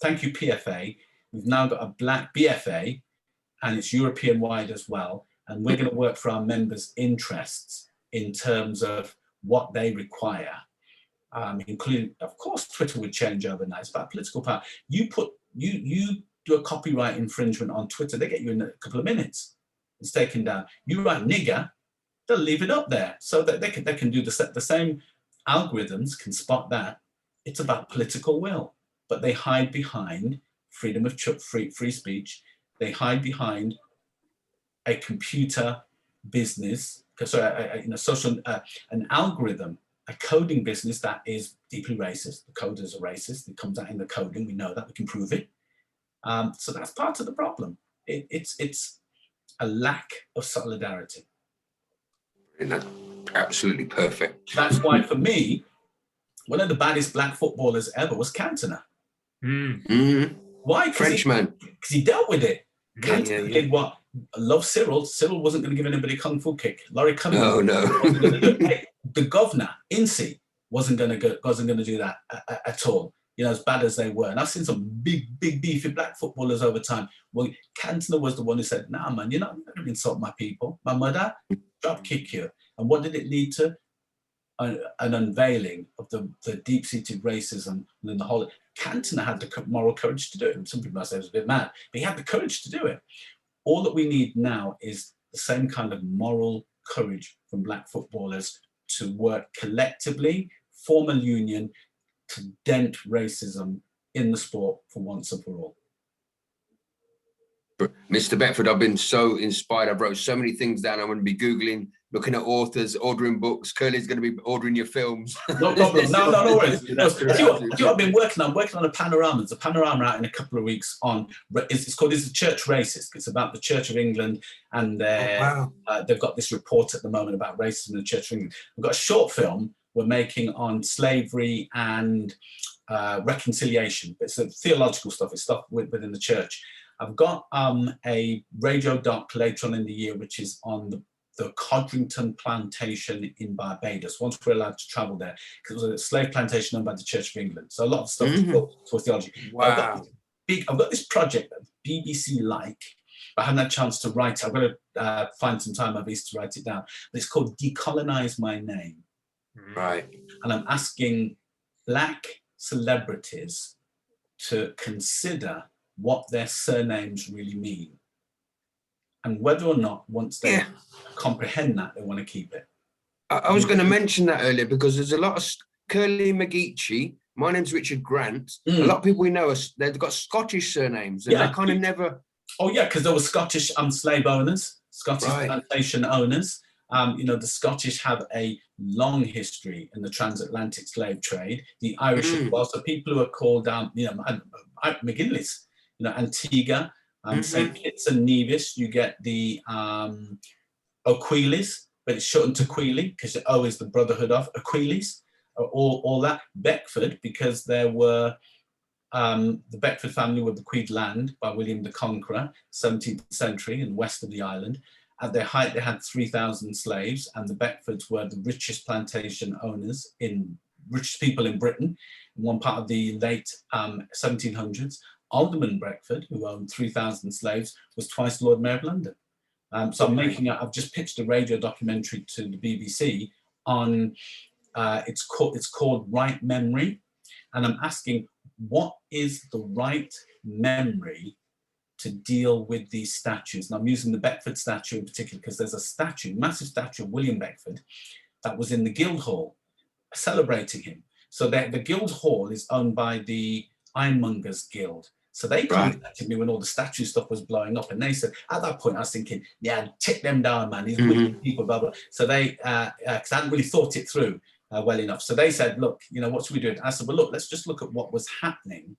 thank you, PFA, we've now got a black BFA, and it's European-wide as well, and we're going to work for our members' interests in terms of what they require, including, of course, Twitter would change overnight. It's about political power. You do a copyright infringement on Twitter, they get you in a couple of minutes. It's taken down. You write nigger, they'll leave it up there, so that they can do the same algorithms can spot that. It's about political will, but they hide behind freedom of free speech. They hide behind a computer business, an algorithm, a coding business that is deeply racist. The coders are racist. It comes out in the coding. We know that. We can prove it. So that's part of the problem. It's a lack of solidarity. Absolutely perfect. That's why, for me, one of the baddest black footballers ever was Cantona. Mm-hmm. Why? Frenchman. Because he dealt with it. Cantona did what? I love Cyril. Cyril wasn't going to give anybody a kung fu kick. Laurie Cunningham wasn't going to do it. The governor, Incy, wasn't going to do that at all. As bad as they were. And I've seen some big, beefy black footballers over time. Well, Cantona was the one who said, "Nah, man, you're not going to insult my people. My mother, drop kick you." And what did it lead to? An unveiling of the deep-seated racism and the whole. Cantona had the moral courage to do it. And some people might say it was a bit mad, but he had the courage to do it. All that we need now is the same kind of moral courage from black footballers to work collectively, form a union to dent racism in the sport for once and for all. Mr. Beckford, I've been so inspired. I've wrote so many things down. I'm going to be Googling, looking at authors, ordering books. Kurly's going to be ordering your films. No problem. No worries. See what I've been working on? I'm working on a panorama. There's a panorama out in a couple of weeks on, it's called "Is the Church Racist?" It's about the Church of England, and they've got this report at the moment about racism in the Church of England. We've got a short film we're making on slavery and reconciliation. It's theological stuff. It's stuff within the church. I've got a radio doc later on in the year, which is on the Codrington plantation in Barbados, once we're allowed to travel there, because it was a slave plantation owned by the Church of England. So a lot of stuff is built for theology. Wow. I've got this project that BBC like, but I haven't had a chance to write it. I've got to find some time at least to write it down. But it's called Decolonize My Name. Right. And I'm asking black celebrities to consider what their surnames really mean, and whether or not, once they comprehend that, they want to keep it. I was going to mention that earlier, because there's a lot of Kurly McGeechee. My name's Richard Grant. A lot of people we know, they've got Scottish surnames, and they kind of never... Oh yeah, because there were Scottish slave owners, Scottish plantation owners. The Scottish have a long history in the transatlantic slave trade. The Irish as well. So people who are called, McGinley's, Antigua, St. Kitts and Nevis. You get the O'Queelies, but it's shortened to Queely because the O is the brotherhood of O'Queelies. All that. Beckford, because there were the Beckford family were bequeathed land by William the Conqueror, 17th century, in the west of the island. At their height, they had 3,000 slaves, and the Beckfords were the richest plantation owners, richest people in Britain. In one part of the late 1700s, Alderman Beckford, who owned 3,000 slaves, was twice Lord Mayor of London. So I've just pitched a radio documentary to the BBC on, it's called Right Memory, and I'm asking, what is the right memory to deal with these statues? And I'm using the Beckford statue in particular because there's a statue, massive statue of William Beckford that was in the Guildhall celebrating him. So the Guildhall is owned by the Ironmongers Guild. So they contacted me when all the statue stuff was blowing up, and they said, at that point I was thinking, yeah, take them down, man, these wicked people, blah, blah. So they, because I hadn't really thought it through well enough. So they said, look, what should we do? I said, well, look, let's just look at what was happening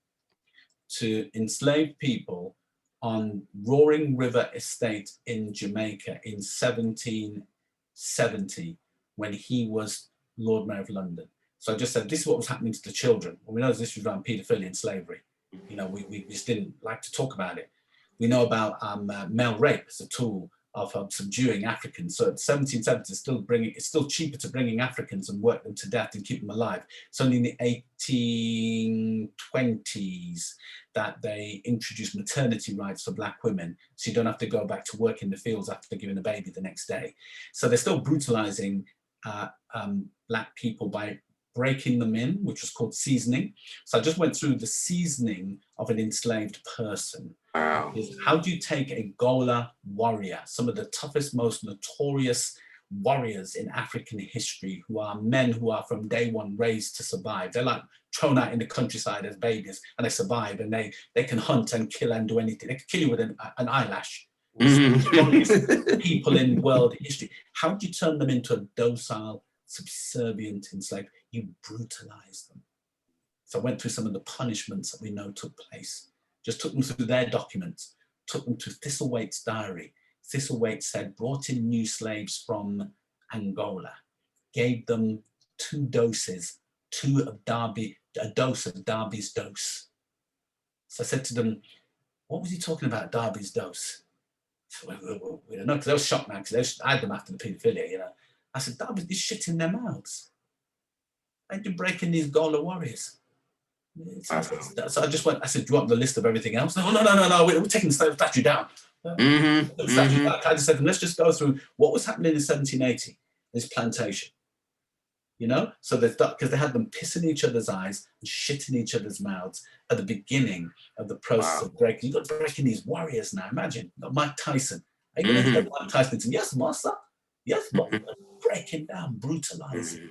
to enslaved people on Roaring River Estate in Jamaica in 1770, when he was Lord Mayor of London. So I just said, this is what was happening to the children. Well, we know this was around paedophilia and slavery. We just didn't like to talk about it. We know about male rape as a tool of subduing Africans. So at 1770, it's still cheaper to bring in Africans and work them to death and keep them alive. It's only in the 1820s that they introduced maternity rights for black women, so you don't have to go back to work in the fields after giving a baby the next day. So they're still brutalizing black people by breaking them in, which was called seasoning. So I just went through the seasoning of an enslaved person. Wow. How do you take a Gola warrior, some of the toughest, most notorious warriors in African history, who are men who are from day one raised to survive? They're like thrown out in the countryside as babies, and they survive, and they can hunt and kill and do anything. They can kill you with an eyelash. Strongest people in world history. How do you turn them into a docile, subservient enslaved? You brutalize them. So I went through some of the punishments that we know took place. Just took them through their documents, took them to Thistlethwaite's diary. Thistlethwaite said, brought in new slaves from Angola, gave them a dose of Darby's dose. So I said to them, what was he talking about, Darby's dose? So we don't know, because they were shocked now, because I had them after the paedophilia, I said, Darby's this shit in their mouths. Why'd you break in these Gola warriors? So I just went, I said, do you want the list of everything else? No, we're taking the statue down. I just said, let's just go through what was happening in 1780, this plantation. So because they had them pissing each other's eyes and shitting each other's mouths at the beginning of the process of breaking. You've got to break in these warriors now. Imagine, you've got Mike Tyson. Are you going to get Mike Tyson? Yes, master. Yes, but breaking down, brutalizing.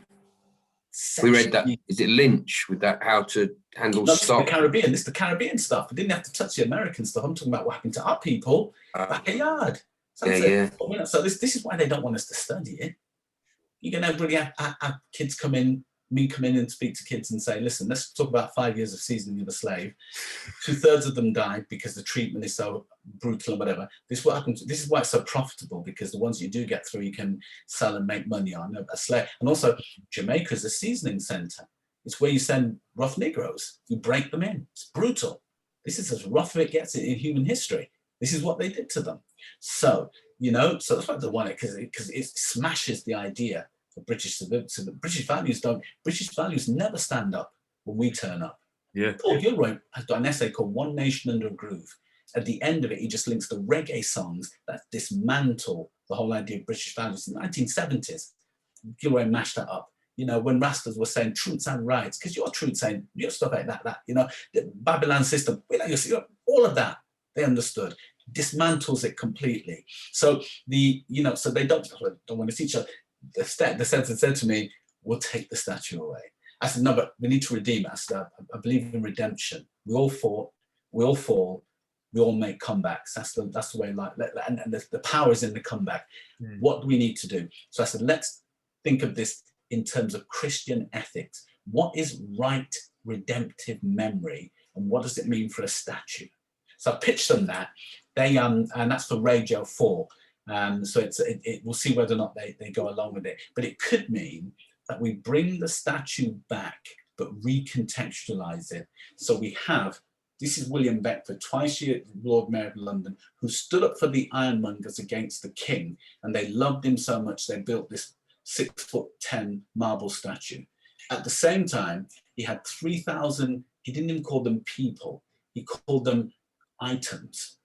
We read that. Is it Lynch with that? How to handle stock? The Caribbean. It's the Caribbean stuff. We didn't have to touch the American stuff. I'm talking about what happened to our people backyard. So So this is why they don't want us to study it. You're going to really have kids come in and speak to kids and say, listen, let's talk about 5 years of seasoning of a slave. 2/3 of them died because the treatment is so brutal and whatever. This is what happens. This is why it's so profitable, because the ones you do get through, you can sell and make money on a slave. And also, Jamaica is a seasoning center. It's where you send rough Negroes. You break them in. It's brutal. This is as rough as it gets in human history. This is what they did to them. So, so that's why they want it, because it smashes the idea of British civility. British values never stand up when we turn up. Yeah. Paul Gilroy has got an essay called One Nation Under a Groove. At the end of it, he just links the reggae songs that dismantle the whole idea of British values. In the 1970s, Gilroy mashed that up. When Rastas were saying truths and rights, because your truth saying stuff like that, the Babylon system, all of that, they understood. Dismantles it completely. So so they don't want to teach us. The censor said to me, we'll take the statue away. I said, no, but we need to redeem it. I said, I believe in redemption. We all fought, we all fall, we all make comebacks. That's the way life, and the power is in the comeback. What do we need to do? So I said, let's think of this in terms of Christian ethics. What is right redemptive memory, and what does it mean for a statue? So I pitched them that. They and that's for Radio 4. So we'll see whether or not they go along with it. But it could mean that we bring the statue back, but recontextualize it. So we have, this is William Beckford, twice-year Lord Mayor of London, who stood up for the ironmongers against the king, and they loved him so much they built this 6'10" marble statue. At the same time, he had 3,000, he didn't even call them people, he called them items.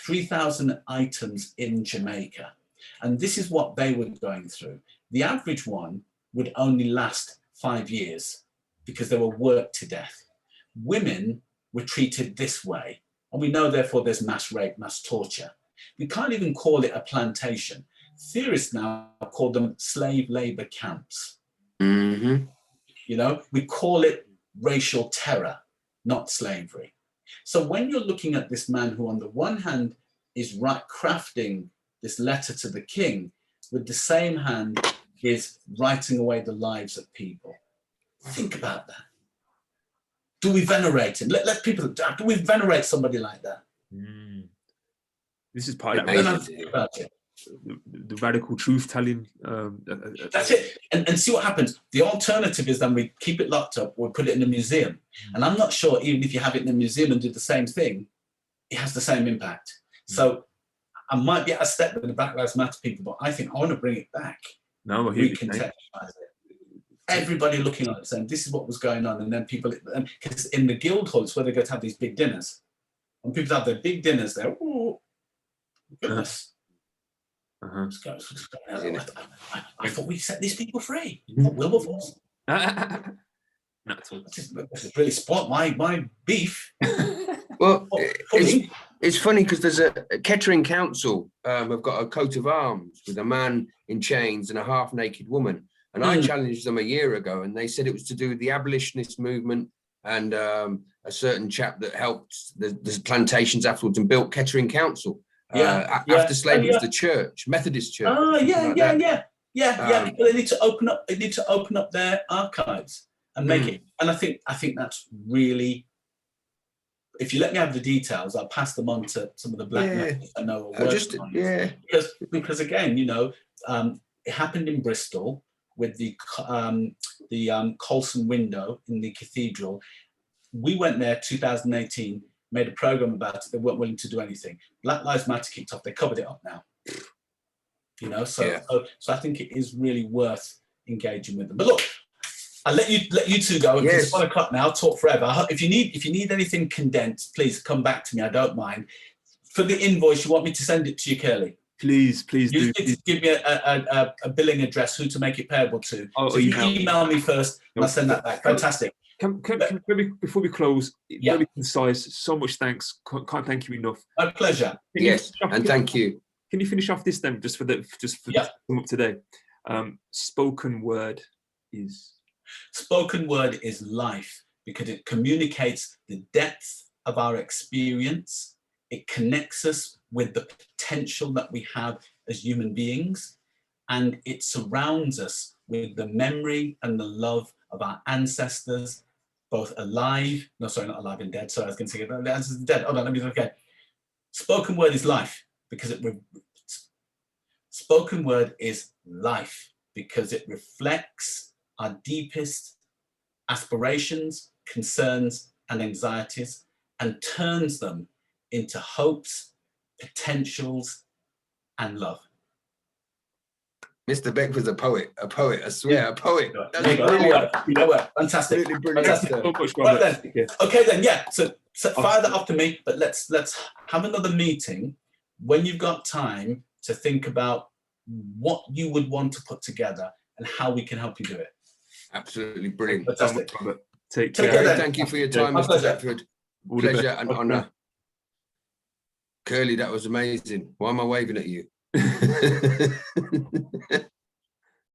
3,000 items in Jamaica. And this is what they were going through. The average one would only last 5 years because they were worked to death. Women were treated this way. And we know, therefore, there's mass rape, mass torture. We can't even call it a plantation. Theorists now call them slave labor camps. Mm-hmm. We call it racial terror, not slavery. So when you're looking at this man who on the one hand is crafting this letter to the king, with the same hand is writing away the lives of people. Think about that. Do we venerate him? Let people, do we venerate somebody like that? This is part of that. About it. The radical truth-telling. That's it. And see what happens. The alternative is then we keep it locked up, or put it in a museum. And I'm not sure, even if you have it in a museum and do the same thing, it has the same impact. So I might be at a step with the Black Lives Matter people, but I think I want to bring it back. No, recontextualize it. Everybody looking at it saying, this is what was going on. And then people, because in the Guildhall, it's where they go to have these big dinners. When people have their big dinners there, oh, goodness. I thought we set these people free. Wilberforce. This really spoilt my beef. Well, it's funny because there's a Kettering Council have got a coat of arms with a man in chains and a half-naked woman. And I challenged them a year ago, and they said it was to do with the abolitionist movement and a certain chap that helped the plantations afterwards and built Kettering Council. After slavery, it was the church, Methodist church. Oh, yeah. But they need to open up. They need to open up their archives and make it. And I think that's really. If you let me have the details, I'll pass them on to some of the black men I know are working on this. Because again, it happened in Bristol with the Colson window in the cathedral. We went there 2018. Made a program about it. They weren't willing to do anything. Black Lives Matter kicked off. They covered it up now. So I think it is really worth engaging with them. But look, I'll let you two go. Yes. It's 1 o'clock now. I'll talk forever. If you need anything condensed, please come back to me. I don't mind. For the invoice, you want me to send it to you, Kurly? Please do. You need to give me a billing address, who to make it payable to. So if you email me first, I'll send that back. Fantastic. Can we, before we close, very concise, so much thanks. Can't thank you enough. My pleasure. Yes, and thank you. Can you finish off this then, just for Yeah. up today? Spoken word is. Spoken word is life because it communicates the depth of our experience. It connects us with the potential that we have as human beings, and it surrounds us with the memory and the love of our ancestors, both alive, no, sorry, not alive and dead. Sorry, I was going to say the ancestors are dead. Oh no, let me, okay. Spoken word is life because spoken word is life because it reflects our deepest aspirations, concerns, and anxieties, and turns them into hopes, potentials, and love. Mr. Beckford's a poet, I swear, a poet. That's There you go. brilliant. That worked. Fantastic. Absolutely brilliant. Fantastic. So much, Right Robert. then. Okay then, yeah. So fire that off to me, but let's have another meeting when you've got time to think about what you would want to put together and how we can help you do it. Absolutely brilliant. Fantastic. Robert. Take Take care. care then. Thank you for your time, My Mr. pleasure. Beckford. All the Pleasure best. and honour. Kurly, that was amazing. Why am I waving at you?